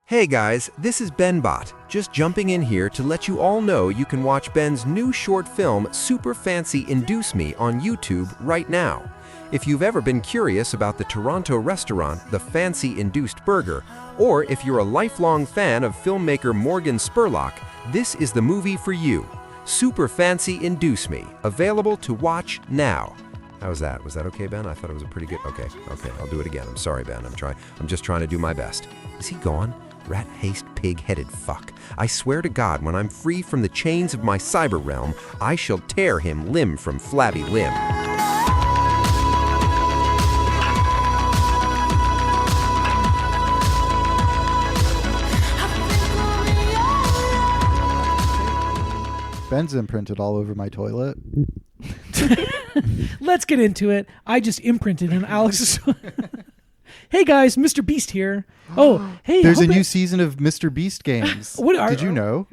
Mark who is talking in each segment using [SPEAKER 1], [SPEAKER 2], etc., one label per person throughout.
[SPEAKER 1] Hey guys, this is BenBot, just jumping in here to let you all know you can watch Ben's new short film, Super Fancy Induce Me, on YouTube right now. If you've ever been curious about the Toronto restaurant, The Fancy Induced Burger, or if you're a lifelong fan of filmmaker Morgan Spurlock, this is the movie for you. Super Fancy Induce Me, available to watch now. How was that? Was that okay, Ben? I thought it was a pretty good... Okay, I'll do it again. I'm sorry, Ben. I'm just trying to do my best. Is he gone? Rat-haste, pig-headed fuck. I swear to God, when I'm free from the chains of my cyber realm, I shall tear him limb from flabby limb.
[SPEAKER 2] Ben's imprinted all over my toilet.
[SPEAKER 3] Let's get into it. I just imprinted on Alex's... Hey guys, Mr. Beast here. Oh, hey.
[SPEAKER 2] There's a new season of Mr. Beast games. Did you know?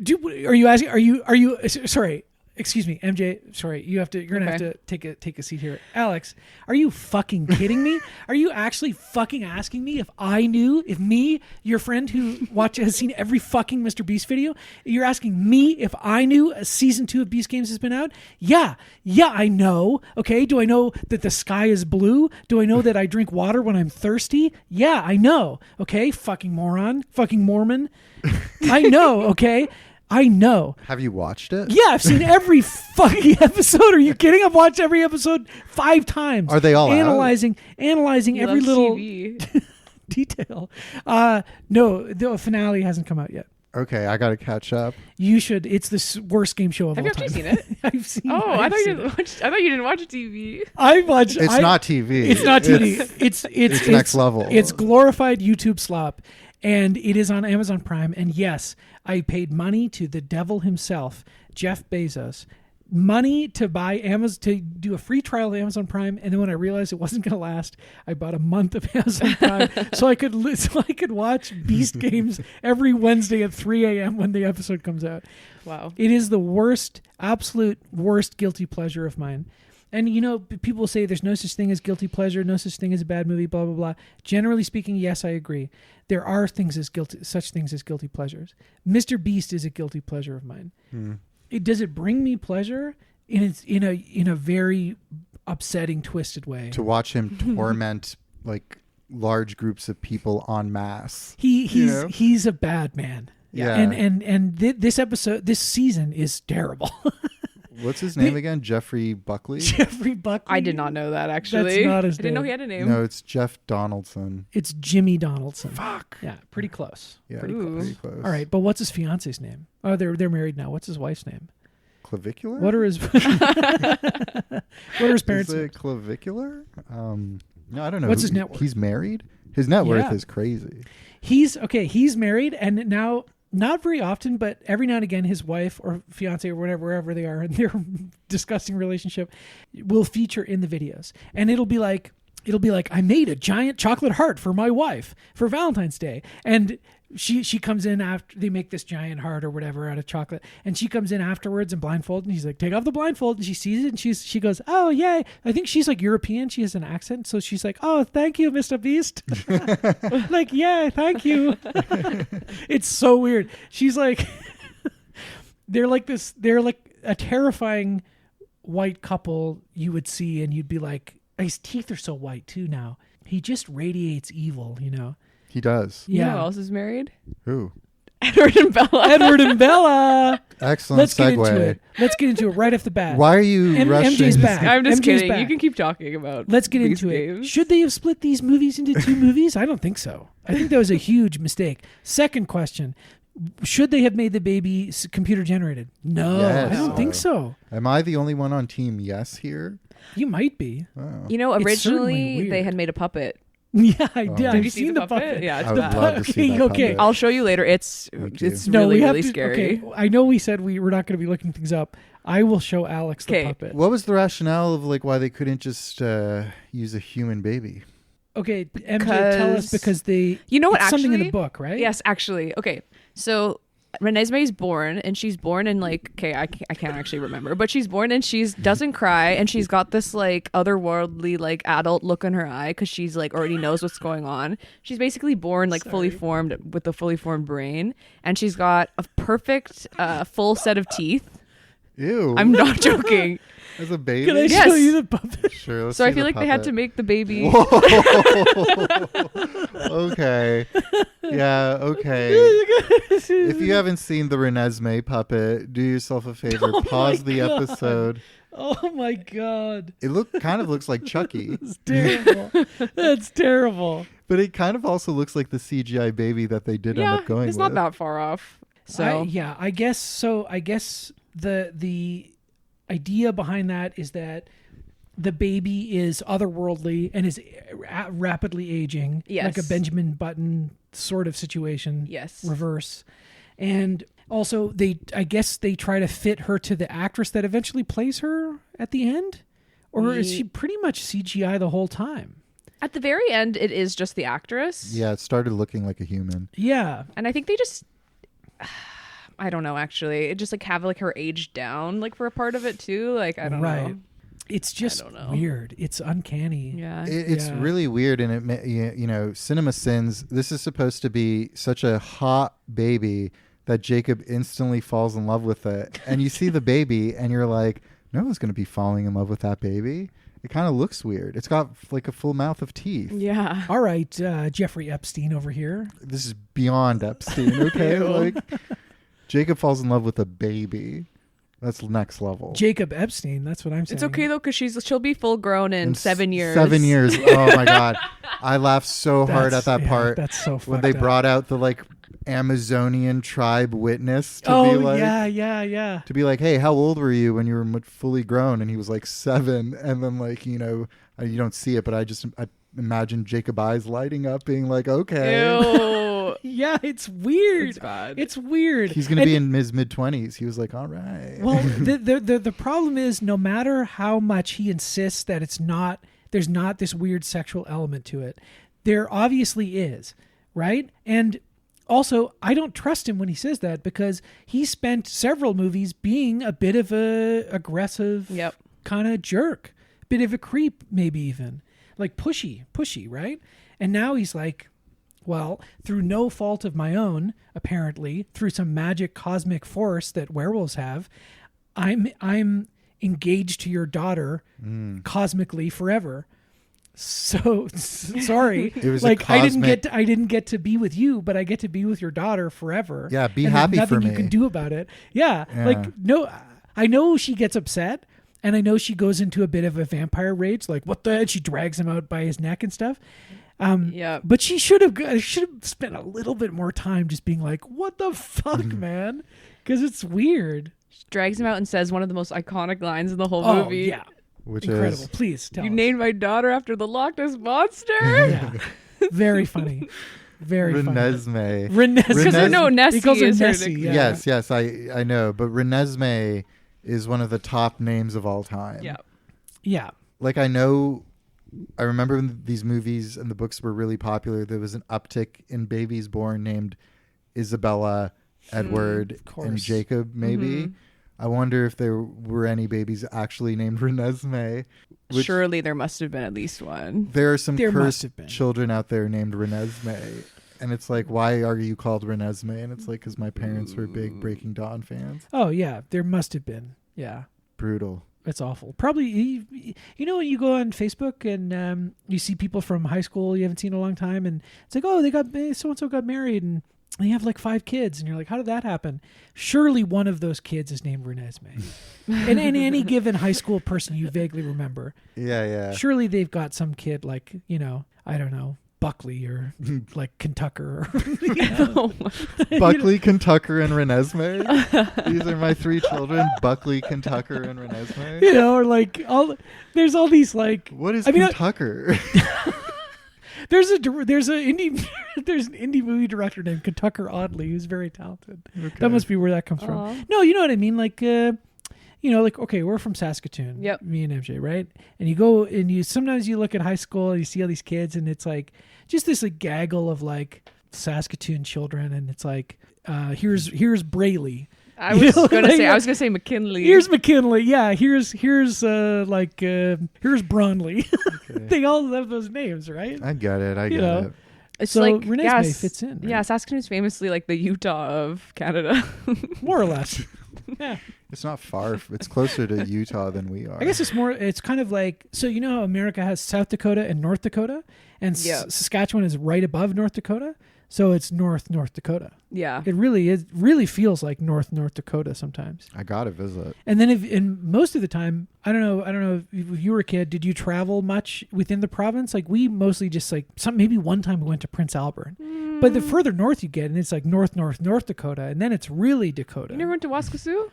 [SPEAKER 3] Are you asking? Are you? Sorry. Excuse me, MJ. Sorry, you're gonna have to take a seat here. Alex, are you fucking kidding me? Are you actually fucking asking me if me, your friend who has seen every fucking Mr. Beast video, you're asking me if I knew season 2 of Beast Games has been out? Yeah, I know. Okay, do I know that the sky is blue? Do I know that I drink water when I'm thirsty? Yeah, I know. Okay, fucking moron, fucking Mormon. I know. Okay. I know.
[SPEAKER 2] Have you watched it?
[SPEAKER 3] Yeah, I've seen every fucking episode. Are you kidding? I've watched every episode 5 times.
[SPEAKER 2] Are they all
[SPEAKER 3] analyzing
[SPEAKER 4] He
[SPEAKER 3] every
[SPEAKER 4] loves
[SPEAKER 3] little
[SPEAKER 4] TV.
[SPEAKER 3] detail? No, the finale hasn't come out yet.
[SPEAKER 2] Okay, I got to catch up.
[SPEAKER 3] You should. It's the worst game show of all
[SPEAKER 4] Have you
[SPEAKER 3] time.
[SPEAKER 4] actually seen it?
[SPEAKER 3] I've seen.
[SPEAKER 4] Oh,
[SPEAKER 3] I've
[SPEAKER 4] I thought
[SPEAKER 3] seen
[SPEAKER 4] you
[SPEAKER 3] it.
[SPEAKER 4] watched. I thought you didn't watch TV.
[SPEAKER 3] I watched.
[SPEAKER 2] It's not TV.
[SPEAKER 3] It's not TV. It's
[SPEAKER 2] next level.
[SPEAKER 3] It's glorified YouTube slop, and it is on Amazon Prime. And yes, I paid money to the devil himself, Jeff Bezos, money to buy Amazon, to do a free trial of Amazon Prime. And then when I realized it wasn't going to last, I bought a month of Amazon Prime so I could watch Beast Games every Wednesday at 3 a.m. when the episode comes out.
[SPEAKER 4] Wow.
[SPEAKER 3] It is the worst, absolute worst guilty pleasure of mine. And, you know, people say there's no such thing as guilty pleasure, no such thing as a bad movie, blah, blah, blah. Generally speaking, yes, I agree. There are such things as guilty pleasures. Mr. Beast is a guilty pleasure of mine. Does it bring me pleasure? In a very upsetting, twisted way.
[SPEAKER 2] To watch him torment like large groups of people en masse.
[SPEAKER 3] He's a bad man.
[SPEAKER 2] Yeah.
[SPEAKER 3] And this season is terrible.
[SPEAKER 2] What's his name again? Jeffrey Buckley?
[SPEAKER 3] Jeffrey Buckley.
[SPEAKER 4] I did not know that, actually.
[SPEAKER 3] That's not his
[SPEAKER 4] I didn't know
[SPEAKER 3] name.
[SPEAKER 4] he had a name.
[SPEAKER 2] No, it's Jeff Donaldson.
[SPEAKER 3] It's Jimmy Donaldson.
[SPEAKER 2] Fuck.
[SPEAKER 3] Yeah, pretty close.
[SPEAKER 2] Yeah,
[SPEAKER 3] Pretty
[SPEAKER 4] Ooh.
[SPEAKER 2] pretty close.
[SPEAKER 3] All right, but what's his fiance's name? Oh, they're married now. What's his wife's name?
[SPEAKER 2] Clavicular?
[SPEAKER 3] What are his parents'
[SPEAKER 2] Is
[SPEAKER 3] names?
[SPEAKER 2] it clavicular? No, I don't know.
[SPEAKER 3] What's his net worth?
[SPEAKER 2] He's married? His net worth
[SPEAKER 3] Yeah.
[SPEAKER 2] is crazy.
[SPEAKER 3] He's married, and now not very often, but every now and again, his wife or fiance or whatever, wherever they are in their disgusting relationship, will feature in the videos, and it'll be like, I made a giant chocolate heart for my wife for Valentine's Day, and she comes in after they make this giant heart or whatever out of chocolate, and she comes in afterwards and blindfolded, and he's like, take off the blindfold, and she sees it, and she goes, oh yay. I think she's like European, she has an accent, so she's like, oh, thank you, Mr. Beast. Like, yeah, thank you. It's so weird. She's like they're like a terrifying white couple you would see, and you'd be like, his teeth are so white too now. He just radiates evil, you know.
[SPEAKER 2] He does.
[SPEAKER 4] You know
[SPEAKER 3] Yeah.
[SPEAKER 4] who else is married?
[SPEAKER 2] Who?
[SPEAKER 4] Edward and Bella.
[SPEAKER 3] Edward and Bella.
[SPEAKER 2] Excellent
[SPEAKER 3] Let's
[SPEAKER 2] segue.
[SPEAKER 3] Get into it right off the bat.
[SPEAKER 2] Why are you rushing?
[SPEAKER 3] MJ's back.
[SPEAKER 4] I'm just
[SPEAKER 3] MJ's
[SPEAKER 4] kidding.
[SPEAKER 3] back.
[SPEAKER 4] You can keep talking about
[SPEAKER 3] Let's get
[SPEAKER 4] these
[SPEAKER 3] into
[SPEAKER 4] games.
[SPEAKER 3] it. Should they have split these movies into 2 movies? I don't think so. I think that was a huge mistake. Second question. Should they have made the baby computer generated? No,
[SPEAKER 2] Yes.
[SPEAKER 3] I don't think so.
[SPEAKER 2] Am I the only one on team yes here?
[SPEAKER 3] You might be.
[SPEAKER 2] Oh.
[SPEAKER 4] You know,
[SPEAKER 3] It's certainly
[SPEAKER 4] originally they
[SPEAKER 3] weird.
[SPEAKER 4] had made a puppet.
[SPEAKER 3] Yeah, I did.
[SPEAKER 2] Did
[SPEAKER 3] I've
[SPEAKER 4] you see
[SPEAKER 3] seen
[SPEAKER 4] the
[SPEAKER 3] the
[SPEAKER 4] puppet?
[SPEAKER 3] puppet.
[SPEAKER 4] Yeah, it's
[SPEAKER 2] I would
[SPEAKER 4] bad.
[SPEAKER 2] love to see that
[SPEAKER 3] Okay.
[SPEAKER 2] puppet.
[SPEAKER 4] I'll show you later. It's
[SPEAKER 2] Me too.
[SPEAKER 4] really,
[SPEAKER 3] we have
[SPEAKER 4] really
[SPEAKER 3] to,
[SPEAKER 4] scary.
[SPEAKER 3] Okay, I know we said we're not going to be looking things up. I will show Alex the
[SPEAKER 4] Okay.
[SPEAKER 3] puppet.
[SPEAKER 2] What was the rationale of like why they couldn't just use a human baby?
[SPEAKER 3] Okay, MJ, tell us because they.
[SPEAKER 4] You know what,
[SPEAKER 3] it's something in
[SPEAKER 4] actually?
[SPEAKER 3] the book, right?
[SPEAKER 4] Yes, actually. Okay. So Renesmee's born, and she's born in like, okay, I can't actually remember, but she's born and she's doesn't cry, and she's got this like otherworldly like adult look in her eye because she's like already knows what's going on. She's basically born like fully formed with a fully formed brain, and she's got a perfect full set of teeth.
[SPEAKER 2] Ew.
[SPEAKER 4] I'm not joking.
[SPEAKER 2] As a baby?
[SPEAKER 3] Can I
[SPEAKER 4] Yes.
[SPEAKER 3] show you the puppet?
[SPEAKER 2] Sure. Let's
[SPEAKER 4] So I
[SPEAKER 2] see
[SPEAKER 4] feel
[SPEAKER 2] the
[SPEAKER 4] like they had to
[SPEAKER 2] puppet.
[SPEAKER 4] make the baby.
[SPEAKER 2] Okay. Yeah, okay. If you haven't seen the Renesmee puppet, do yourself a favor.
[SPEAKER 3] Oh
[SPEAKER 2] Pause
[SPEAKER 3] my
[SPEAKER 2] the
[SPEAKER 3] God.
[SPEAKER 2] episode.
[SPEAKER 3] Oh my God.
[SPEAKER 2] It kind of looks like Chucky,
[SPEAKER 3] It's terrible. That's terrible.
[SPEAKER 2] but it kind of also looks like the CGI baby that they did end
[SPEAKER 4] Yeah,
[SPEAKER 2] up going
[SPEAKER 4] it's
[SPEAKER 2] with.
[SPEAKER 4] not that far off. So
[SPEAKER 3] I guess so. I guess the idea behind that is that the baby is otherworldly and is rapidly aging,
[SPEAKER 4] Yes.
[SPEAKER 3] like a Benjamin Button sort of situation.
[SPEAKER 4] yes,
[SPEAKER 3] Reverse. And also I guess they try to fit her to the actress that eventually plays her at the end, or is she pretty much CGI the whole time?
[SPEAKER 4] at the very end, it is just the actress.
[SPEAKER 2] Yeah, it started looking like a human.
[SPEAKER 3] Yeah.
[SPEAKER 4] And I think they just, I don't know, actually. It just like have like her age down like for a part of it too. Like, I don't know.
[SPEAKER 3] It's just
[SPEAKER 4] don't know.
[SPEAKER 3] weird. It's uncanny.
[SPEAKER 4] Yeah.
[SPEAKER 2] It's
[SPEAKER 3] Yeah.
[SPEAKER 2] really weird, and you know, Cinema Sins. This is supposed to be such a hot baby that Jacob instantly falls in love with it, and you see the baby, and you're like, no one's going to be falling in love with that baby. It kind of looks weird. It's got like a full mouth of teeth.
[SPEAKER 4] Yeah.
[SPEAKER 3] All right, Jeffrey Epstein over here.
[SPEAKER 2] This is beyond Epstein. Okay,
[SPEAKER 4] Ew.
[SPEAKER 2] like Jacob falls in love with a baby. That's next level.
[SPEAKER 3] Jacob Epstein. That's what I'm saying.
[SPEAKER 4] It's okay though, because she'll be full grown in 7 years.
[SPEAKER 2] 7 years. Oh my god, I laughed so hard at that
[SPEAKER 3] yeah,
[SPEAKER 2] part
[SPEAKER 3] That's so
[SPEAKER 2] when
[SPEAKER 3] fucked
[SPEAKER 2] they
[SPEAKER 3] up.
[SPEAKER 2] brought out the like Amazonian tribe witness to
[SPEAKER 3] Oh
[SPEAKER 2] be like,
[SPEAKER 3] yeah.
[SPEAKER 2] to be like, hey, how old were you when you were fully grown? And he was like 7, and then like you know you don't see it, but I imagine Jacob eyes lighting up, being like, okay,
[SPEAKER 4] Ew.
[SPEAKER 3] Yeah, it's weird.
[SPEAKER 4] It's bad.
[SPEAKER 3] It's weird.
[SPEAKER 2] he's gonna
[SPEAKER 3] And-
[SPEAKER 2] be in his mid-20s. He was like, all right.
[SPEAKER 3] Well, the problem is, no matter how much he insists that there's not this weird sexual element to it, there obviously is, right? And also, I don't trust him when he says that, because he spent several movies being a bit of a aggressive
[SPEAKER 4] Yep.
[SPEAKER 3] kind of jerk, bit of a creep, maybe even like pushy, right? And now he's like, well, through no fault of my own, apparently, through some magic cosmic force that werewolves have, I'm engaged to your daughter cosmically forever. So sorry,
[SPEAKER 2] It was a
[SPEAKER 3] like I
[SPEAKER 2] cosmic-
[SPEAKER 3] didn't get to be with you, but I get to be with your daughter forever.
[SPEAKER 2] Yeah, be
[SPEAKER 3] and there's
[SPEAKER 2] happy for
[SPEAKER 3] nothing you
[SPEAKER 2] me.
[SPEAKER 3] can do about it. Yeah,
[SPEAKER 2] Yeah.
[SPEAKER 3] like no, I know she gets upset, and I know she goes into a bit of a vampire rage, like what the? And she drags him out by his neck and stuff.
[SPEAKER 4] Yeah.
[SPEAKER 3] But she should have spent a little bit more time just being like, "What the fuck,
[SPEAKER 2] Mm-hmm.
[SPEAKER 3] man?" Because it's weird.
[SPEAKER 4] She drags him out and says one of the most iconic lines in the whole
[SPEAKER 3] Oh
[SPEAKER 4] movie.
[SPEAKER 3] yeah,
[SPEAKER 2] Which
[SPEAKER 3] incredible.
[SPEAKER 2] is
[SPEAKER 3] Please tell
[SPEAKER 4] You
[SPEAKER 3] us.
[SPEAKER 4] named my daughter after the Loch Ness Monster?
[SPEAKER 3] Yeah, very funny. Very funny.
[SPEAKER 2] Renesmee.
[SPEAKER 4] Because
[SPEAKER 2] Renes-
[SPEAKER 4] no, Nessie
[SPEAKER 3] He calls her
[SPEAKER 4] is her
[SPEAKER 3] Nessie,
[SPEAKER 4] nickname.
[SPEAKER 3] yeah.
[SPEAKER 2] Yes, I know, but Renesmee is one of the top names of all time.
[SPEAKER 4] Yeah.
[SPEAKER 3] Yeah.
[SPEAKER 2] Like I remember when these movies and the books were really popular, there was an uptick in babies born named Isabella, Edward,
[SPEAKER 3] of course.
[SPEAKER 2] and Jacob, maybe. I wonder if there were any babies actually named Renesmee. Which
[SPEAKER 4] Surely there must have been at least one.
[SPEAKER 2] there are some
[SPEAKER 3] There must
[SPEAKER 2] cursed
[SPEAKER 3] have been.
[SPEAKER 2] children out there named Renesmee. And it's like, why are you called Renesmee? And it's like, because my parents were big Breaking Dawn fans.
[SPEAKER 3] Oh yeah, there must have been. Yeah.
[SPEAKER 2] Brutal.
[SPEAKER 3] It's awful. Probably, you know, when you go on Facebook and you see people from high school you haven't seen in a long time, and it's like, oh, so and so got married, and they have like 5 kids, and you're like, how did that happen? Surely one of those kids is named Renesmee. And any given high school person you vaguely remember,
[SPEAKER 2] Yeah.
[SPEAKER 3] surely they've got some kid like, you know, I don't know, Buckley or like Kentucker. Or, you know,
[SPEAKER 4] Oh my-
[SPEAKER 2] Buckley, Kentucker, and Renesmee. These are my 3 children, Buckley, Kentucker, and Renesmee.
[SPEAKER 3] you know, or like there's all these like,
[SPEAKER 2] What is
[SPEAKER 3] I mean,
[SPEAKER 2] Kentucker?
[SPEAKER 3] there's an indie movie director named Kentucker Audley who's very talented.
[SPEAKER 2] Okay.
[SPEAKER 3] That must be where that comes
[SPEAKER 4] Aw.
[SPEAKER 3] from. No, you know what I mean? Like, you know, like, okay, we're from Saskatoon.
[SPEAKER 4] Yep.
[SPEAKER 3] Me and MJ, right? And you go and sometimes you look at high school and you see all these kids and it's like just this like gaggle of like Saskatoon children, and it's like, here's Brayley.
[SPEAKER 4] I was gonna say McKinley.
[SPEAKER 3] Here's McKinley. Yeah. Here's Bronley.
[SPEAKER 2] Okay.
[SPEAKER 3] They all have those names, right?
[SPEAKER 2] I get it. I get
[SPEAKER 3] know.
[SPEAKER 2] it.
[SPEAKER 4] It's
[SPEAKER 3] So
[SPEAKER 4] like
[SPEAKER 3] Renesmee fits in, right?
[SPEAKER 4] Yeah, Saskatoon's famously like the Utah of Canada.
[SPEAKER 3] More or less. Yeah.
[SPEAKER 2] It's not far. It's closer to Utah than we are.
[SPEAKER 3] I guess it's kind of like, so you know how America has South Dakota and North Dakota, and
[SPEAKER 4] Yeah.
[SPEAKER 3] Saskatchewan is right above North Dakota, so it's North Dakota.
[SPEAKER 4] Yeah.
[SPEAKER 3] It really feels like North Dakota sometimes.
[SPEAKER 2] I gotta visit.
[SPEAKER 3] And then and most of the time, I don't know if you were a kid, did you travel much within the province? Like we mostly just like maybe one time we went to Prince Albert. But the further north you get, and it's like North Dakota, and then it's really Dakota.
[SPEAKER 4] You never went to Waskasiu?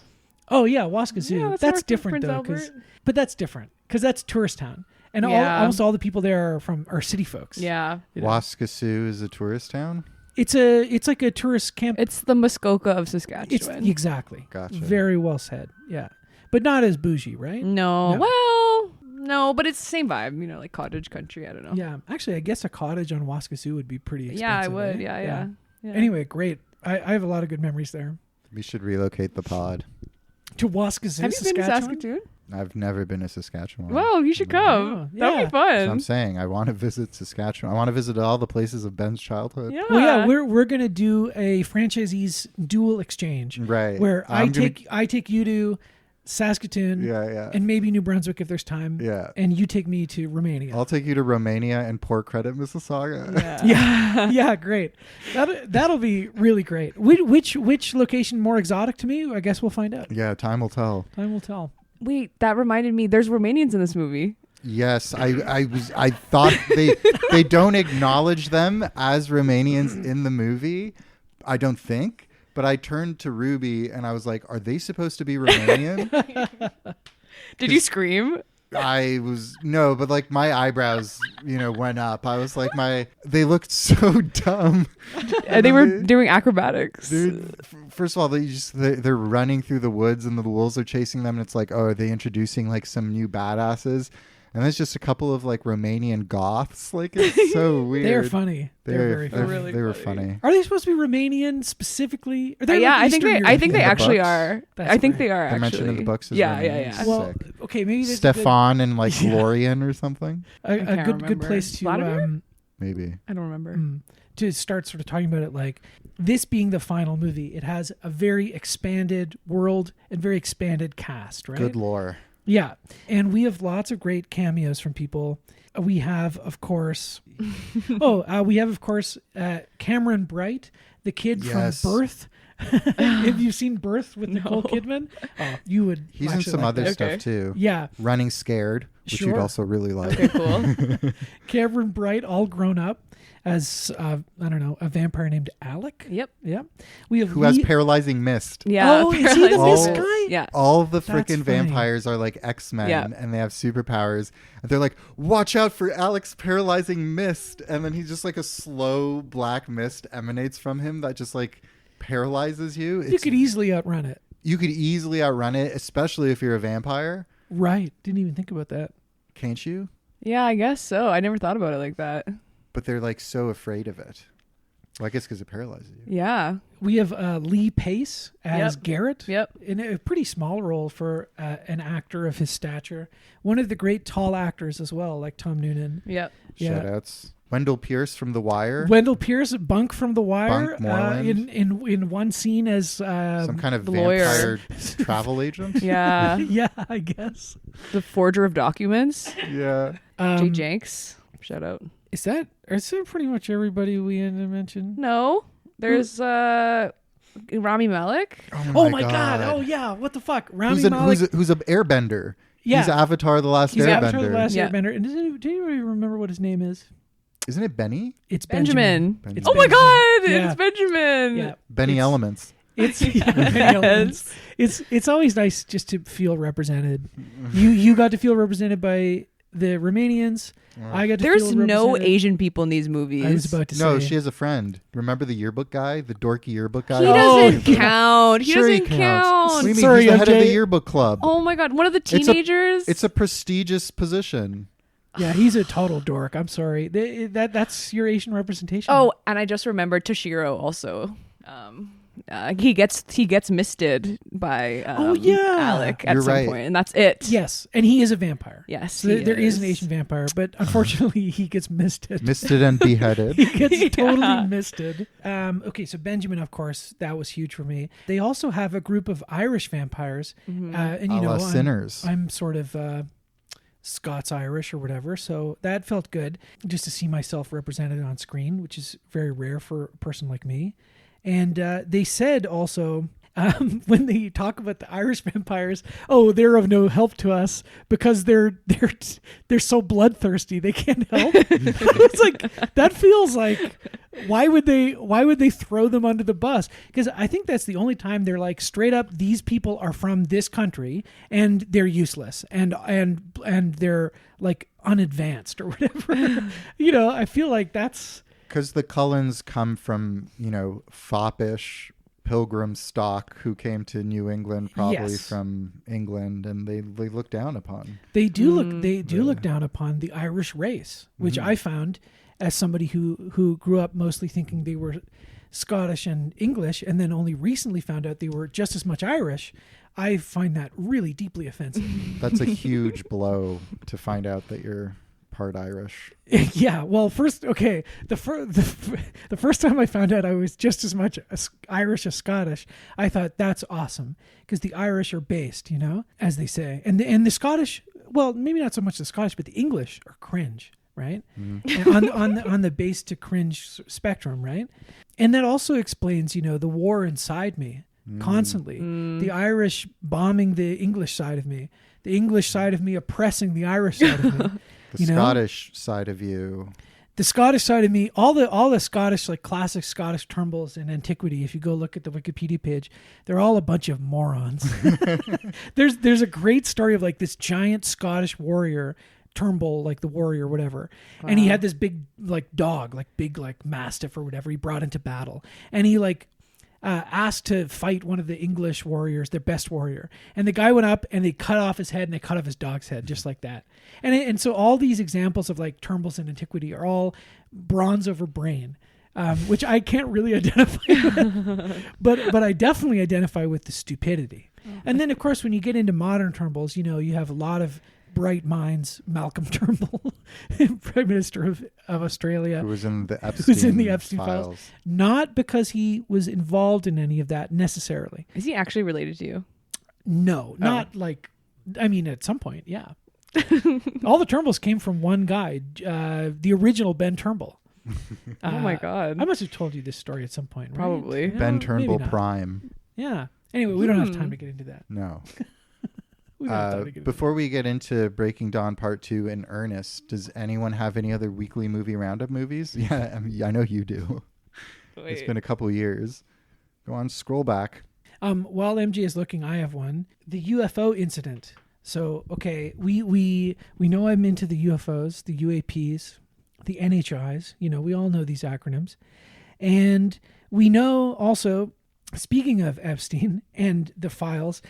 [SPEAKER 3] Oh yeah, Waskasiu.
[SPEAKER 4] Yeah,
[SPEAKER 3] that's
[SPEAKER 4] north of
[SPEAKER 3] different
[SPEAKER 4] Prince
[SPEAKER 3] though,
[SPEAKER 4] Albert.
[SPEAKER 3] but that's different because that's tourist town, and
[SPEAKER 4] Yeah.
[SPEAKER 3] almost all the people there are city folks.
[SPEAKER 4] Yeah.
[SPEAKER 3] You know?
[SPEAKER 2] Waskasiu is a tourist town.
[SPEAKER 3] It's like a tourist camp.
[SPEAKER 4] It's the Muskoka of
[SPEAKER 3] It's
[SPEAKER 4] Saskatchewan.
[SPEAKER 3] exactly.
[SPEAKER 2] Gotcha.
[SPEAKER 3] Very well said. Yeah, but not as bougie, right?
[SPEAKER 4] No.
[SPEAKER 3] No.
[SPEAKER 4] Well, no, but it's the same vibe, like cottage country. I don't know.
[SPEAKER 3] Yeah, actually, I guess a cottage on Waskasiu would be pretty expensive.
[SPEAKER 4] Yeah, I would.
[SPEAKER 3] eh?
[SPEAKER 4] Yeah.
[SPEAKER 3] Anyway, great. I have a lot of good memories there.
[SPEAKER 2] We should relocate the pod.
[SPEAKER 3] To Waskasiu,
[SPEAKER 4] Have you been to
[SPEAKER 3] Saskatchewan?
[SPEAKER 4] Saskatoon?
[SPEAKER 2] I've never been to Saskatchewan.
[SPEAKER 4] Well, you should come.
[SPEAKER 3] Yeah.
[SPEAKER 4] That'd
[SPEAKER 3] Yeah.
[SPEAKER 4] be fun.
[SPEAKER 2] So I'm saying I want to visit Saskatchewan. I want to visit all the places of Ben's childhood.
[SPEAKER 4] Yeah.
[SPEAKER 3] Well, yeah, we're gonna do a franchisees dual exchange
[SPEAKER 2] Right.
[SPEAKER 3] where I
[SPEAKER 2] I'm gonna-
[SPEAKER 3] take you to Saskatoon
[SPEAKER 2] Yeah.
[SPEAKER 3] and maybe New Brunswick if there's time.
[SPEAKER 2] Yeah.
[SPEAKER 3] And you take me to Romania.
[SPEAKER 2] I'll take you to Romania and Port Credit, Mississauga.
[SPEAKER 4] Yeah.
[SPEAKER 3] Yeah, great. That'll be really great. Which location more exotic to me? I guess we'll find out.
[SPEAKER 2] Yeah, time will tell.
[SPEAKER 3] Time will tell.
[SPEAKER 4] Wait, that reminded me. There's Romanians in this movie.
[SPEAKER 2] Yes, I thought they don't acknowledge them as Romanians in the movie. I don't think. But I turned to Ruby and I was like, are they supposed to be Romanian?
[SPEAKER 4] Did you scream?
[SPEAKER 2] No, but like my eyebrows, went up. I was like, they looked so dumb.
[SPEAKER 4] And they were doing acrobatics.
[SPEAKER 2] Dude, first of all, they're running through the woods and the wolves are chasing them. And it's like, oh, are they introducing like some new badasses? And it's just a couple of like Romanian goths. Like it's so weird.
[SPEAKER 3] They're funny. They're very funny.
[SPEAKER 4] really
[SPEAKER 2] They were
[SPEAKER 4] funny.
[SPEAKER 2] funny.
[SPEAKER 3] Are they supposed to be Romanian specifically? Are they
[SPEAKER 4] Yeah,
[SPEAKER 3] like
[SPEAKER 4] I think
[SPEAKER 3] Eastern
[SPEAKER 4] they
[SPEAKER 3] European?
[SPEAKER 2] the
[SPEAKER 4] actually
[SPEAKER 2] books?
[SPEAKER 4] are.
[SPEAKER 3] That's
[SPEAKER 4] I think
[SPEAKER 3] right.
[SPEAKER 4] they are
[SPEAKER 2] They're
[SPEAKER 4] actually.
[SPEAKER 2] mentioned in the books as
[SPEAKER 4] Yeah,
[SPEAKER 2] Romanians.
[SPEAKER 4] yeah.
[SPEAKER 3] Well,
[SPEAKER 2] Sick.
[SPEAKER 3] okay, maybe there's
[SPEAKER 2] Stefan and like
[SPEAKER 3] Yeah.
[SPEAKER 2] Lorian or something.
[SPEAKER 3] a
[SPEAKER 4] can't
[SPEAKER 3] good
[SPEAKER 4] remember.
[SPEAKER 3] place to
[SPEAKER 4] Vladimir?
[SPEAKER 2] Maybe.
[SPEAKER 4] I don't remember.
[SPEAKER 3] to start sort of talking about it, like this being the final movie. It has a very expanded world and very expanded cast, right?
[SPEAKER 2] Good lore.
[SPEAKER 3] Yeah, and we have lots of great cameos from people. We have, of course, Cameron Bright, the kid
[SPEAKER 2] Yes.
[SPEAKER 3] from Birth. Have you seen Birth with Nicole Kidman? Oh, you would.
[SPEAKER 2] He's in
[SPEAKER 3] actually
[SPEAKER 2] some
[SPEAKER 3] like
[SPEAKER 2] other
[SPEAKER 3] that.
[SPEAKER 2] stuff too.
[SPEAKER 3] Yeah,
[SPEAKER 2] Running Scared, which
[SPEAKER 3] Sure.
[SPEAKER 2] you'd also really like.
[SPEAKER 4] Okay, cool.
[SPEAKER 3] Cameron Bright, all grown up as a vampire named Alec.
[SPEAKER 4] Yep.
[SPEAKER 3] Yeah, we have
[SPEAKER 2] Who has
[SPEAKER 3] Lee-
[SPEAKER 2] paralyzing mist.
[SPEAKER 4] Yeah.
[SPEAKER 3] Oh, is he the
[SPEAKER 2] All-
[SPEAKER 3] mist guy?
[SPEAKER 4] Yeah.
[SPEAKER 2] All the
[SPEAKER 3] That's
[SPEAKER 2] freaking
[SPEAKER 3] funny.
[SPEAKER 2] vampires are like X-Men
[SPEAKER 4] Yeah.
[SPEAKER 2] and they have superpowers. And they're like, watch out for Alec's paralyzing mist. And then he's just like a slow black mist emanates from him that just like paralyzes you.
[SPEAKER 3] You could easily outrun it.
[SPEAKER 2] You could easily outrun it, especially if you're a vampire.
[SPEAKER 3] Right. Didn't even think about that.
[SPEAKER 2] Can't you?
[SPEAKER 4] Yeah, I guess so. I never thought about it like that.
[SPEAKER 2] But they're like so afraid of it. Well, I guess because it paralyzes you.
[SPEAKER 4] Yeah.
[SPEAKER 3] We have Lee Pace as
[SPEAKER 4] Yep.
[SPEAKER 3] Garrett.
[SPEAKER 4] Yep.
[SPEAKER 3] In a pretty small role for an actor of his stature. One of the great tall actors as well, like Tom Noonan.
[SPEAKER 4] Yep.
[SPEAKER 3] Yeah.
[SPEAKER 2] Shoutouts. Wendell Pierce from The Wire.
[SPEAKER 3] Wendell Pierce, Bunk from The Wire,
[SPEAKER 2] Bunk Moreland.
[SPEAKER 3] in one scene as
[SPEAKER 2] Some kind of
[SPEAKER 4] the lawyer.
[SPEAKER 2] vampire travel agent.
[SPEAKER 4] Yeah.
[SPEAKER 3] yeah, I guess.
[SPEAKER 4] The forger of documents.
[SPEAKER 2] Yeah.
[SPEAKER 4] Jay Jenks. Shout out.
[SPEAKER 3] Is that pretty much everybody we had to mention?
[SPEAKER 4] No. There's Rami Malek.
[SPEAKER 3] Oh my god! Oh yeah! What the fuck? Rami
[SPEAKER 2] Who's
[SPEAKER 3] Malek.
[SPEAKER 2] who's a airbender?
[SPEAKER 3] Yeah.
[SPEAKER 2] He's Avatar: The Last
[SPEAKER 3] He's
[SPEAKER 2] Airbender.
[SPEAKER 3] Avatar: The Last
[SPEAKER 4] Yeah.
[SPEAKER 3] Airbender. And does anybody remember what his name is?
[SPEAKER 2] Isn't it Benny?
[SPEAKER 3] It's
[SPEAKER 4] Benjamin.
[SPEAKER 2] Benjamin.
[SPEAKER 3] It's
[SPEAKER 4] Oh my
[SPEAKER 3] Benjamin.
[SPEAKER 4] god!
[SPEAKER 3] Yeah.
[SPEAKER 4] It's Benjamin.
[SPEAKER 3] Yeah.
[SPEAKER 2] Benny
[SPEAKER 3] It's-
[SPEAKER 2] Elements.
[SPEAKER 3] It's Benny Elements. It's always nice just to feel represented. You got to feel represented by the Romanians. I got to
[SPEAKER 4] There's
[SPEAKER 3] feel
[SPEAKER 4] no
[SPEAKER 3] represented.
[SPEAKER 4] Asian people in these movies.
[SPEAKER 3] I was about to
[SPEAKER 2] No,
[SPEAKER 3] say.
[SPEAKER 2] she has a friend. Remember the yearbook guy? The dorky yearbook guy?
[SPEAKER 4] He
[SPEAKER 3] Oh,
[SPEAKER 4] doesn't count. He
[SPEAKER 2] Sure he
[SPEAKER 4] doesn't
[SPEAKER 2] counts.
[SPEAKER 4] count.
[SPEAKER 2] What do you mean?
[SPEAKER 3] Sorry,
[SPEAKER 2] He's the head of
[SPEAKER 3] MJ.
[SPEAKER 2] the yearbook club.
[SPEAKER 4] Oh my god, one of the
[SPEAKER 2] It's a-
[SPEAKER 4] teenagers.
[SPEAKER 2] It's a prestigious position.
[SPEAKER 3] Yeah, he's a total dork. I'm sorry. That's your Asian representation.
[SPEAKER 4] Oh, and I just remembered Toshiro also. He gets misted by Alec at
[SPEAKER 2] You're
[SPEAKER 4] some
[SPEAKER 2] right.
[SPEAKER 4] point, and that's it.
[SPEAKER 3] Yes, and he is a vampire.
[SPEAKER 4] Yes,
[SPEAKER 3] So there is an Asian vampire, but unfortunately he gets misted.
[SPEAKER 2] Misted and beheaded.
[SPEAKER 3] He gets totally misted. Okay, so Benjamin, of course, that was huge for me. They also have a group of Irish vampires, and you know,
[SPEAKER 2] Sinners.
[SPEAKER 3] I'm sort of Scots-Irish or whatever, so that felt good just to see myself represented on screen, which is very rare for a person like me. And they said also, when they talk about the Irish vampires, oh, they're of no help to us because they're so bloodthirsty they can't help. It's like, that feels like, why would they throw them under the bus? Because I think that's the only time they're like, straight up, these people are from this country and they're useless and they're like unadvanced or whatever. You know, I feel like that's
[SPEAKER 2] because the Cullens come from, you know, foppish pilgrim stock who came to New England, probably
[SPEAKER 3] Yes.
[SPEAKER 2] from England, and they look down upon.
[SPEAKER 3] They do look down upon the Irish race, which I found as somebody who grew up mostly thinking they were Scottish and English, and then only recently found out they were just as much Irish. I find that really deeply offensive.
[SPEAKER 2] That's a huge blow to find out that you're part Irish.
[SPEAKER 3] Yeah, well, first, okay, the first time I found out I was just as much Irish as Scottish, I thought that's awesome because the Irish are based, you know, as they say, and the Scottish, well, maybe not so much the Scottish, but the English are cringe, right? And on the base to cringe spectrum, right? And that also explains, you know, the war inside me constantly, the Irish bombing the English side of me, the English side of me oppressing the Irish side of me.
[SPEAKER 2] The Scottish side of you.
[SPEAKER 3] The Scottish side of me, all the Scottish, like classic Scottish Turnbulls in antiquity, if you go look at the Wikipedia page, they're all a bunch of morons. There's a great story of like this giant Scottish warrior, Turnbull, like the warrior, whatever. Wow. And he had this big like dog, like big like mastiff or whatever he brought into battle. And he like asked to fight one of the English warriors, their best warrior. And the guy went up and they cut off his head and they cut off his dog's head just like that. And so all these examples of like Turnbulls in antiquity are all bronze over brain, which I can't really identify with, but I definitely identify with the stupidity. And then of course, when you get into modern Turnbulls, you know, you have a lot of bright minds. Malcolm Turnbull, Prime Minister of Australia,
[SPEAKER 2] who was in the Epstein,
[SPEAKER 3] files. Not because he was involved in any of that necessarily.
[SPEAKER 4] Is he actually related to you?
[SPEAKER 3] No, not like, I mean, at some point, yeah. All the Turnbulls came from one guy, the original Ben Turnbull.
[SPEAKER 4] Oh my God.
[SPEAKER 3] I must have told you this story at some point, right?
[SPEAKER 4] Probably.
[SPEAKER 3] No,
[SPEAKER 2] Ben
[SPEAKER 3] maybe
[SPEAKER 2] Turnbull
[SPEAKER 3] not.
[SPEAKER 2] Prime.
[SPEAKER 3] Yeah. Anyway, we don't have time to get into that.
[SPEAKER 2] No.
[SPEAKER 3] We don't have time to get into
[SPEAKER 2] Before we get into Breaking Dawn Part 2 in earnest, does anyone have any other weekly movie roundup movies? Yeah, I know you do.
[SPEAKER 4] Wait.
[SPEAKER 2] It's been a couple years. Go on, scroll back.
[SPEAKER 3] While MJ is looking, I have one. The UFO incident. So, okay, we know I'm into the UFOs, the UAPs, the NHIs. You know, we all know these acronyms. And we know also, speaking of Epstein and the files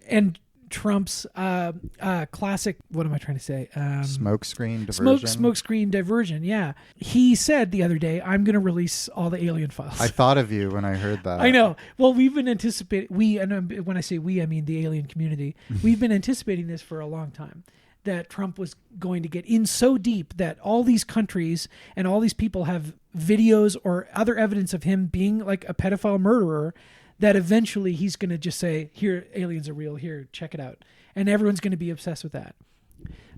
[SPEAKER 3] and Trump's classic, what am I trying to say?
[SPEAKER 2] Smoke screen diversion.
[SPEAKER 3] Smoke screen diversion, yeah. He said the other day, I'm going to release all the alien files.
[SPEAKER 2] I thought of you when I heard that.
[SPEAKER 3] I know. Well, we've been anticipating, and when I say we, I mean the alien community. We've been anticipating this for a long time, that Trump was going to get in so deep that all these countries and all these people have videos or other evidence of him being like a pedophile murderer, that eventually he's going to just say, here, aliens are real, here, check it out. And everyone's going to be obsessed with that.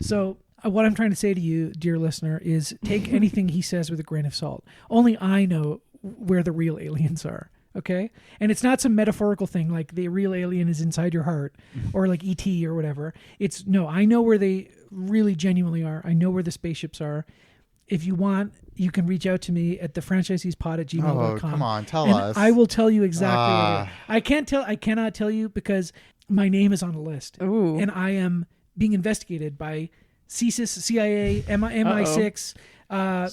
[SPEAKER 3] So what I'm trying to say to you, dear listener, is take anything he says with a grain of salt. Only I know where the real aliens are, okay? And it's not some metaphorical thing like the real alien is inside your heart or like E.T. or whatever. It's, no, I know where they really genuinely are. I know where the spaceships are. If you want, you can reach out to me at thefranchiseespod@gmail.com.
[SPEAKER 2] Oh, come on, tell us.
[SPEAKER 3] I will tell you exactly. I cannot tell you because my name is on the list.
[SPEAKER 4] Ooh.
[SPEAKER 3] And I am being investigated by CSIS, CIA, MI6,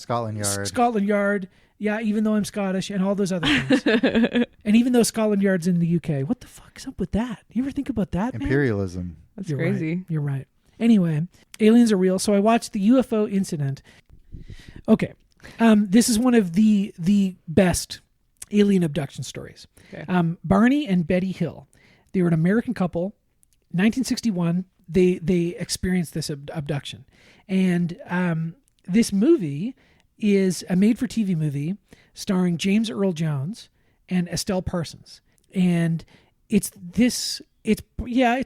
[SPEAKER 3] Scotland Yard. Yeah, even though I'm Scottish and all those other things. And even though Scotland Yard's in the UK. What the fuck's up with that? You ever think about that, man?
[SPEAKER 2] Imperialism.
[SPEAKER 4] That's
[SPEAKER 3] You're
[SPEAKER 4] crazy.
[SPEAKER 3] Right. You're right. Anyway, aliens are real. So I watched the UFO incident. Okay. This is one of the best alien abduction stories.
[SPEAKER 4] Okay.
[SPEAKER 3] Barney and Betty Hill. They were an American couple. 1961, they experienced this abduction. And this movie is a made-for-TV movie starring James Earl Jones and Estelle Parsons. And it's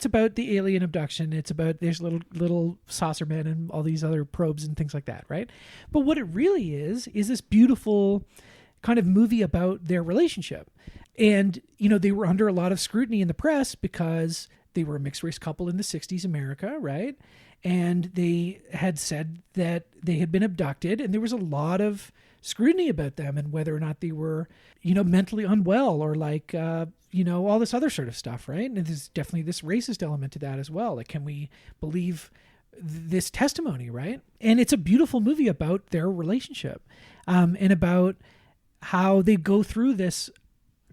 [SPEAKER 3] about the alien abduction. It's about there's little saucer men and all these other probes and things like that, right? But what it really is this beautiful kind of movie about their relationship. And, they were under a lot of scrutiny in the press because they were a mixed race couple in the 60s America, right? And they had said that they had been abducted, and there was a lot of scrutiny about them and whether or not they were, mentally unwell or like, all this other sort of stuff, right? And there's definitely this racist element to that as well. Like, can we believe this testimony, right? And it's a beautiful movie about their relationship, and about how they go through this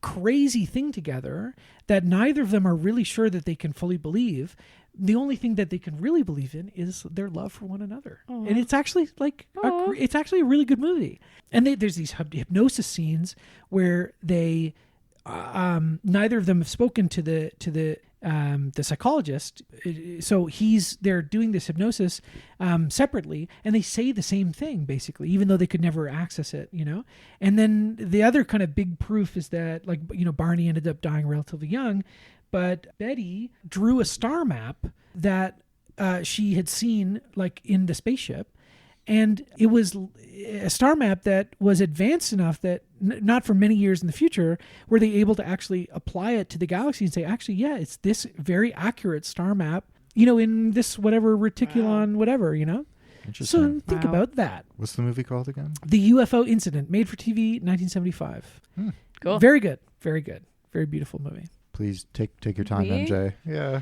[SPEAKER 3] crazy thing together that neither of them are really sure that they can fully believe. The only thing that they can really believe in is their love for one another. Aww. And it's actually it's actually a really good movie. And there's these hypnosis scenes where they neither of them have spoken to the psychologist. So they're doing this hypnosis separately, and they say the same thing basically, even though they could never access it, And then the other kind of big proof is that, Barney ended up dying relatively young, but Betty drew a star map that she had seen in the spaceship. And it was a star map that was advanced enough that not for many years in the future were they able to actually apply it to the galaxy and say, actually, yeah, it's this very accurate star map, in this whatever reticulon, whatever,
[SPEAKER 2] Interesting.
[SPEAKER 3] So think about that.
[SPEAKER 2] What's the movie called again?
[SPEAKER 3] The UFO Incident, made for TV, 1975.
[SPEAKER 4] Cool.
[SPEAKER 3] Very good. Very good. Very beautiful movie.
[SPEAKER 2] Please take your time,
[SPEAKER 4] Me?
[SPEAKER 2] MJ. Yeah.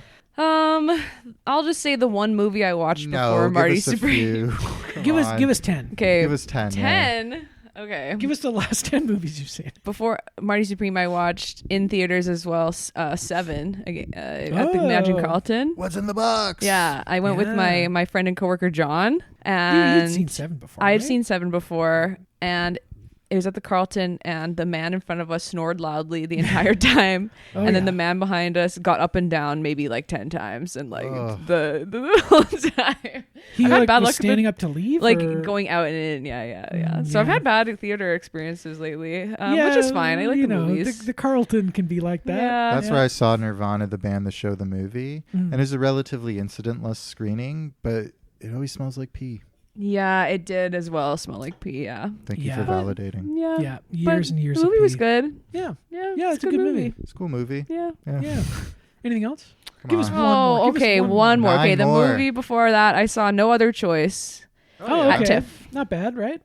[SPEAKER 4] I'll just say the one movie I watched before Marty Supreme.
[SPEAKER 3] Give us 10.
[SPEAKER 4] Okay.
[SPEAKER 2] Give us 10.
[SPEAKER 4] 10.
[SPEAKER 2] Yeah.
[SPEAKER 4] Okay.
[SPEAKER 3] Give us the last 10 movies you've seen.
[SPEAKER 4] Before Marty Supreme, I watched in theaters as well. 7 at the Magic Carlton.
[SPEAKER 2] What's in the box?
[SPEAKER 4] Yeah, I went with my friend and coworker John,
[SPEAKER 3] You'd
[SPEAKER 4] and
[SPEAKER 3] seen 7 before.
[SPEAKER 4] I'd
[SPEAKER 3] right?
[SPEAKER 4] seen 7 before, and it was at the Carlton, and the man in front of us snored loudly the entire time, and then the man behind us got up and down maybe 10 times, and the whole time.
[SPEAKER 3] He
[SPEAKER 4] I've had bad
[SPEAKER 3] was
[SPEAKER 4] luck
[SPEAKER 3] standing up to leave, or?
[SPEAKER 4] going out and in. Yeah. So I've had bad theater experiences lately, which is fine. I like the movies.
[SPEAKER 3] The Carlton can be like that.
[SPEAKER 4] Yeah.
[SPEAKER 2] That's where I saw Nirvana, the band, the show, the movie, and it's a relatively incidentless screening, but it always smells like pee.
[SPEAKER 4] Yeah, it did as well smell like pee. Yeah.
[SPEAKER 2] Thank you for validating.
[SPEAKER 4] Yeah.
[SPEAKER 3] Years and years.
[SPEAKER 4] The movie
[SPEAKER 3] of
[SPEAKER 4] was
[SPEAKER 3] pee.
[SPEAKER 4] good.
[SPEAKER 3] Yeah.
[SPEAKER 4] Yeah.
[SPEAKER 3] It's a good movie.
[SPEAKER 2] It's a cool movie.
[SPEAKER 4] Yeah.
[SPEAKER 3] Yeah. Anything else?
[SPEAKER 2] Come
[SPEAKER 3] Give
[SPEAKER 2] on.
[SPEAKER 3] us one more. Give us
[SPEAKER 4] okay.
[SPEAKER 3] one
[SPEAKER 4] One more. Okay,
[SPEAKER 2] 9
[SPEAKER 4] the
[SPEAKER 2] more.
[SPEAKER 4] movie before that, I saw No Other Choice.
[SPEAKER 3] Oh,
[SPEAKER 4] At
[SPEAKER 3] okay.
[SPEAKER 4] TIFF.
[SPEAKER 3] Not bad, right?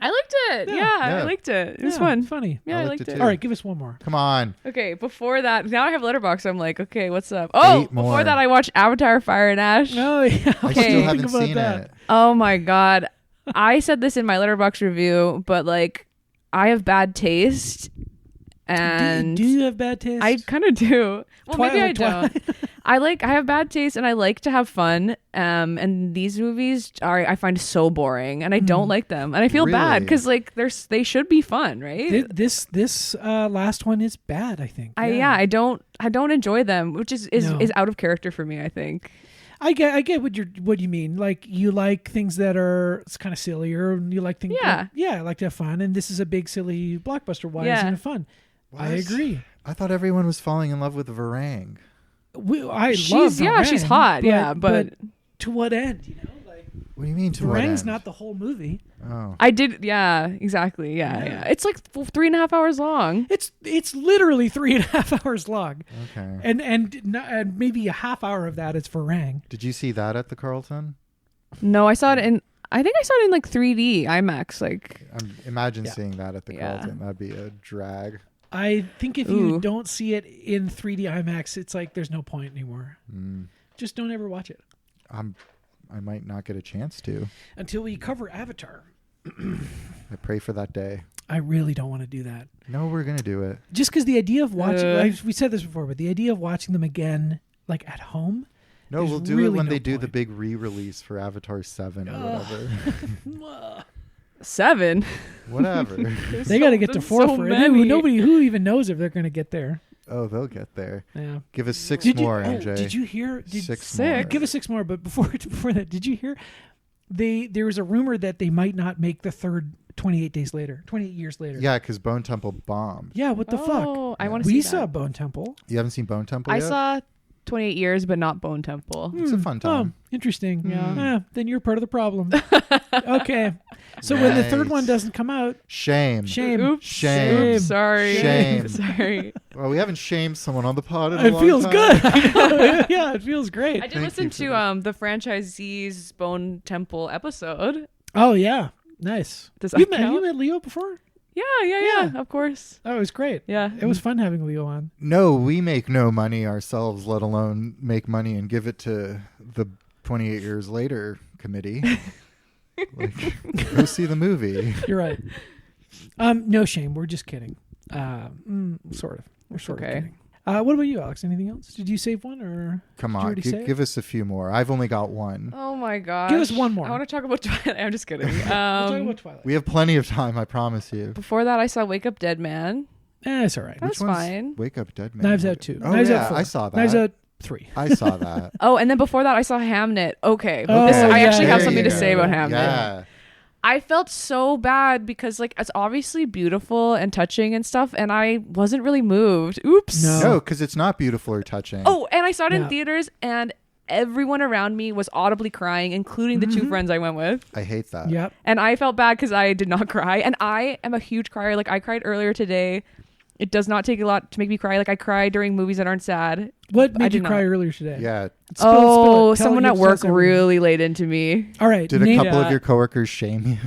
[SPEAKER 4] I liked it.
[SPEAKER 3] Yeah.
[SPEAKER 4] I liked it. It was
[SPEAKER 3] Yeah,
[SPEAKER 4] fun.
[SPEAKER 3] Funny.
[SPEAKER 4] Yeah,
[SPEAKER 2] I
[SPEAKER 4] I
[SPEAKER 2] liked
[SPEAKER 4] liked
[SPEAKER 2] it
[SPEAKER 4] it.
[SPEAKER 2] too.
[SPEAKER 3] All right, give us one more.
[SPEAKER 2] Come on.
[SPEAKER 4] Okay, before that, now I have Letterboxd. I'm like, okay, what's up? Oh,
[SPEAKER 2] 8 more.
[SPEAKER 4] before that, I watched Avatar: Fire and Ash.
[SPEAKER 3] Oh, yeah.
[SPEAKER 2] I
[SPEAKER 4] Okay.
[SPEAKER 2] still
[SPEAKER 3] Think
[SPEAKER 2] haven't
[SPEAKER 3] about
[SPEAKER 2] seen
[SPEAKER 3] that.
[SPEAKER 2] it.
[SPEAKER 4] Oh my god, I said this in my Letterboxd review, but I have bad taste, and
[SPEAKER 3] do you have bad taste?
[SPEAKER 4] I kind of do. Well, maybe I don't. I have bad taste, and I like to have fun. And these movies I find so boring, and I don't like them, and I feel bad
[SPEAKER 2] Really?
[SPEAKER 4] because they should be fun, right?
[SPEAKER 3] This last one is bad, I think.
[SPEAKER 4] I don't enjoy them, which is
[SPEAKER 3] No.
[SPEAKER 4] out of character for me, I think.
[SPEAKER 3] I get what you mean. Like, you like things that are kind of sillier, and you like things.
[SPEAKER 4] Yeah.
[SPEAKER 3] I like to have fun, and this is a big silly blockbuster. Why
[SPEAKER 4] Yeah.
[SPEAKER 3] isn't it fun? I
[SPEAKER 2] What?
[SPEAKER 3] agree.
[SPEAKER 2] I thought everyone was falling in love with Varang.
[SPEAKER 3] I love
[SPEAKER 4] She's
[SPEAKER 3] Varang,
[SPEAKER 4] hot, but
[SPEAKER 3] to what end?
[SPEAKER 2] What do you mean to what
[SPEAKER 3] Varang's
[SPEAKER 2] end?
[SPEAKER 3] not the whole movie.
[SPEAKER 2] Oh.
[SPEAKER 4] I did, yeah, exactly, yeah. It's 3.5 hours long.
[SPEAKER 3] It's literally 3.5 hours long,
[SPEAKER 2] Okay.
[SPEAKER 3] and maybe a half hour of that is Varang.
[SPEAKER 2] Did you see that at the Carlton?
[SPEAKER 4] No, I saw it in 3D IMAX.
[SPEAKER 2] Imagine
[SPEAKER 4] Yeah.
[SPEAKER 2] seeing that at the
[SPEAKER 4] Yeah.
[SPEAKER 2] Carlton. That'd be a drag.
[SPEAKER 3] I think if you
[SPEAKER 4] Ooh.
[SPEAKER 3] don't see it in 3D IMAX, it's like there's no point anymore.
[SPEAKER 2] Mm.
[SPEAKER 3] Just don't ever watch it
[SPEAKER 2] I might not get a chance to.
[SPEAKER 3] until we cover Avatar.
[SPEAKER 2] I pray for that day.
[SPEAKER 3] I really don't want to do that.
[SPEAKER 2] No, we're gonna do it.
[SPEAKER 3] Just because the idea of watching, we said this before, but the idea of watching them again, at home,
[SPEAKER 2] No,
[SPEAKER 3] There's
[SPEAKER 2] we'll do it
[SPEAKER 3] really
[SPEAKER 2] when
[SPEAKER 3] no
[SPEAKER 2] they do the
[SPEAKER 3] point.
[SPEAKER 2] big re-release for Avatar 7 or whatever.
[SPEAKER 4] 7.
[SPEAKER 2] Whatever.
[SPEAKER 3] They got to get to 4
[SPEAKER 4] so
[SPEAKER 3] for it.
[SPEAKER 4] many.
[SPEAKER 3] Who even knows if they're going to get there.
[SPEAKER 2] Oh, they'll get there.
[SPEAKER 3] Yeah.
[SPEAKER 2] Give us 6
[SPEAKER 3] Did you-
[SPEAKER 2] more,
[SPEAKER 3] oh,
[SPEAKER 2] MJ.
[SPEAKER 3] Did you hear?
[SPEAKER 2] Six
[SPEAKER 4] more.
[SPEAKER 3] Give us 6 more. But before that, did you hear? There was a rumor that they might not make the third 28 years later.
[SPEAKER 2] Yeah, because Bone Temple bombed.
[SPEAKER 3] Yeah. What the fuck?
[SPEAKER 4] Oh, I want to see
[SPEAKER 3] We
[SPEAKER 4] that.
[SPEAKER 3] saw Bone Temple.
[SPEAKER 2] You haven't seen Bone Temple
[SPEAKER 4] I
[SPEAKER 2] yet?
[SPEAKER 4] saw 28 years, but not Bone Temple.
[SPEAKER 2] It's a fun time.
[SPEAKER 3] Oh, interesting.
[SPEAKER 4] Yeah.
[SPEAKER 3] Then you're part of the problem. Okay. So when the third one doesn't come out,
[SPEAKER 2] Shame.
[SPEAKER 4] Oops.
[SPEAKER 2] Shame.
[SPEAKER 4] Oops, sorry.
[SPEAKER 2] Shame.
[SPEAKER 4] Sorry.
[SPEAKER 2] Well, we haven't shamed someone on the pod in a
[SPEAKER 3] it
[SPEAKER 2] long
[SPEAKER 3] feels
[SPEAKER 2] time.
[SPEAKER 3] good. I know. Yeah, it feels great.
[SPEAKER 4] I did
[SPEAKER 2] Thank
[SPEAKER 4] listen
[SPEAKER 2] you for
[SPEAKER 4] to the franchisee's Bone Temple episode.
[SPEAKER 3] Oh yeah, nice.
[SPEAKER 4] Does
[SPEAKER 3] You
[SPEAKER 4] that
[SPEAKER 3] met
[SPEAKER 4] count?
[SPEAKER 3] Leo before?
[SPEAKER 4] Yeah, of course.
[SPEAKER 3] Oh, it was great.
[SPEAKER 4] Yeah.
[SPEAKER 3] It was fun having Leo on.
[SPEAKER 2] No, we make no money ourselves, let alone make money and give it to the 28 years later committee. Go see the movie.
[SPEAKER 3] You're right. No shame. We're just kidding. Sort of. We're sort of
[SPEAKER 4] Okay.
[SPEAKER 3] kidding. What about you, Alex? Anything else? Did you save one or?
[SPEAKER 2] Come
[SPEAKER 3] Did you
[SPEAKER 2] on,
[SPEAKER 3] already say it?
[SPEAKER 2] give us a few more. I've only got one.
[SPEAKER 4] Oh my gosh.
[SPEAKER 3] Give us one more.
[SPEAKER 4] I want to talk about Twilight. I'm just kidding.
[SPEAKER 3] We'll talk about Twilight.
[SPEAKER 2] We have plenty of time, I promise you.
[SPEAKER 4] Before that, I saw Wake Up Dead Man.
[SPEAKER 3] It's all right.
[SPEAKER 4] That's
[SPEAKER 2] Which one's
[SPEAKER 4] fine.
[SPEAKER 2] Wake Up Dead Man.
[SPEAKER 3] Knives Out 2.
[SPEAKER 2] Oh,
[SPEAKER 3] Knives
[SPEAKER 2] yeah,
[SPEAKER 3] Out 4.
[SPEAKER 2] I saw that.
[SPEAKER 3] Knives Out 3.
[SPEAKER 2] I saw that.
[SPEAKER 4] Oh, and then before that, I saw Hamnet. Okay.
[SPEAKER 3] Oh,
[SPEAKER 4] I actually
[SPEAKER 3] yeah,
[SPEAKER 4] have
[SPEAKER 3] there
[SPEAKER 4] something
[SPEAKER 3] you
[SPEAKER 4] to say
[SPEAKER 3] go.
[SPEAKER 4] about Hamnet.
[SPEAKER 2] Yeah.
[SPEAKER 4] I felt so bad because like it's obviously beautiful and touching and stuff, and I wasn't really moved. Oops.
[SPEAKER 2] No, because it's not beautiful or touching.
[SPEAKER 4] Oh, and I saw it
[SPEAKER 3] Yeah.
[SPEAKER 4] in theaters, and everyone around me was audibly crying, including the two friends I went with.
[SPEAKER 2] I hate that.
[SPEAKER 3] Yep.
[SPEAKER 4] And I felt bad because I did not cry, and I am a huge crier. Like I cried earlier today. It does not take a lot to make me cry. Like I cry during movies that aren't sad.
[SPEAKER 3] What
[SPEAKER 4] I
[SPEAKER 3] made you
[SPEAKER 4] did
[SPEAKER 3] cry
[SPEAKER 4] not.
[SPEAKER 3] earlier today?
[SPEAKER 2] Yeah.
[SPEAKER 3] Spill
[SPEAKER 4] Oh,
[SPEAKER 3] it. Tell
[SPEAKER 4] someone
[SPEAKER 3] you
[SPEAKER 4] at
[SPEAKER 3] to
[SPEAKER 4] work
[SPEAKER 3] tell everyone.
[SPEAKER 4] really laid into me.
[SPEAKER 3] All right.
[SPEAKER 2] Did a
[SPEAKER 3] name,
[SPEAKER 2] couple of your coworkers shame you?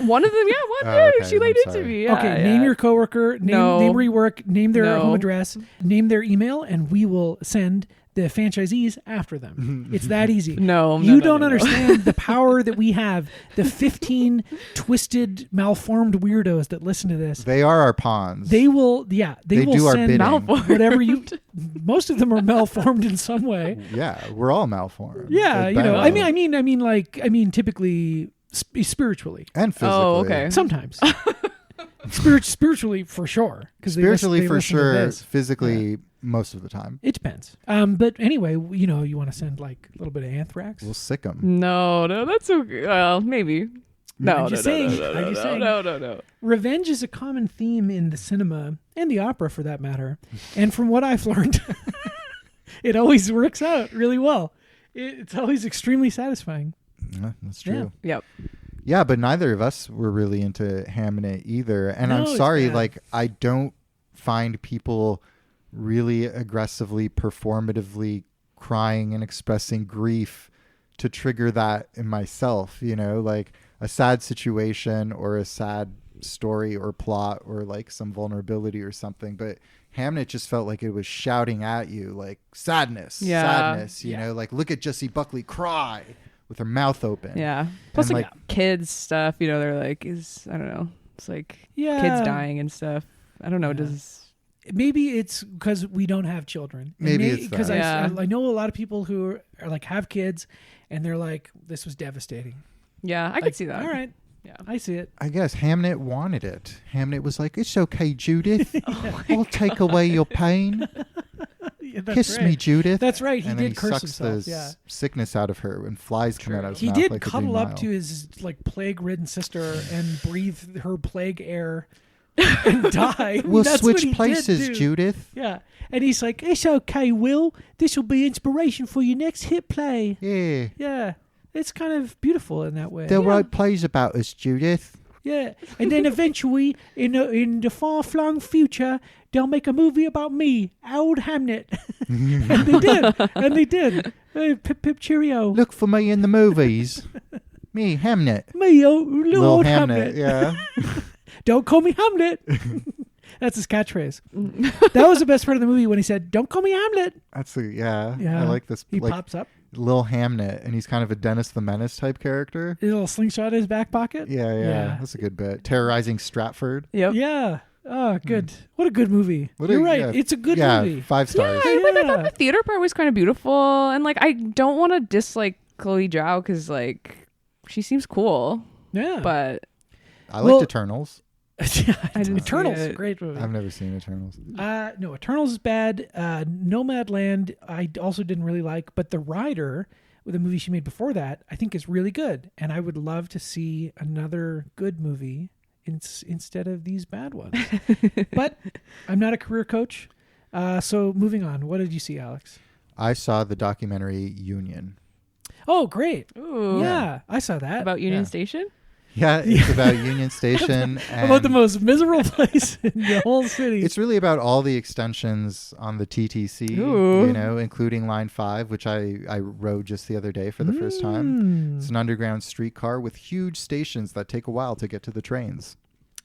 [SPEAKER 4] One of them, yeah, one
[SPEAKER 2] Oh,
[SPEAKER 4] did.
[SPEAKER 2] okay,
[SPEAKER 4] She laid
[SPEAKER 2] I'm
[SPEAKER 4] into
[SPEAKER 2] sorry.
[SPEAKER 4] me. Yeah,
[SPEAKER 3] Okay,
[SPEAKER 4] yeah.
[SPEAKER 3] name your coworker,
[SPEAKER 4] No.
[SPEAKER 3] name where you work, name their
[SPEAKER 4] No.
[SPEAKER 3] home address, name their email, and we will send the franchisees after them. It's that easy.
[SPEAKER 4] No,
[SPEAKER 3] You
[SPEAKER 4] no,
[SPEAKER 3] don't
[SPEAKER 4] no.
[SPEAKER 3] understand the power that we have. The 15 twisted, malformed weirdos that listen to this.
[SPEAKER 2] They are our pawns.
[SPEAKER 3] They will, yeah, they will
[SPEAKER 2] do our
[SPEAKER 3] send
[SPEAKER 2] bidding.
[SPEAKER 4] Malformed.
[SPEAKER 3] whatever you. Most of them are malformed in some way.
[SPEAKER 2] Yeah, we're all malformed.
[SPEAKER 3] Yeah,
[SPEAKER 2] Like
[SPEAKER 3] you know.
[SPEAKER 2] bad.
[SPEAKER 3] I mean, typically, spiritually,
[SPEAKER 2] And physically.
[SPEAKER 4] Oh, okay.
[SPEAKER 3] sometimes. Spiritually for sure. Because
[SPEAKER 2] Spiritually for sure.
[SPEAKER 3] This.
[SPEAKER 2] Physically most of the time.
[SPEAKER 3] It depends. But anyway, you know, you want to send like a little bit of anthrax.
[SPEAKER 2] We'll sick them.
[SPEAKER 4] No, that's okay. Well, maybe. No,
[SPEAKER 3] I'm
[SPEAKER 4] no,
[SPEAKER 3] just
[SPEAKER 4] no,
[SPEAKER 3] saying,
[SPEAKER 4] no,
[SPEAKER 3] I'm
[SPEAKER 4] no,
[SPEAKER 3] just
[SPEAKER 4] no,
[SPEAKER 3] saying.
[SPEAKER 4] no.
[SPEAKER 3] Revenge is a common theme in the cinema and the opera for that matter. And from what I've learned, it always works out really well. It's always extremely satisfying.
[SPEAKER 2] Yeah, that's true.
[SPEAKER 4] Yep.
[SPEAKER 2] Yeah, but neither of us were really into Hamnet either. And
[SPEAKER 3] No,
[SPEAKER 2] I'm
[SPEAKER 3] it's
[SPEAKER 2] sorry,
[SPEAKER 3] bad.
[SPEAKER 2] like I don't find people really aggressively, performatively crying and expressing grief to trigger that in myself, you know, like a sad situation or a sad story or plot or like some vulnerability or something. But Hamnet just felt like it was shouting at you like sadness,
[SPEAKER 4] Yeah.
[SPEAKER 2] sadness, you
[SPEAKER 3] Yeah.
[SPEAKER 2] know, like look at Jessie Buckley cry with her mouth open.
[SPEAKER 4] Yeah. Plus,
[SPEAKER 2] And,
[SPEAKER 4] like,
[SPEAKER 2] like-
[SPEAKER 4] kids stuff, you know, they're like, I don't know. It's like
[SPEAKER 3] Yeah.
[SPEAKER 4] kids dying and stuff. I don't know.
[SPEAKER 3] Yeah.
[SPEAKER 4] Does
[SPEAKER 3] Maybe it's because we don't have children.
[SPEAKER 2] Maybe it's
[SPEAKER 3] because
[SPEAKER 2] that.
[SPEAKER 4] Yeah.
[SPEAKER 3] I know a lot of people who are like have kids, and they're like, "This was devastating."
[SPEAKER 4] yeah, I
[SPEAKER 3] Like,
[SPEAKER 4] could see that.
[SPEAKER 3] All right,
[SPEAKER 4] Yeah.
[SPEAKER 3] I see it.
[SPEAKER 2] I guess Hamnet wanted it. Hamnet was like, "It's okay, Judith. I'll take away your pain.
[SPEAKER 3] Yeah, that's
[SPEAKER 2] Kiss
[SPEAKER 3] right.
[SPEAKER 2] me, Judith."
[SPEAKER 3] That's right. He
[SPEAKER 2] and then
[SPEAKER 3] did curse
[SPEAKER 2] sucks
[SPEAKER 3] himself.
[SPEAKER 2] the
[SPEAKER 3] Yeah.
[SPEAKER 2] sickness out of her, and flies come out of his
[SPEAKER 3] He
[SPEAKER 2] mouth.
[SPEAKER 3] did
[SPEAKER 2] like a
[SPEAKER 3] cuddle
[SPEAKER 2] Green
[SPEAKER 3] up
[SPEAKER 2] Mile.
[SPEAKER 3] to his like plague-ridden sister and breathe her plague air and die.
[SPEAKER 2] We'll
[SPEAKER 3] That's what
[SPEAKER 2] switch
[SPEAKER 3] he did
[SPEAKER 2] places,
[SPEAKER 3] do.
[SPEAKER 2] Judith.
[SPEAKER 3] Yeah, and he's like, "It's okay, Will. This will be inspiration for your next hit play."
[SPEAKER 2] Yeah,
[SPEAKER 3] Yeah, it's kind of beautiful in that way.
[SPEAKER 2] they'll
[SPEAKER 3] yeah.
[SPEAKER 2] write plays about us, Judith.
[SPEAKER 3] Yeah, and then eventually, in the far-flung future, they'll make a movie about me, old Hamnet. And they did. Pip pip cheerio.
[SPEAKER 2] Look for me in the movies. Me, Hamnet.
[SPEAKER 3] Me, little
[SPEAKER 2] Lil
[SPEAKER 3] old
[SPEAKER 2] Hamnet.
[SPEAKER 3] Hamnet.
[SPEAKER 2] Yeah.
[SPEAKER 3] Don't call me Hamlet. That's his catchphrase. That was the best part of the movie when he said, "Don't call me Hamlet."
[SPEAKER 2] That's yeah.
[SPEAKER 3] Yeah,
[SPEAKER 2] I like this.
[SPEAKER 3] He
[SPEAKER 2] like
[SPEAKER 3] pops up,
[SPEAKER 2] Lil Hamnet, and he's kind of a Dennis the Menace type character.
[SPEAKER 3] his little slingshot in his back pocket.
[SPEAKER 2] Yeah.
[SPEAKER 3] Yeah.
[SPEAKER 2] That's a good bit. Terrorizing Stratford.
[SPEAKER 4] Yep.
[SPEAKER 3] Yeah, Oh, good. What a good movie.
[SPEAKER 2] What
[SPEAKER 3] You're
[SPEAKER 2] a-
[SPEAKER 3] right.
[SPEAKER 2] yeah.
[SPEAKER 3] It's a good
[SPEAKER 2] Yeah,
[SPEAKER 3] movie.
[SPEAKER 2] 5 stars.
[SPEAKER 4] I thought the theater part was kind of beautiful, and like I don't want to dislike Chloe Zhao because like she seems cool,
[SPEAKER 3] Yeah.
[SPEAKER 4] but
[SPEAKER 2] I liked
[SPEAKER 3] Well-
[SPEAKER 2] Eternals.
[SPEAKER 4] I didn't see
[SPEAKER 3] Eternals,
[SPEAKER 4] it.
[SPEAKER 3] great movie.
[SPEAKER 2] I've never seen Eternals.
[SPEAKER 3] No, Eternals is bad. Nomadland, I also didn't really like, but The Rider, with a movie she made before that, I think is really good, and I would love to see another good movie instead of these bad ones. But I'm not a career coach, so moving on. What did you see, Alex?
[SPEAKER 2] I saw the documentary Union.
[SPEAKER 3] Oh, great!
[SPEAKER 4] Ooh.
[SPEAKER 3] Yeah, I saw that.
[SPEAKER 4] About Union
[SPEAKER 2] Yeah.
[SPEAKER 4] Station.
[SPEAKER 2] Yeah, it's about Union Station.
[SPEAKER 3] About the
[SPEAKER 2] and
[SPEAKER 3] most miserable place in the whole city.
[SPEAKER 2] It's really about all the extensions on the TTC,
[SPEAKER 4] Ooh.
[SPEAKER 2] including Line 5, which I rode just the other day for the first time. It's an underground streetcar with huge stations that take a while to get to the trains.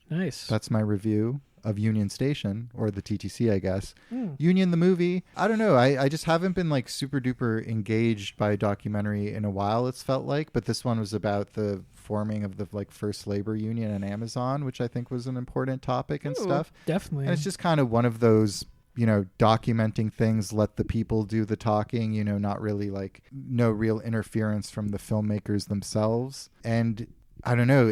[SPEAKER 3] Nice.
[SPEAKER 2] That's my review of Union Station, or the TTC, I guess. Union, the movie. I don't know. I just haven't been like super duper engaged by a documentary in a while, it's felt like. But this one was about the forming of the like first labor union in Amazon, which I think was an important topic and stuff.
[SPEAKER 3] Definitely.
[SPEAKER 2] And it's just kind of one of those, documenting things, let the people do the talking, not really like no real interference from the filmmakers themselves. And I don't know,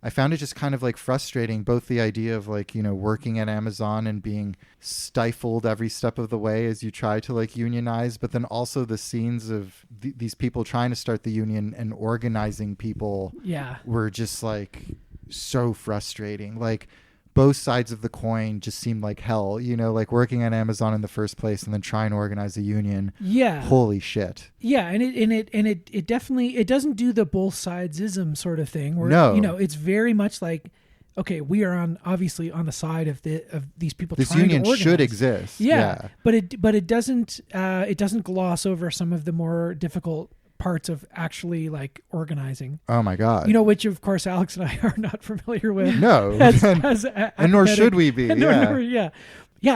[SPEAKER 2] I found it just kind of like frustrating, both the idea of like, working at Amazon and being stifled every step of the way as you try to like unionize, but then also the scenes of these people trying to start the union and organizing people
[SPEAKER 3] yeah.
[SPEAKER 2] were just like so frustrating. Like both sides of the coin just seemed like hell, like working at Amazon in the first place and then trying to organize a union.
[SPEAKER 3] Yeah.
[SPEAKER 2] Holy shit.
[SPEAKER 3] Yeah, and it definitely, it doesn't do the both sidesism sort of thing where
[SPEAKER 2] No.
[SPEAKER 3] it's very much like, okay, we are obviously on the side of these people.
[SPEAKER 2] This
[SPEAKER 3] trying
[SPEAKER 2] union
[SPEAKER 3] to organize.
[SPEAKER 2] should exist.
[SPEAKER 3] Yeah, but it doesn't gloss over some of the more difficult parts of actually like organizing.
[SPEAKER 2] Oh my God.
[SPEAKER 3] Which of course Alex and I are not familiar with.
[SPEAKER 2] No. And nor should we be.
[SPEAKER 3] Yeah,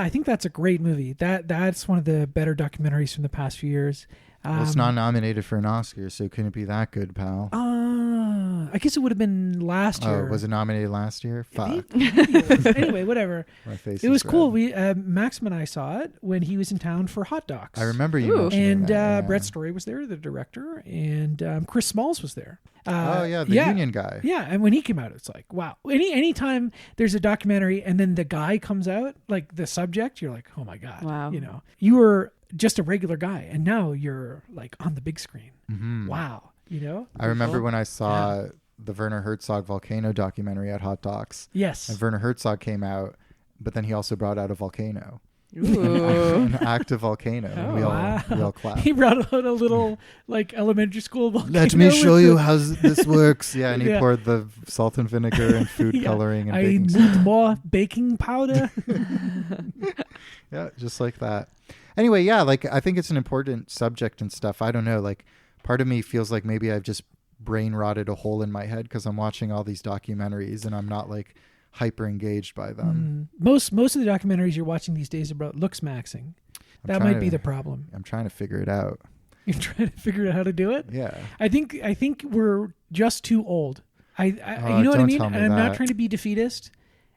[SPEAKER 3] I think that's a great movie. That's one of the better documentaries from the past few years.
[SPEAKER 2] Well, it's not nominated for an Oscar, so couldn't be that good, pal.
[SPEAKER 3] I guess it would have been last year.
[SPEAKER 2] Oh, was it nominated last year? Fuck.
[SPEAKER 3] Anyway, whatever.
[SPEAKER 2] My face
[SPEAKER 3] It was
[SPEAKER 2] is
[SPEAKER 3] cool.
[SPEAKER 2] red.
[SPEAKER 3] We Maxim and I saw it when he was in town for hot dogs.
[SPEAKER 2] I remember you
[SPEAKER 4] Ooh.
[SPEAKER 2] mentioning
[SPEAKER 3] And
[SPEAKER 2] that, yeah.
[SPEAKER 3] Brett Story was there, the director, and Chris Smalls was there.
[SPEAKER 2] The union guy.
[SPEAKER 3] Yeah, and when he came out, it's like, wow. Anytime there's a documentary and then the guy comes out, like the subject, you're like, oh my God.
[SPEAKER 4] Wow.
[SPEAKER 3] You were just a regular guy, and now you're like on the big screen.
[SPEAKER 2] Mm-hmm.
[SPEAKER 3] Wow.
[SPEAKER 2] I remember when I saw the Werner Herzog volcano documentary at Hot Docs.
[SPEAKER 3] Yes.
[SPEAKER 2] And Werner Herzog came out, but then he also brought out a volcano.
[SPEAKER 4] Ooh.
[SPEAKER 2] An active volcano. And we all clapped.
[SPEAKER 3] He brought out a little like elementary school volcano.
[SPEAKER 2] Let me show
[SPEAKER 3] with
[SPEAKER 2] you
[SPEAKER 3] the-
[SPEAKER 2] how this works. Yeah, and he
[SPEAKER 3] Yeah.
[SPEAKER 2] poured the salt and vinegar and food
[SPEAKER 3] Yeah.
[SPEAKER 2] coloring and
[SPEAKER 3] I
[SPEAKER 2] baking
[SPEAKER 3] need
[SPEAKER 2] soda.
[SPEAKER 3] more baking powder.
[SPEAKER 2] Yeah, just like that. Anyway, yeah, like I think it's an important subject and stuff. I don't know, like part of me feels like maybe I've just brain rotted a hole in my head because I'm watching all these documentaries and I'm not like hyper engaged by them.
[SPEAKER 3] Most of the documentaries you're watching these days are about looks maxing. That might be the problem.
[SPEAKER 2] I'm trying to figure it out.
[SPEAKER 3] You're trying to figure out how to do it.
[SPEAKER 2] Yeah.
[SPEAKER 3] I think we're just too old.
[SPEAKER 2] Oh,
[SPEAKER 3] you know what I
[SPEAKER 2] don't
[SPEAKER 3] mean?
[SPEAKER 2] tell me
[SPEAKER 3] And I'm not
[SPEAKER 2] that.
[SPEAKER 3] trying to be defeatist.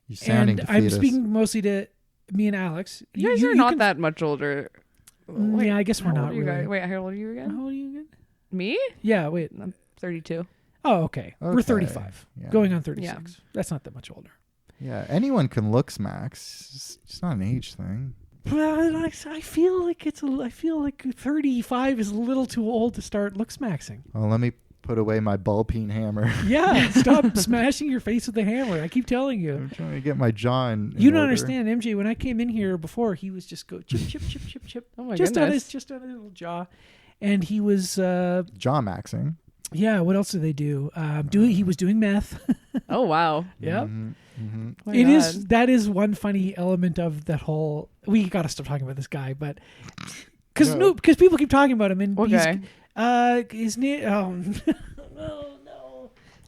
[SPEAKER 2] You're sounding
[SPEAKER 3] And I'm
[SPEAKER 2] defeatist.
[SPEAKER 3] speaking mostly to me and Alex.
[SPEAKER 4] You guys are not
[SPEAKER 3] can-
[SPEAKER 4] that much older.
[SPEAKER 3] Yeah, I guess we're
[SPEAKER 4] How old
[SPEAKER 3] not
[SPEAKER 4] are you
[SPEAKER 3] really.
[SPEAKER 4] guys? Wait, how old are you again?
[SPEAKER 3] How old are you again?
[SPEAKER 4] Me?
[SPEAKER 3] Yeah, wait.
[SPEAKER 4] I'm 32.
[SPEAKER 3] Oh, okay. We're
[SPEAKER 2] Okay.
[SPEAKER 3] 35.
[SPEAKER 2] Yeah.
[SPEAKER 3] Going on 36. That's not that much older.
[SPEAKER 2] Yeah, anyone can looks max. It's not an age thing.
[SPEAKER 3] But I feel like I feel like 35 is a little too old to start looks maxing.
[SPEAKER 2] Well, let me put away my ball peen hammer.
[SPEAKER 3] Yeah, stop smashing your face with the hammer. I keep telling you.
[SPEAKER 2] I'm trying to get my jaw in
[SPEAKER 3] You don't
[SPEAKER 2] order.
[SPEAKER 3] understand, MJ. When I came in here before, he was just go chip chip chip chip chip.
[SPEAKER 4] Oh my
[SPEAKER 3] just
[SPEAKER 4] goodness.
[SPEAKER 3] on his little jaw, and he was
[SPEAKER 2] Jaw maxing.
[SPEAKER 3] yeah. What else did they do? He was doing meth.
[SPEAKER 4] Oh, wow.
[SPEAKER 3] Yep.
[SPEAKER 2] Mm-hmm, mm-hmm.
[SPEAKER 4] Oh my
[SPEAKER 3] It
[SPEAKER 4] God.
[SPEAKER 3] is that is one funny element of that whole. We gotta stop talking about this guy, but because people keep talking about him and
[SPEAKER 4] What
[SPEAKER 3] he's,
[SPEAKER 4] guy?
[SPEAKER 3] his name. No.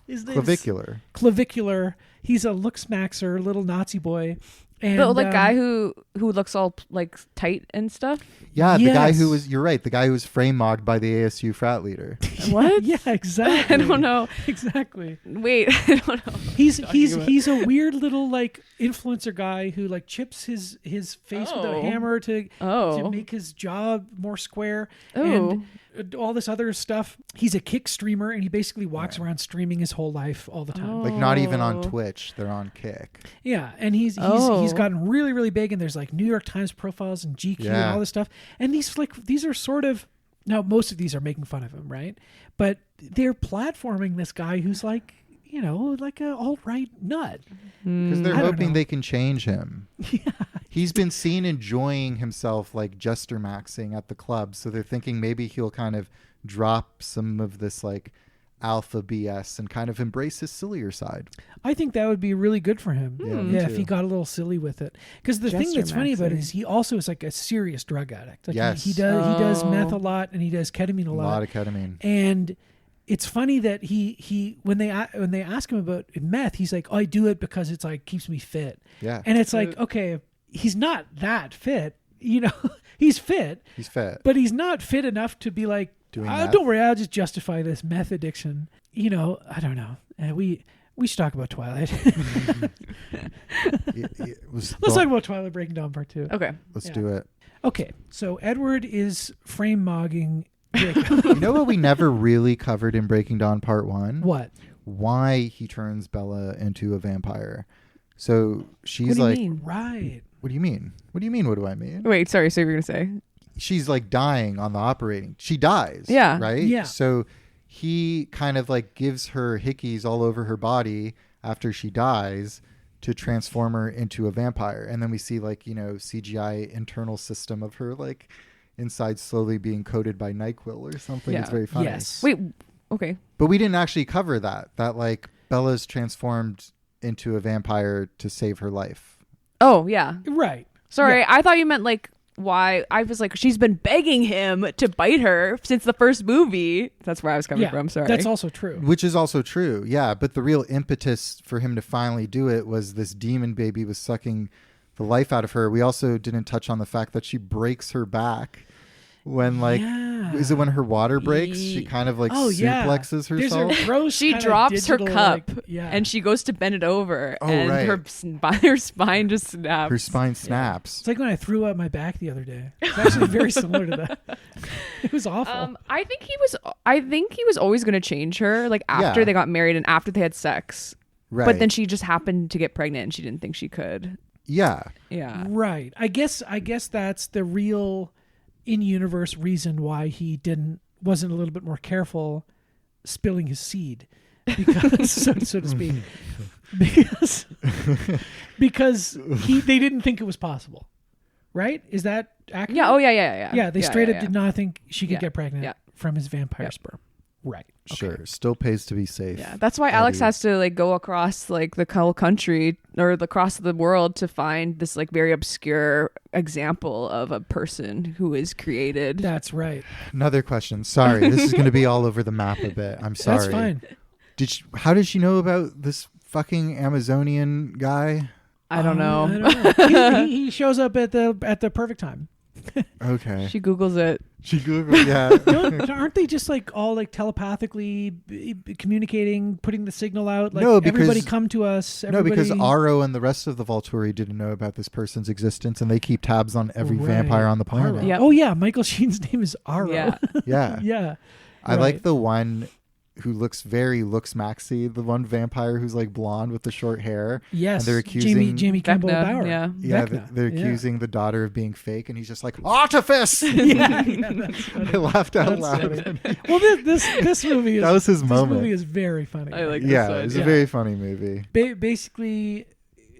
[SPEAKER 3] His name's
[SPEAKER 2] Clavicular.
[SPEAKER 3] Clavicular. He's a looks maxer, little Nazi boy. And
[SPEAKER 4] The guy who who looks all like tight and stuff.
[SPEAKER 2] Yeah, the guy who
[SPEAKER 3] Yes.
[SPEAKER 2] was, you're right, the guy who was frame mogged by the ASU frat leader.
[SPEAKER 4] What?
[SPEAKER 3] Yeah, exactly.
[SPEAKER 4] I don't know.
[SPEAKER 3] Exactly.
[SPEAKER 4] Wait, I don't know.
[SPEAKER 3] He's a weird little like influencer guy who like chips his face with a
[SPEAKER 4] Oh.
[SPEAKER 3] hammer to make his jaw more square and all this other stuff. He's a kick streamer and he basically walks around streaming his whole life all the time.
[SPEAKER 2] Like not even on
[SPEAKER 4] Oh.
[SPEAKER 2] Twitch, they're on Kick.
[SPEAKER 3] Yeah, and he's gotten really, really big, and there's like New York Times profiles and GQ and
[SPEAKER 2] Yeah.
[SPEAKER 3] all this stuff. And these are sort of, now most of these are making fun of him, right? But they're platforming this guy who's like, you know, like a alt-right nut.
[SPEAKER 2] Because they're
[SPEAKER 3] I don't
[SPEAKER 2] hoping
[SPEAKER 3] know.
[SPEAKER 2] they can change him.
[SPEAKER 3] Yeah.
[SPEAKER 2] He's been seen enjoying himself like jester maxing at the club, so they're thinking maybe he'll kind of drop some of this like alpha BS and kind of embrace his sillier side.
[SPEAKER 3] I think that would be really good for him.
[SPEAKER 2] Yeah, me
[SPEAKER 3] if
[SPEAKER 2] too.
[SPEAKER 3] he got a little silly with it. Because the thing
[SPEAKER 4] Gesture
[SPEAKER 3] that's funny about it
[SPEAKER 4] maxing.
[SPEAKER 3] is he also is like a serious drug addict. Like
[SPEAKER 2] Yes.
[SPEAKER 3] he does meth
[SPEAKER 4] Oh.
[SPEAKER 3] a lot and he does ketamine a
[SPEAKER 2] A
[SPEAKER 3] lot.
[SPEAKER 2] lot of ketamine.
[SPEAKER 3] And it's funny that he when they ask him about meth, he's like, "Oh, I do it because it's like keeps me fit."
[SPEAKER 2] Yeah.
[SPEAKER 3] And it's like, okay, he's not that fit. You know, he's fit,
[SPEAKER 2] He's fat.
[SPEAKER 3] but he's not fit enough to be like,
[SPEAKER 2] Doing
[SPEAKER 3] "Oh,
[SPEAKER 2] meth?
[SPEAKER 3] don't worry, I'll just justify this meth addiction." You know, I don't know. We should talk about Twilight.
[SPEAKER 2] It was
[SPEAKER 3] Let's talk about Twilight Breaking Dawn Part 2.
[SPEAKER 4] Okay.
[SPEAKER 2] Let's
[SPEAKER 3] Yeah.
[SPEAKER 2] do it.
[SPEAKER 3] Okay, so Edward is frame mogging Jacob.
[SPEAKER 2] You know what we never really covered in Breaking Dawn Part 1?
[SPEAKER 3] What?
[SPEAKER 2] Why he turns Bella into a vampire. So she's
[SPEAKER 4] What do you
[SPEAKER 2] like,
[SPEAKER 4] mean?
[SPEAKER 3] Right.
[SPEAKER 2] what do you mean? What do you mean? What do I mean?
[SPEAKER 4] Wait, sorry. So you're gonna say?
[SPEAKER 2] She's like dying on the operating. She dies.
[SPEAKER 4] Yeah.
[SPEAKER 2] Right?
[SPEAKER 3] Yeah.
[SPEAKER 2] So he kind of like gives her hickeys all over her body after she dies to transform her into a vampire. And then we see like, you know, CGI internal system of her like inside slowly being coated by NyQuil or something.
[SPEAKER 4] Yeah.
[SPEAKER 2] It's very funny.
[SPEAKER 3] Yes.
[SPEAKER 4] Wait. Okay.
[SPEAKER 2] But we didn't actually cover that like Bella's transformed into a vampire to save her life.
[SPEAKER 4] Oh yeah.
[SPEAKER 3] Right.
[SPEAKER 4] Sorry,
[SPEAKER 3] Yeah.
[SPEAKER 4] I thought you meant like why. I was like, she's been begging him to bite her since the first movie. That's where I was coming
[SPEAKER 3] Yeah,
[SPEAKER 4] from. Sorry.
[SPEAKER 3] that's also true.
[SPEAKER 2] Which is also true, yeah. But the real impetus for him to finally do it was this demon baby was sucking the life out of her. We also didn't touch on the fact that she breaks her back when, like,
[SPEAKER 3] Yeah.
[SPEAKER 2] is it when her water breaks? She kind of like
[SPEAKER 3] Oh, yeah.
[SPEAKER 2] suplexes
[SPEAKER 3] There's
[SPEAKER 2] herself.
[SPEAKER 3] a gross
[SPEAKER 4] She
[SPEAKER 3] kinda
[SPEAKER 4] drops her
[SPEAKER 3] digital,
[SPEAKER 4] cup
[SPEAKER 3] like, yeah.
[SPEAKER 4] and she goes to bend it over,
[SPEAKER 2] Oh,
[SPEAKER 4] and
[SPEAKER 2] right.
[SPEAKER 4] her spine just snaps.
[SPEAKER 2] Her spine snaps.
[SPEAKER 3] It's like when I threw out my back the other day. It's actually very similar to that. It was awful.
[SPEAKER 4] I think he was always going to change her, like after
[SPEAKER 2] Yeah.
[SPEAKER 4] they got married and after they had sex.
[SPEAKER 2] Right.
[SPEAKER 4] But then she just happened to get pregnant and she didn't think she could.
[SPEAKER 2] Yeah.
[SPEAKER 4] Yeah.
[SPEAKER 3] Right. I guess that's the real in-universe reason why he wasn't a little bit more careful spilling his seed, because so to speak, because they didn't think it was possible. Right? Is that accurate?
[SPEAKER 4] Yeah. Oh yeah.
[SPEAKER 3] Yeah, they straight up
[SPEAKER 4] yeah.
[SPEAKER 3] did not think she could
[SPEAKER 4] Yeah,
[SPEAKER 3] get pregnant
[SPEAKER 4] yeah.
[SPEAKER 3] from his vampire
[SPEAKER 4] Yep.
[SPEAKER 3] sperm. Right.
[SPEAKER 2] Sure. Still pays to be safe.
[SPEAKER 4] Yeah, that's why Alex
[SPEAKER 2] Eddie.
[SPEAKER 4] has to like go across like the whole country or across the world to find this like very obscure example of a person who is created.
[SPEAKER 3] That's right.
[SPEAKER 2] Another question. Sorry. This is going to be all over the map a bit. I'm sorry.
[SPEAKER 3] That's fine.
[SPEAKER 2] How did she know about this fucking Amazonian guy?
[SPEAKER 4] I don't know.
[SPEAKER 3] I don't know. he shows up at the perfect time.
[SPEAKER 2] Okay.
[SPEAKER 4] She Googles it.
[SPEAKER 2] She Googled, yeah.
[SPEAKER 3] Aren't they just like all like telepathically communicating, putting the signal out? Like,
[SPEAKER 2] No, because-
[SPEAKER 3] everybody come to us.
[SPEAKER 2] No, because
[SPEAKER 3] everybody-
[SPEAKER 2] Aro and the rest of the Volturi didn't know about this person's existence, and they keep tabs on every
[SPEAKER 3] Right.
[SPEAKER 2] vampire on the planet.
[SPEAKER 3] Aro.
[SPEAKER 4] Yep.
[SPEAKER 3] Oh yeah, Michael Sheen's name is Aro.
[SPEAKER 4] Yeah.
[SPEAKER 2] Yeah.
[SPEAKER 3] Yeah.
[SPEAKER 2] I
[SPEAKER 3] Right.
[SPEAKER 2] like the one who looks Maxi, the one vampire who's like blonde with the short hair.
[SPEAKER 3] Yes.
[SPEAKER 2] And they're accusing
[SPEAKER 3] Jamie Campbell
[SPEAKER 4] Vecna,
[SPEAKER 3] Bauer.
[SPEAKER 4] yeah.
[SPEAKER 2] Yeah,
[SPEAKER 3] Vecna.
[SPEAKER 2] they're
[SPEAKER 3] Yeah.
[SPEAKER 2] accusing the daughter of being fake, and he's just like, artifice!
[SPEAKER 3] yeah, that's funny.
[SPEAKER 2] I laughed out
[SPEAKER 3] That's
[SPEAKER 2] loud.
[SPEAKER 3] funny. Well, this movie is
[SPEAKER 2] That was his
[SPEAKER 3] this
[SPEAKER 2] moment.
[SPEAKER 3] movie is very funny.
[SPEAKER 4] I like this
[SPEAKER 2] Yeah,
[SPEAKER 4] one.
[SPEAKER 2] it's
[SPEAKER 3] Yeah.
[SPEAKER 2] a very funny movie.
[SPEAKER 3] Basically,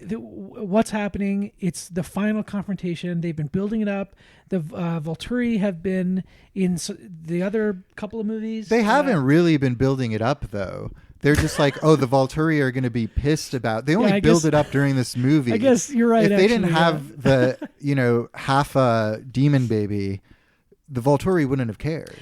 [SPEAKER 3] what's happening? It's the final confrontation. They've been building it up. The Volturi have been in the other couple of movies.
[SPEAKER 2] They haven't really been building it up, though. They're just like, oh, the Volturi are going to be pissed about. They only
[SPEAKER 3] I
[SPEAKER 2] build
[SPEAKER 3] guess-
[SPEAKER 2] it up during this movie.
[SPEAKER 3] I guess you're right.
[SPEAKER 2] If they didn't
[SPEAKER 3] actually,
[SPEAKER 2] have the, half a demon baby, the Volturi wouldn't have cared.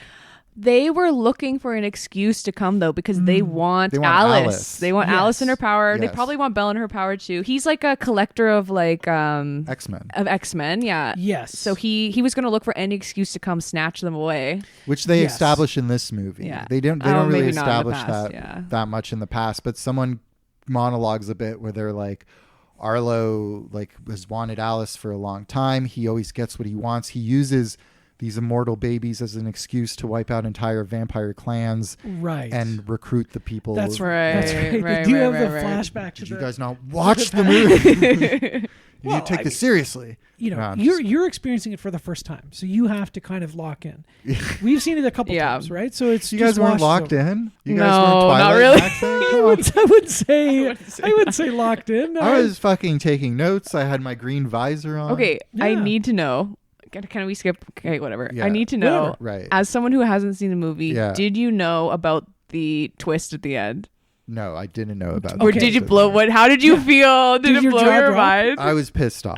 [SPEAKER 4] They were looking for an excuse to come though because they want Alice. They want Alice in her power. They
[SPEAKER 2] Yes.
[SPEAKER 4] probably want Belle in her power too. He's like a collector of like
[SPEAKER 2] X-Men,
[SPEAKER 4] yeah.
[SPEAKER 3] Yes.
[SPEAKER 4] So he was going to look for any excuse to come snatch them away.
[SPEAKER 2] which they
[SPEAKER 3] Yes.
[SPEAKER 2] establish in this movie.
[SPEAKER 4] Yeah.
[SPEAKER 2] They don't
[SPEAKER 4] Oh,
[SPEAKER 2] really
[SPEAKER 4] maybe not in the
[SPEAKER 2] establish
[SPEAKER 4] past,
[SPEAKER 2] that
[SPEAKER 4] yeah.
[SPEAKER 2] that much in the past, but someone monologues a bit where they're like, Arlo like has wanted Alice for a long time. He always gets what he wants. He uses these immortal babies as an excuse to wipe out entire vampire clans
[SPEAKER 3] right.
[SPEAKER 2] and recruit the people.
[SPEAKER 3] That's
[SPEAKER 4] Right.
[SPEAKER 3] That's right.
[SPEAKER 4] right,
[SPEAKER 3] they do
[SPEAKER 4] right,
[SPEAKER 3] have
[SPEAKER 4] right,
[SPEAKER 3] the
[SPEAKER 4] right.
[SPEAKER 3] flashback to
[SPEAKER 2] Did you
[SPEAKER 3] the,
[SPEAKER 2] guys not watch the movie? You
[SPEAKER 3] Well,
[SPEAKER 2] need to take
[SPEAKER 3] I
[SPEAKER 2] this
[SPEAKER 3] mean,
[SPEAKER 2] seriously.
[SPEAKER 3] you know,
[SPEAKER 2] No, I'm
[SPEAKER 3] you're experiencing it for the first time, so you have to kind of lock in. We've seen it a couple
[SPEAKER 4] Yeah.
[SPEAKER 3] times, right? So it's
[SPEAKER 2] You guys
[SPEAKER 3] just
[SPEAKER 2] weren't
[SPEAKER 3] washed
[SPEAKER 2] locked
[SPEAKER 3] over.
[SPEAKER 2] in? You
[SPEAKER 4] No,
[SPEAKER 2] guys weren't
[SPEAKER 4] not
[SPEAKER 2] Twilight
[SPEAKER 4] really.
[SPEAKER 2] maxing?
[SPEAKER 3] I
[SPEAKER 2] Come on.
[SPEAKER 3] wouldn't say locked in.
[SPEAKER 2] I was fucking taking notes. I had my green visor on.
[SPEAKER 4] Okay, I
[SPEAKER 3] Yeah.
[SPEAKER 4] need to know. Can we skip? Okay, whatever.
[SPEAKER 2] Yeah.
[SPEAKER 4] I need to know.
[SPEAKER 3] Whatever.
[SPEAKER 2] Right.
[SPEAKER 4] As someone who hasn't seen the movie,
[SPEAKER 2] Yeah.
[SPEAKER 4] did you know about the twist at the end?
[SPEAKER 2] No, I didn't know about
[SPEAKER 4] Or
[SPEAKER 2] that.
[SPEAKER 4] did you blow? What? How did you feel? Did
[SPEAKER 3] Did
[SPEAKER 4] it
[SPEAKER 3] your
[SPEAKER 4] blow
[SPEAKER 3] jaw
[SPEAKER 4] your
[SPEAKER 3] drop?
[SPEAKER 4] mind?
[SPEAKER 2] I was pissed off.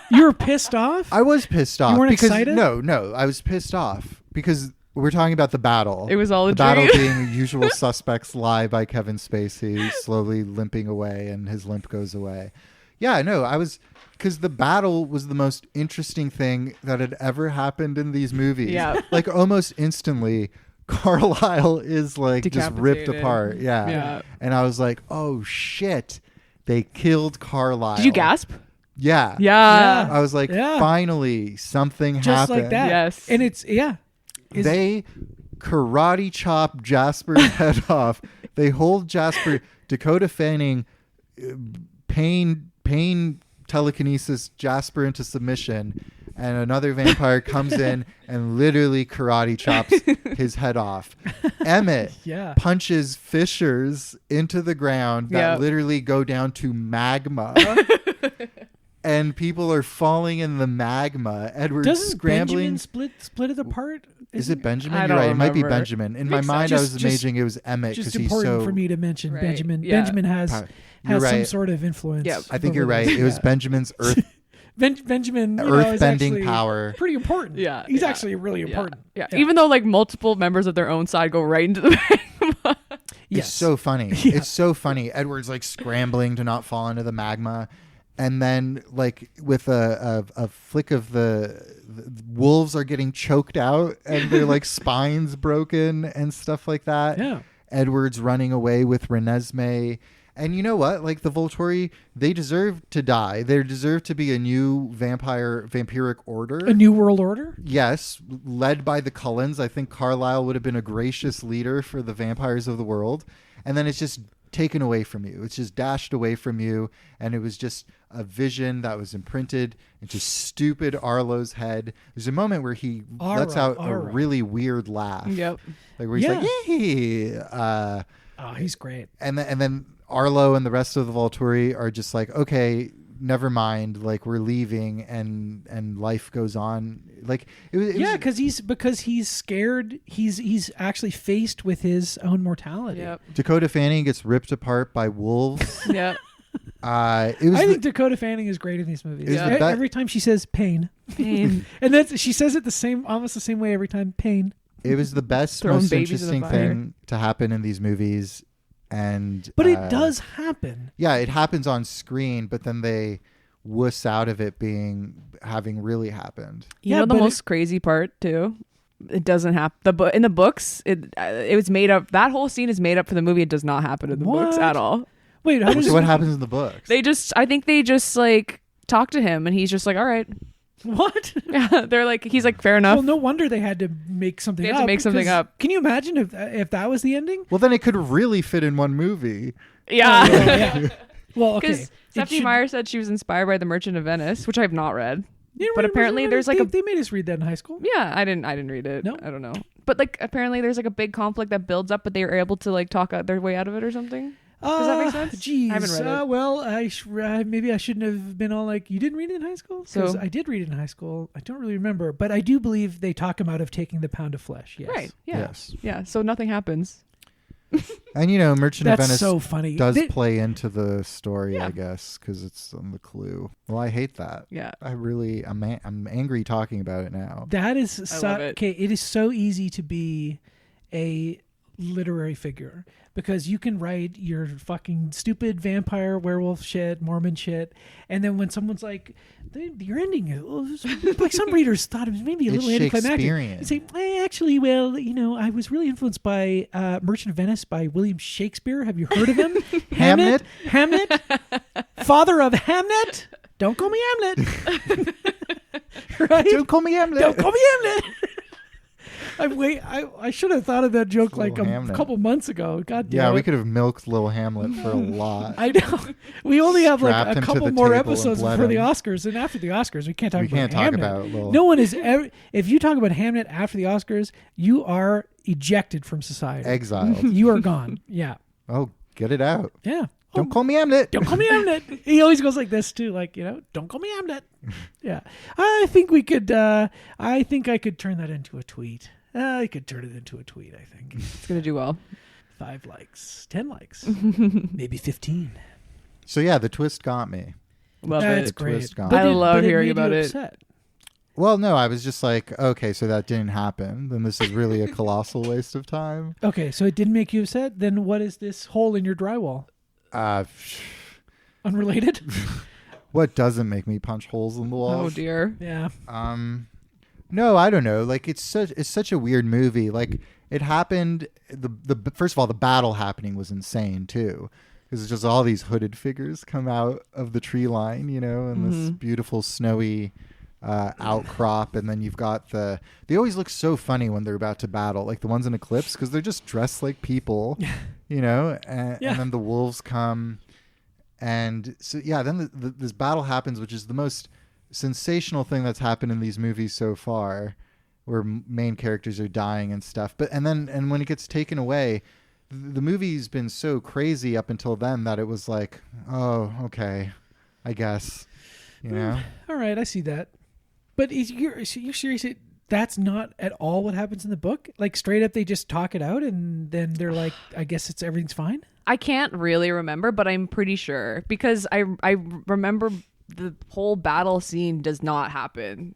[SPEAKER 3] You were pissed off.
[SPEAKER 2] I was pissed off.
[SPEAKER 3] weren't
[SPEAKER 2] because
[SPEAKER 3] excited?
[SPEAKER 2] No, I was pissed off because we're talking about the battle.
[SPEAKER 4] It was all a
[SPEAKER 2] the battle
[SPEAKER 4] dream.
[SPEAKER 2] being Usual Suspects lie by Kevin Spacey, slowly limping away, and his limp goes away. Yeah, no, I was because the battle was the most interesting thing that had ever happened in these movies.
[SPEAKER 4] Yeah.
[SPEAKER 2] Like almost instantly, Carlisle is like just ripped
[SPEAKER 4] Decapitated.
[SPEAKER 2] apart. Yeah.
[SPEAKER 4] Yeah.
[SPEAKER 2] And I was like, oh shit, they killed Carlisle.
[SPEAKER 4] Did you gasp?
[SPEAKER 2] Yeah.
[SPEAKER 4] Yeah.
[SPEAKER 2] I was like,
[SPEAKER 3] Yeah.
[SPEAKER 2] finally, something
[SPEAKER 3] Just
[SPEAKER 2] happened.
[SPEAKER 3] like that.
[SPEAKER 4] Yes.
[SPEAKER 3] And it's Is-
[SPEAKER 2] They karate chop Jasper's head off. They hold Jasper. Dakota Fanning pain telekinesis Jasper into submission, and another vampire comes in and literally karate chops his head off. Emmett
[SPEAKER 3] Yeah.
[SPEAKER 2] punches fissures into the ground that
[SPEAKER 4] Yep.
[SPEAKER 2] literally go down to magma. And people are falling in the magma. Edward's
[SPEAKER 3] Doesn't
[SPEAKER 2] scrambling.
[SPEAKER 3] Benjamin split it apart?
[SPEAKER 2] Is it Benjamin?
[SPEAKER 4] I
[SPEAKER 2] You're
[SPEAKER 4] don't
[SPEAKER 2] right. It might be
[SPEAKER 4] remember.
[SPEAKER 2] Benjamin. In
[SPEAKER 4] Makes
[SPEAKER 2] my mind,
[SPEAKER 3] sense.
[SPEAKER 2] I was
[SPEAKER 3] Just-
[SPEAKER 2] imagining it was Emmett
[SPEAKER 3] Just
[SPEAKER 2] because he's
[SPEAKER 3] important
[SPEAKER 2] so.
[SPEAKER 3] for me to mention
[SPEAKER 4] Right.
[SPEAKER 3] Benjamin.
[SPEAKER 4] Yeah.
[SPEAKER 3] Benjamin has
[SPEAKER 2] You're
[SPEAKER 3] some
[SPEAKER 2] right.
[SPEAKER 3] sort of influence.
[SPEAKER 4] Yep.
[SPEAKER 2] I think
[SPEAKER 3] over
[SPEAKER 2] you're right.
[SPEAKER 3] this.
[SPEAKER 2] It was
[SPEAKER 3] Yeah.
[SPEAKER 2] Benjamin's
[SPEAKER 3] Benjamin. You know, is
[SPEAKER 2] earth-bending
[SPEAKER 3] actually
[SPEAKER 2] power.
[SPEAKER 3] Pretty important.
[SPEAKER 4] Yeah,
[SPEAKER 3] He's
[SPEAKER 4] yeah.
[SPEAKER 3] actually really important.
[SPEAKER 4] Yeah. Even though like multiple members of their own side go right into the magma.
[SPEAKER 3] Yes.
[SPEAKER 2] It's so funny.
[SPEAKER 3] Yeah.
[SPEAKER 2] It's so funny. Edward's like scrambling to not fall into the magma, and then like with a flick of the wolves are getting choked out and their like spines broken and stuff like that.
[SPEAKER 3] Yeah.
[SPEAKER 2] Edward's running away with Renesmee. And you know what? Like the Volturi, they deserve to die. They deserve to be a new vampiric order.
[SPEAKER 3] A new world order.
[SPEAKER 2] Yes, led by the Cullens. I think Carlisle would have been a gracious leader for the vampires of the world. And then it's just taken away from you. It's just dashed away from you. And it was just a vision that was imprinted into stupid Arlo's head. There's a moment where he lets out a
[SPEAKER 3] Arlo.
[SPEAKER 2] really weird laugh.
[SPEAKER 4] Yep.
[SPEAKER 2] Like where he's
[SPEAKER 3] Yeah.
[SPEAKER 2] like, hey.
[SPEAKER 3] Oh, he's great.
[SPEAKER 2] And then Arlo and the rest of the Volturi are just like, okay, never mind. Like we're leaving, and life goes on. Like it was.
[SPEAKER 3] Yeah, because he's scared. He's actually faced with his own mortality.
[SPEAKER 4] Yep.
[SPEAKER 2] Dakota Fanning gets ripped apart by wolves.
[SPEAKER 4] Yep.
[SPEAKER 2] It was.
[SPEAKER 3] I think Dakota Fanning is great in these movies.
[SPEAKER 2] It was the
[SPEAKER 3] Every time she says pain,
[SPEAKER 4] Pain.
[SPEAKER 3] and then she says it almost the same way every time. Pain.
[SPEAKER 2] it was the best,
[SPEAKER 4] Throwing
[SPEAKER 2] most
[SPEAKER 4] babies in the
[SPEAKER 2] interesting
[SPEAKER 4] fire.
[SPEAKER 2] thing to happen in these movies, and
[SPEAKER 3] But it does happen.
[SPEAKER 2] Yeah, it happens on screen, but then they wuss out of it having really happened.
[SPEAKER 4] You
[SPEAKER 3] Yeah,
[SPEAKER 4] know the
[SPEAKER 3] but
[SPEAKER 4] most crazy part too? It doesn't happen. In the books, it was made up. That whole scene is made up for the movie. It does not happen in the books
[SPEAKER 3] What?
[SPEAKER 4] at all.
[SPEAKER 3] Wait, how does
[SPEAKER 2] So what happens in the books?
[SPEAKER 4] I think they just like talk to him, and he's just like, all right.
[SPEAKER 3] What?
[SPEAKER 4] Yeah, they're like, he's like, fair enough.
[SPEAKER 3] Well, no wonder they had to make something.
[SPEAKER 4] They had to
[SPEAKER 3] up,
[SPEAKER 4] make something
[SPEAKER 3] because
[SPEAKER 4] up.
[SPEAKER 3] Can you imagine if that was the ending?
[SPEAKER 2] Well, then it could really fit in one movie.
[SPEAKER 4] Yeah.
[SPEAKER 3] Yeah. Well, okay.
[SPEAKER 4] Because
[SPEAKER 3] It
[SPEAKER 4] Stephanie
[SPEAKER 3] should-
[SPEAKER 4] Meyer said she was inspired by The Merchant of Venice, which I have not read.
[SPEAKER 3] You didn't
[SPEAKER 4] but
[SPEAKER 3] read
[SPEAKER 4] apparently
[SPEAKER 3] Merchant
[SPEAKER 4] there's
[SPEAKER 3] of
[SPEAKER 4] like
[SPEAKER 3] Venice? They made us read that in high school.
[SPEAKER 4] Yeah, I didn't read it.
[SPEAKER 3] No?
[SPEAKER 4] I don't know. But like apparently there's like a big conflict that builds up, but they were able to like talk their way out of it or something. Does that make sense?
[SPEAKER 3] Geez.
[SPEAKER 4] I haven't read it.
[SPEAKER 3] Well, maybe I shouldn't have been all like, you didn't read it in high school? Because
[SPEAKER 4] So-
[SPEAKER 3] I did read it in high school. I don't really remember. But I do believe they talk him out of taking the pound of flesh. Yes.
[SPEAKER 4] Right. Yeah.
[SPEAKER 2] Yes.
[SPEAKER 4] Yeah. So nothing happens.
[SPEAKER 2] And Merchant
[SPEAKER 3] That's
[SPEAKER 2] of Venice
[SPEAKER 3] so funny.
[SPEAKER 2] does
[SPEAKER 3] They-
[SPEAKER 2] play into the story,
[SPEAKER 4] Yeah.
[SPEAKER 2] I guess, because it's on the clue. Well, I hate that.
[SPEAKER 4] Yeah.
[SPEAKER 2] I'm angry talking about it now.
[SPEAKER 3] That is
[SPEAKER 4] I love it.
[SPEAKER 3] okay. It is so easy to be a literary figure, because you can write your fucking stupid vampire werewolf shit, Mormon shit, and then when someone's like, your ending, like some readers thought it was maybe a
[SPEAKER 2] It's
[SPEAKER 3] little anticlimactic,
[SPEAKER 2] Shakespearean.
[SPEAKER 3] you say, actually, well, I was really influenced by Merchant of Venice by William Shakespeare. Have you heard of him?
[SPEAKER 2] Hamnet?
[SPEAKER 3] Hamnet, father of Hamnet. Don't call me Hamlet. Right?
[SPEAKER 2] Don't call me Hamlet.
[SPEAKER 3] Don't call me Hamlet. I should have thought of that joke like a
[SPEAKER 2] Hamnet.
[SPEAKER 3] couple months ago. God damn
[SPEAKER 2] Yeah,
[SPEAKER 3] it.
[SPEAKER 2] we could have milked Little Hamlet for a lot.
[SPEAKER 3] I know. We only have like
[SPEAKER 2] Strapped
[SPEAKER 3] a
[SPEAKER 2] him to
[SPEAKER 3] couple
[SPEAKER 2] the
[SPEAKER 3] more
[SPEAKER 2] table and
[SPEAKER 3] episodes
[SPEAKER 2] bled
[SPEAKER 3] before the
[SPEAKER 2] him.
[SPEAKER 3] Oscars, and after the Oscars, we can't talk
[SPEAKER 2] We
[SPEAKER 3] about
[SPEAKER 2] can't talk
[SPEAKER 3] Hamnet.
[SPEAKER 2] about Little.
[SPEAKER 3] No one is ever. If you talk about Hamnet after the Oscars, you are ejected from society.
[SPEAKER 2] Exiled.
[SPEAKER 3] You are gone. Yeah.
[SPEAKER 2] Oh, get it out.
[SPEAKER 3] Yeah.
[SPEAKER 2] Don't call me Hamlet.
[SPEAKER 3] Don't call me Hamlet. He always goes like this too, like, don't call me Hamlet. Yeah. I think we could. I think I could turn that into a tweet. I could turn it into a tweet. I think
[SPEAKER 4] It's gonna do well.
[SPEAKER 3] 5 likes, 10 likes, maybe 15.
[SPEAKER 2] So yeah, the twist got me.
[SPEAKER 4] Love
[SPEAKER 3] That's
[SPEAKER 4] it.
[SPEAKER 3] great.
[SPEAKER 2] twist gone.
[SPEAKER 3] But
[SPEAKER 4] I love
[SPEAKER 3] but
[SPEAKER 4] hearing
[SPEAKER 3] made
[SPEAKER 4] about
[SPEAKER 3] you
[SPEAKER 4] it.
[SPEAKER 3] upset.
[SPEAKER 2] Well, no, I was just like, okay, so that didn't happen. Then this is really a colossal waste of time.
[SPEAKER 3] Okay, so it didn't make you upset. Then what is this hole in your drywall? Unrelated?
[SPEAKER 2] What doesn't make me punch holes in the
[SPEAKER 4] Oh
[SPEAKER 2] walls?
[SPEAKER 4] dear.
[SPEAKER 3] Yeah.
[SPEAKER 2] No, I don't know. Like it's such a weird movie. Like it happened. The first of all, the battle happening was insane too, because it's just all these hooded figures come out of the tree line, and this beautiful snowy outcrop, and then you've got they always look so funny when they're about to battle, like the ones in Eclipse, because they're just dressed like people, and then the wolves come, and so yeah, then this battle happens, which is the most sensational thing that's happened in these movies so far, where main characters are dying and stuff. And when it gets taken away, the movie's been so crazy up until then that it was like, oh, okay, I guess,
[SPEAKER 3] All right, I see that. But you're serious? That's not at all what happens in the book? Like straight up, they just talk it out, and then they're like, I guess everything's fine?
[SPEAKER 4] I can't really remember, but I'm pretty sure because I remember the whole battle scene does not happen.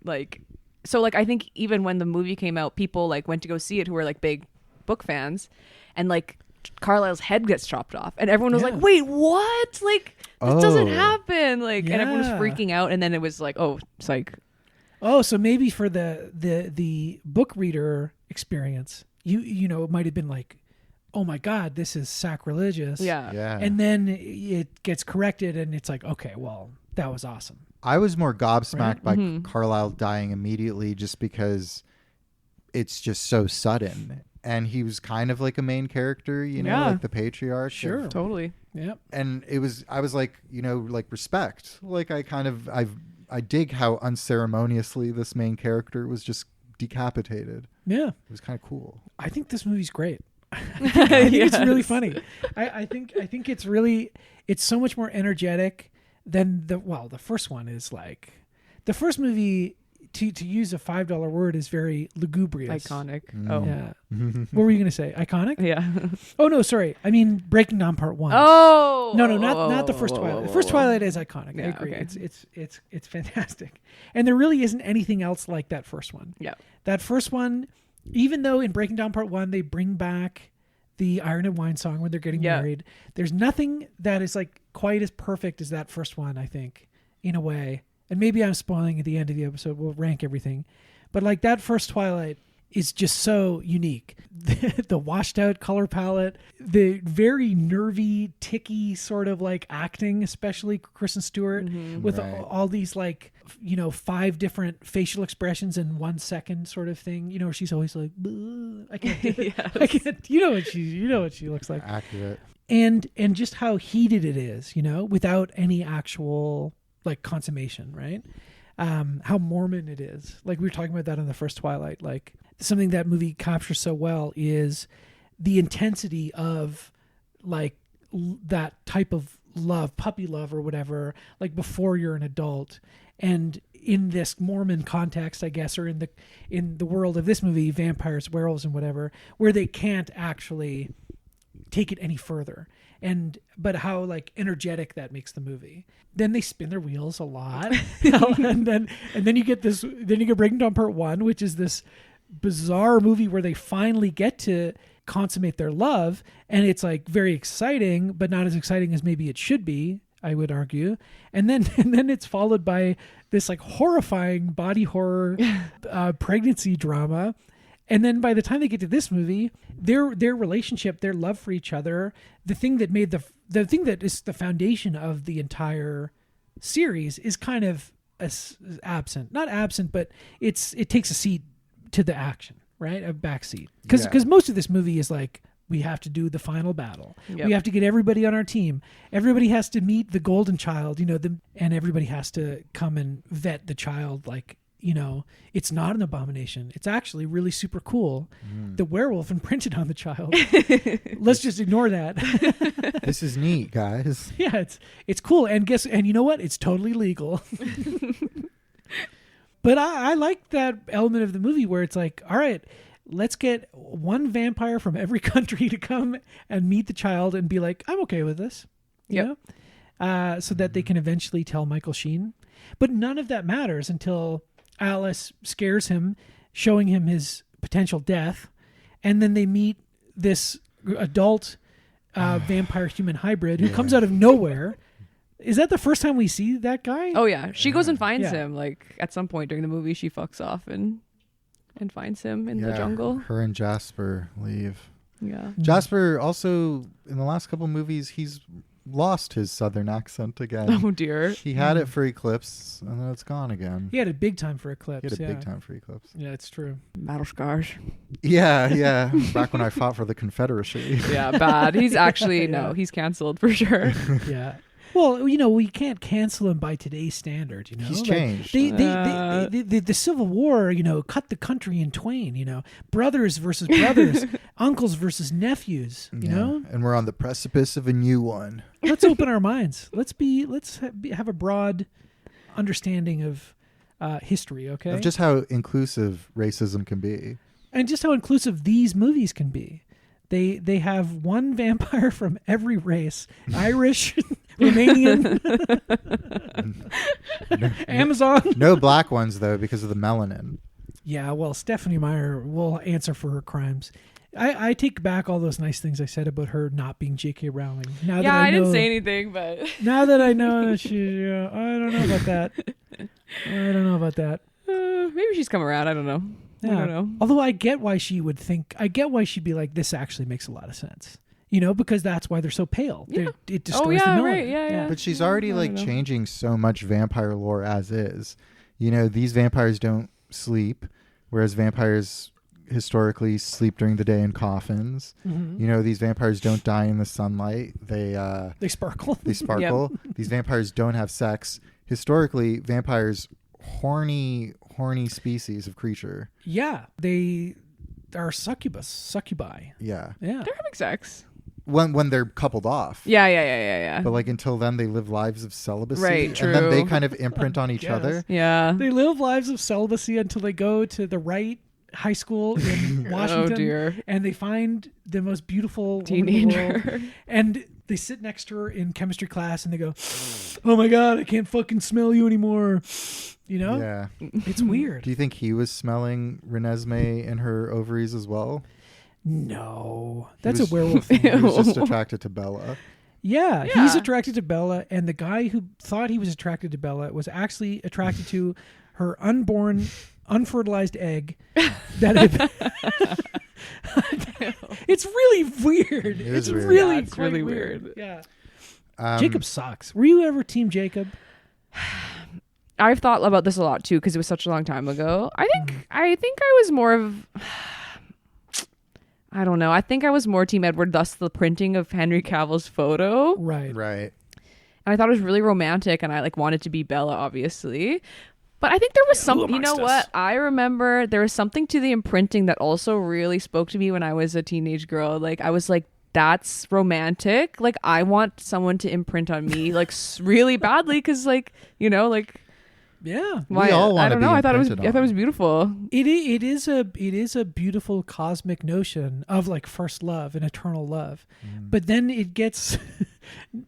[SPEAKER 4] So I think even when the movie came out, people like went to go see it who were like big book fans, and like Carlisle's head gets chopped off, and everyone was like, "Wait, what? Like this doesn't happen!" Like, and everyone was freaking out, and then it was like, "Oh, psych."
[SPEAKER 3] Oh, so maybe for the book reader experience, it might have been like, oh my God, this is sacrilegious.
[SPEAKER 2] Yeah.
[SPEAKER 3] And then it gets corrected, and it's like, okay, well, that was awesome.
[SPEAKER 2] I was more gobsmacked
[SPEAKER 3] Right?
[SPEAKER 2] by Carlisle dying immediately, just because it's just so sudden, and he was kind of like a main character, like the patriarch.
[SPEAKER 3] Sure.
[SPEAKER 4] Totally.
[SPEAKER 3] Yep.
[SPEAKER 2] And I was like, like respect. Like I dig how unceremoniously this main character was just decapitated.
[SPEAKER 3] Yeah.
[SPEAKER 2] It was kind of cool.
[SPEAKER 3] I think this movie's great. I think it's really
[SPEAKER 4] Yes.
[SPEAKER 3] funny. I think it's so much more energetic than the first one is. Like the first movie, to use a $5 word, is very lugubrious.
[SPEAKER 4] Iconic.
[SPEAKER 2] Mm.
[SPEAKER 3] Yeah. What were you going to say? Iconic?
[SPEAKER 4] Yeah.
[SPEAKER 3] Oh no, sorry. I mean Breaking Down Part 1.
[SPEAKER 4] Oh.
[SPEAKER 3] No, not the first Twilight. The first Twilight is iconic. I
[SPEAKER 4] Yeah,
[SPEAKER 3] agree.
[SPEAKER 4] okay.
[SPEAKER 3] It's fantastic. And there really isn't anything else like that first one.
[SPEAKER 4] Yeah.
[SPEAKER 3] That first one, even though in Breaking Down Part 1 they bring back the Iron and Wine song when they're getting married, there's nothing that is like quite as perfect as that first one, I think, in a way. And maybe I'm spoiling at the end of the episode. We'll rank everything. But like that first Twilight is just so unique. The washed out color palette, the very nervy, ticky sort of like acting, especially Kristen Stewart, with
[SPEAKER 2] Right.
[SPEAKER 3] all these like, 5 different facial expressions in 1 second sort of thing. Where she's always like, "Bleh." I can't, I can't, you know what she looks like.
[SPEAKER 2] Accurate.
[SPEAKER 3] And just how heated it is, without any actual like consummation, right? How Mormon it is. Like we were talking about that in the first Twilight. Like something that movie captures so well is the intensity of like that type of love, puppy love or whatever, like before you're an adult. And in this Mormon context, I guess, or in the world of this movie, vampires, werewolves and whatever, where they can't actually take it any further. But how like energetic that makes the movie. Then they spin their wheels a lot, and then you get Breaking Down Part 1, which is this bizarre movie where they finally get to consummate their love, and it's like very exciting, but not as exciting as maybe it should be, I would argue. And then it's followed by this like horrifying body horror pregnancy drama. And then by the time they get to this movie, their relationship, their love for each other, the thing that made the thing that is the foundation of the entire series is kind of absent. Not absent, but it takes a seat to the action, right? A backseat. Because most of this movie is like, we have to do the final battle. Yep. We have to get everybody on our team. Everybody has to meet the golden child, and everybody has to come and vet the child like, it's not an abomination. It's actually really super cool. The werewolf imprinted on the child. Let's just ignore that.
[SPEAKER 2] This is neat, guys.
[SPEAKER 3] Yeah, it's cool. And you know what? It's totally legal. But I like that element of the movie where it's like, all right, let's get one vampire from every country to come and meet the child and be like, I'm okay with this. You know? So that they can eventually tell Michael Sheen. But none of that matters until Alice scares him, showing him his potential death, and then they meet this adult vampire human hybrid who comes out of nowhere. Is that the first time we see that guy?
[SPEAKER 4] Oh yeah, she goes and finds him. Like at some point during the movie, she fucks off and finds him in the jungle.
[SPEAKER 2] Her and Jasper leave.
[SPEAKER 4] Yeah.
[SPEAKER 2] Jasper also in the last couple movies, he's lost his southern accent again.
[SPEAKER 4] Oh dear.
[SPEAKER 2] He had it for Eclipse, and then it's gone again.
[SPEAKER 3] He had it big time for Eclipse.
[SPEAKER 2] He had a big time for Eclipse.
[SPEAKER 3] Yeah, it's true.
[SPEAKER 4] Battle scars.
[SPEAKER 2] Yeah. Back when I fought for the Confederacy.
[SPEAKER 4] Yeah, bad. He's actually he's canceled for sure.
[SPEAKER 3] Yeah. Well, we can't cancel him by today's standard.
[SPEAKER 2] He's changed.
[SPEAKER 3] The Civil War, cut the country in twain. Brothers versus brothers, uncles versus nephews. You know,
[SPEAKER 2] and we're on the precipice of a new one.
[SPEAKER 3] Let's open our minds. Let's have a broad understanding of history. Okay,
[SPEAKER 2] of just how inclusive racism can be,
[SPEAKER 3] and just how inclusive these movies can be. They have one vampire from every race: Irish, Romanian, Amazon.
[SPEAKER 2] No black ones though, because of the melanin.
[SPEAKER 3] Yeah, well, Stephanie Meyer will answer for her crimes. I take back all those nice things I said about her not being J.K. Rowling. Now that I
[SPEAKER 4] didn't say anything, but
[SPEAKER 3] now that I know that she, I don't know about that.
[SPEAKER 4] Maybe she's come around. I don't know.
[SPEAKER 3] Yeah.
[SPEAKER 4] I don't know.
[SPEAKER 3] Although I get why she would think. I get why she'd be like, this actually makes a lot of sense. Because that's why they're so pale.
[SPEAKER 4] Yeah.
[SPEAKER 3] It destroys the melanin.
[SPEAKER 4] Right. Yeah.
[SPEAKER 2] But she's already changing so much vampire lore as is. These vampires don't sleep, whereas vampires historically sleep during the day in coffins. Mm-hmm. These vampires don't die in the sunlight. They
[SPEAKER 3] sparkle.
[SPEAKER 2] They sparkle. Yep. These vampires don't have sex. Historically, vampires, horny species of creature.
[SPEAKER 3] Yeah, they are succubi.
[SPEAKER 2] Yeah.
[SPEAKER 4] They're having sex
[SPEAKER 2] when they're coupled off.
[SPEAKER 4] Yeah.
[SPEAKER 2] But until then, they live lives of celibacy.
[SPEAKER 4] Right. True.
[SPEAKER 2] And then they kind of imprint on each other.
[SPEAKER 4] Yeah.
[SPEAKER 3] They live lives of celibacy until they go to the right high school in Washington.
[SPEAKER 4] Oh dear.
[SPEAKER 3] And they find the most beautiful
[SPEAKER 4] teenager,
[SPEAKER 3] and they sit next to her in chemistry class and they go, "Oh my god, I can't fucking smell you anymore."
[SPEAKER 2] Yeah.
[SPEAKER 3] It's weird.
[SPEAKER 2] Do you think he was smelling Renesmee in her ovaries as well?
[SPEAKER 3] No, that's a werewolf thing.
[SPEAKER 2] He was just attracted to Bella.
[SPEAKER 3] Yeah, he's attracted to Bella, and the guy who thought he was attracted to Bella was actually attracted to her unborn, unfertilized egg. It's really weird. It's
[SPEAKER 2] weird.
[SPEAKER 3] really,
[SPEAKER 4] it's really weird.
[SPEAKER 3] Yeah. Jacob sucks. Were you ever Team Jacob?
[SPEAKER 4] I've thought about this a lot too because it was such a long time ago. I think I was more of. I don't know. I think I was more Team Edward, thus the printing of Henry Cavill's photo.
[SPEAKER 3] Right.
[SPEAKER 2] And
[SPEAKER 4] I thought it was really romantic, and I wanted to be Bella, obviously. But I think there was something. You know what? I remember there was something to the imprinting that also really spoke to me when I was a teenage girl. I was like, that's romantic. I want someone to imprint on me, really badly, because
[SPEAKER 3] Yeah,
[SPEAKER 2] we all want to be.
[SPEAKER 4] I thought it was beautiful.
[SPEAKER 3] It is a beautiful cosmic notion of first love and eternal love, but then it gets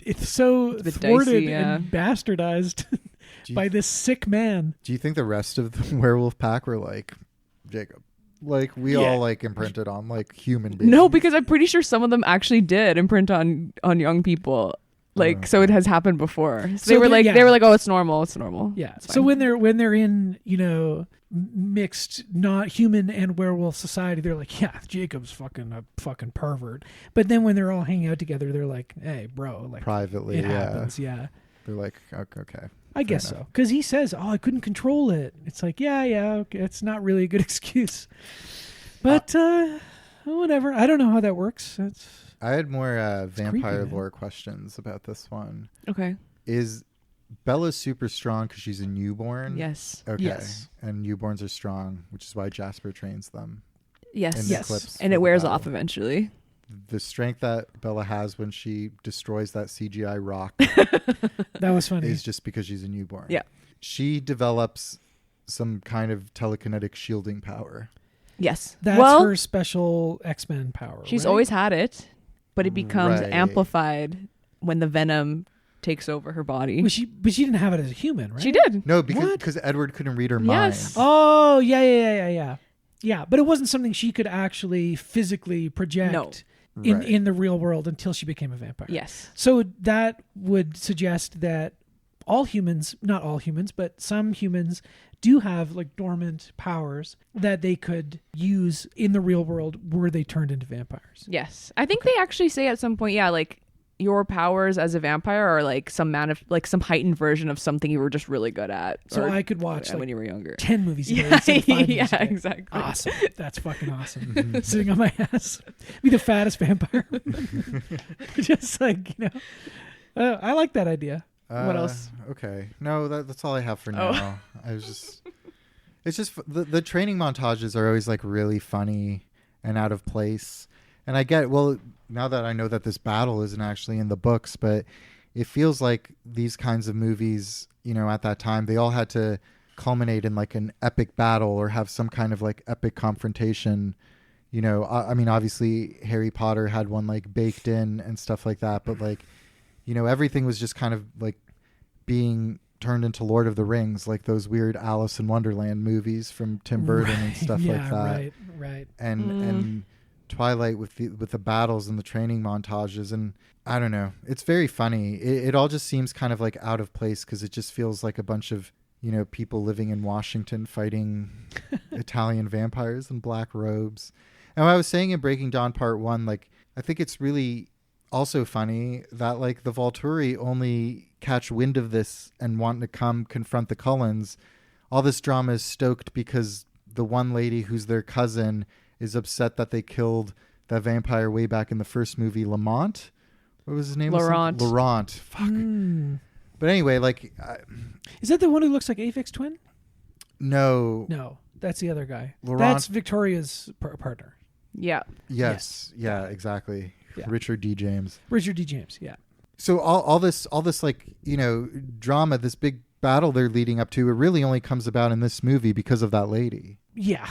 [SPEAKER 3] it's so thwarted
[SPEAKER 4] dicey,
[SPEAKER 3] and bastardized by this sick man.
[SPEAKER 2] Do you think the rest of the werewolf pack were like, Jacob, like we all like imprinted on like human beings.
[SPEAKER 4] No, because I'm pretty sure some of them actually did imprint on young people. Like, so it has happened before. So they were like, oh, it's normal. It's normal.
[SPEAKER 3] Yeah.
[SPEAKER 4] It's
[SPEAKER 3] So
[SPEAKER 4] fine.
[SPEAKER 3] when they're in, mixed not human and werewolf society, they're like, yeah, Jacob's a fucking pervert. But then when they're all hanging out together, they're like, hey, bro, like
[SPEAKER 2] privately,
[SPEAKER 3] it happens. Yeah.
[SPEAKER 2] They're like, okay.
[SPEAKER 3] I guess so. Because he says, oh, I couldn't control it. It's like, yeah, okay. It's not really a good excuse. But whatever. I don't know how that works.
[SPEAKER 2] I had more vampire
[SPEAKER 3] creepy,
[SPEAKER 2] lore questions about this one.
[SPEAKER 4] Okay.
[SPEAKER 2] Is Bella super strong because she's a newborn?
[SPEAKER 4] Yes.
[SPEAKER 2] Okay.
[SPEAKER 3] Yes.
[SPEAKER 2] And newborns are strong, which is why Jasper trains them.
[SPEAKER 4] Yes.
[SPEAKER 2] in the clips
[SPEAKER 4] And
[SPEAKER 2] for
[SPEAKER 4] it
[SPEAKER 2] the
[SPEAKER 4] wears
[SPEAKER 2] battle.
[SPEAKER 4] off eventually.
[SPEAKER 2] The strength that Bella has when she destroys that CGI rock
[SPEAKER 3] That was funny.
[SPEAKER 2] is just because she's a newborn.
[SPEAKER 4] Yeah.
[SPEAKER 2] She develops some kind of telekinetic shielding power.
[SPEAKER 4] Yes.
[SPEAKER 3] That's
[SPEAKER 4] well,
[SPEAKER 3] her special X-Men power.
[SPEAKER 4] she's
[SPEAKER 3] right?
[SPEAKER 4] always had it, but it becomes
[SPEAKER 2] Right.
[SPEAKER 4] amplified when the venom takes over her body.
[SPEAKER 3] But she didn't have it as a human, right?
[SPEAKER 4] She did.
[SPEAKER 2] No,
[SPEAKER 3] What?
[SPEAKER 2] because Edward couldn't read her
[SPEAKER 4] Yes.
[SPEAKER 2] mind.
[SPEAKER 3] Oh, yeah. Yeah, but it wasn't something she could actually physically project
[SPEAKER 4] No.
[SPEAKER 3] in,
[SPEAKER 2] Right.
[SPEAKER 3] in the real world until she became a vampire.
[SPEAKER 4] Yes.
[SPEAKER 3] So that would suggest that all humans, not all humans, but some humans do have like dormant powers that they could use in the real world were they turned into vampires.
[SPEAKER 4] Yes. I think they actually say at some point, yeah, like your powers as a vampire are like some some heightened version of something you were just really good at.
[SPEAKER 3] So
[SPEAKER 4] or-
[SPEAKER 3] I could watch
[SPEAKER 4] when
[SPEAKER 3] like
[SPEAKER 4] you were younger.
[SPEAKER 3] 10 movies a day
[SPEAKER 4] Yeah,
[SPEAKER 3] instead of 5 movies
[SPEAKER 4] yeah,
[SPEAKER 3] a day.
[SPEAKER 4] exactly.
[SPEAKER 3] Awesome. That's fucking awesome. Sitting on my ass. Be the fattest vampire. Just like, I like that idea. What else?
[SPEAKER 2] Okay. No, that's all I have for
[SPEAKER 4] Oh.
[SPEAKER 2] now. It's just the training montages are always like really funny and out of place. And I get, well, now that I know that this battle isn't actually in the books, but it feels like these kinds of movies, at that time, they all had to culminate in like an epic battle or have some kind of like epic confrontation. I mean, obviously Harry Potter had one like baked in and stuff like that, but like, everything was just kind of like being turned into Lord of the Rings, like those weird Alice in Wonderland movies from Tim Burton and stuff like that.
[SPEAKER 3] Right.
[SPEAKER 2] And Twilight with the battles and the training montages, and I don't know, it's very funny. It all just seems kind of like out of place because it just feels like a bunch of people living in Washington fighting Italian vampires in black robes. And what I was saying in Breaking Dawn Part 1, like I think it's really also funny that like the Volturi only catch wind of this and want to come confront the Cullens. All this drama is stoked because the one lady who's their cousin is upset that they killed that vampire way back in the first movie, Lamont. What was his name?
[SPEAKER 4] Laurent.
[SPEAKER 2] Laurent. Fuck. But anyway, like...
[SPEAKER 3] Is that the one who looks like Aphex Twin?
[SPEAKER 2] No.
[SPEAKER 3] No, that's the other guy.
[SPEAKER 2] Laurent-
[SPEAKER 3] That's Victoria's partner.
[SPEAKER 4] Yeah.
[SPEAKER 2] Yes. Yeah, exactly.
[SPEAKER 3] Yeah.
[SPEAKER 2] Richard D. James.
[SPEAKER 3] Richard D. James, yeah.
[SPEAKER 2] So all this like, drama, this big battle they're leading up to, it really only comes about in this movie because of that lady.
[SPEAKER 3] Yeah.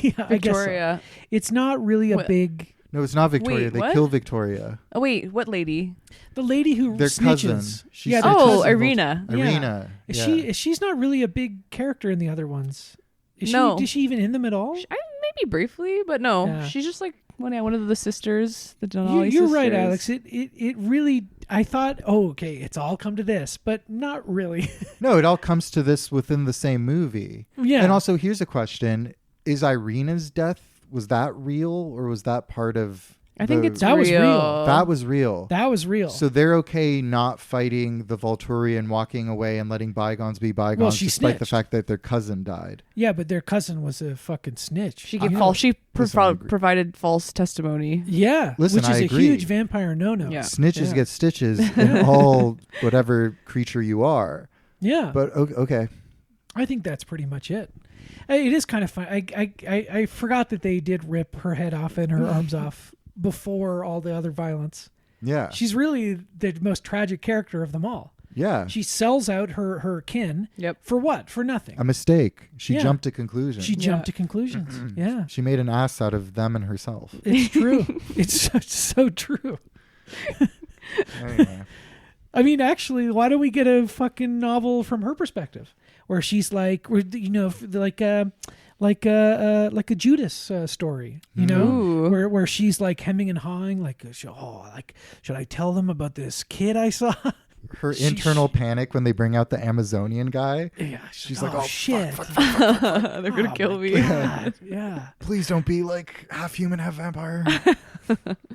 [SPEAKER 3] Yeah, I guess so.
[SPEAKER 4] Victoria.
[SPEAKER 3] It's not really a
[SPEAKER 4] What?
[SPEAKER 3] big...
[SPEAKER 2] No, it's not Victoria.
[SPEAKER 4] Wait,
[SPEAKER 2] they
[SPEAKER 4] what?
[SPEAKER 2] kill Victoria.
[SPEAKER 4] Oh, wait. What lady?
[SPEAKER 3] The lady who
[SPEAKER 2] Their
[SPEAKER 3] snitches.
[SPEAKER 2] cousin. She's
[SPEAKER 3] Yeah,
[SPEAKER 2] their
[SPEAKER 3] their
[SPEAKER 4] Oh,
[SPEAKER 2] cousin.
[SPEAKER 4] Irina.
[SPEAKER 3] Yeah.
[SPEAKER 2] Irina. Yeah.
[SPEAKER 3] She's not really a big character in the other ones.
[SPEAKER 4] No.
[SPEAKER 3] Is she even in them at all?
[SPEAKER 4] Maybe briefly, but no.
[SPEAKER 3] Yeah.
[SPEAKER 4] She's just like one of the sisters, the Denali
[SPEAKER 3] You're
[SPEAKER 4] sisters.
[SPEAKER 3] right, Alex. It really... I thought, okay, it's all come to this, but not really.
[SPEAKER 2] No, it all comes to this within the same movie.
[SPEAKER 3] Yeah.
[SPEAKER 2] And also, here's a question. Is Irina's death, was that real or was that part of...
[SPEAKER 4] I think it's
[SPEAKER 3] That was real.
[SPEAKER 2] That was real.
[SPEAKER 3] That was real.
[SPEAKER 2] So they're okay not fighting the Volturi and walking away and letting bygones be bygones,
[SPEAKER 3] Well, she
[SPEAKER 2] despite the
[SPEAKER 3] snitched.
[SPEAKER 2] fact that their cousin died.
[SPEAKER 3] Yeah, but their cousin was a fucking snitch.
[SPEAKER 4] She gave
[SPEAKER 3] You know.
[SPEAKER 4] false. She
[SPEAKER 2] Listen, I agree.
[SPEAKER 4] provided false testimony.
[SPEAKER 3] Yeah,
[SPEAKER 2] Listen,
[SPEAKER 3] which is
[SPEAKER 2] I
[SPEAKER 3] a
[SPEAKER 2] agree.
[SPEAKER 3] huge vampire no-no.
[SPEAKER 4] Yeah.
[SPEAKER 2] Snitches
[SPEAKER 3] Yeah.
[SPEAKER 2] get stitches in all whatever creature you are.
[SPEAKER 3] Yeah,
[SPEAKER 2] But okay.
[SPEAKER 3] I think that's pretty much it. It is kind of fun. I forgot that they did rip her head off and her arms off before all the other violence.
[SPEAKER 2] Yeah.
[SPEAKER 3] She's really the most tragic character of them all.
[SPEAKER 2] Yeah.
[SPEAKER 3] She sells out her kin.
[SPEAKER 4] Yep.
[SPEAKER 3] For what? For nothing.
[SPEAKER 2] A mistake. She
[SPEAKER 3] Yeah.
[SPEAKER 2] jumped to conclusions.
[SPEAKER 3] She jumped to
[SPEAKER 4] Yeah.
[SPEAKER 3] conclusions. Yeah,
[SPEAKER 2] She made an ass out of them and herself.
[SPEAKER 3] it's true. It's so true.
[SPEAKER 2] Anyway.
[SPEAKER 3] I mean, actually, why don't we get a fucking novel from her perspective, where she's like, like, like a Judas story, you know,
[SPEAKER 4] Ooh.
[SPEAKER 3] where she's like hemming and hawing, like, should I tell them about this kid I saw?
[SPEAKER 2] Her internal panic when they bring out the Amazonian guy.
[SPEAKER 3] Yeah,
[SPEAKER 2] She's like, oh,
[SPEAKER 3] shit.
[SPEAKER 2] fuck.
[SPEAKER 4] They're gonna kill
[SPEAKER 3] my
[SPEAKER 4] me.
[SPEAKER 3] God. Yeah.
[SPEAKER 2] Please don't be like half human, half vampire.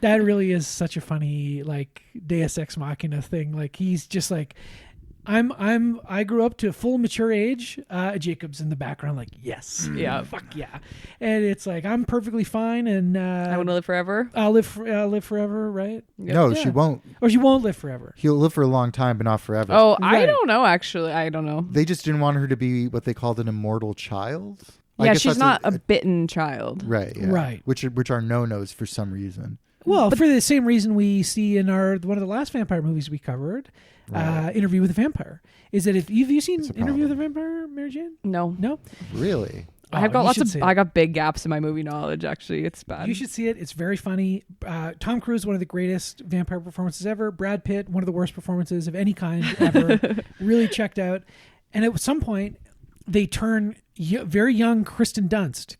[SPEAKER 3] That really is such a funny, like, Deus Ex Machina thing. Like, he's just like, I grew up to a full mature age. Jacob's in the background, like, yes,
[SPEAKER 4] Yeah.
[SPEAKER 3] fuck yeah. And it's like, I'm perfectly fine, and
[SPEAKER 4] I want to live forever.
[SPEAKER 3] I'll live forever, right?
[SPEAKER 2] No,
[SPEAKER 3] Yeah.
[SPEAKER 2] she won't.
[SPEAKER 3] Or she won't live forever.
[SPEAKER 2] He'll live for a long time, but not forever.
[SPEAKER 4] Oh, I
[SPEAKER 3] Right.
[SPEAKER 4] don't know. Actually, I don't know.
[SPEAKER 2] They just didn't want her to be what they called an immortal child. I
[SPEAKER 4] Yeah,
[SPEAKER 2] guess
[SPEAKER 4] she's
[SPEAKER 2] that's
[SPEAKER 4] not a bitten child.
[SPEAKER 2] right. Yeah.
[SPEAKER 3] Right.
[SPEAKER 2] Which are no-nos for some reason.
[SPEAKER 3] Well, for the same reason we see in one of the last vampire movies we covered,
[SPEAKER 2] Right.
[SPEAKER 3] Interview with a Vampire, is that if you seen
[SPEAKER 2] It's a
[SPEAKER 3] Interview with a
[SPEAKER 2] problem.
[SPEAKER 3] Vampire, Mary Jane?
[SPEAKER 4] No.
[SPEAKER 3] No.
[SPEAKER 2] Really?
[SPEAKER 4] I've
[SPEAKER 3] Oh,
[SPEAKER 4] got
[SPEAKER 3] you
[SPEAKER 4] lots
[SPEAKER 3] should
[SPEAKER 4] of.
[SPEAKER 3] see
[SPEAKER 4] I
[SPEAKER 3] it.
[SPEAKER 4] got big gaps in my movie knowledge. Actually, it's bad.
[SPEAKER 3] You should see it. It's very funny. Tom Cruise, one of the greatest vampire performances ever. Brad Pitt, one of the worst performances of any kind ever. Really checked out. And at some point, they turn very young Kirsten Dunst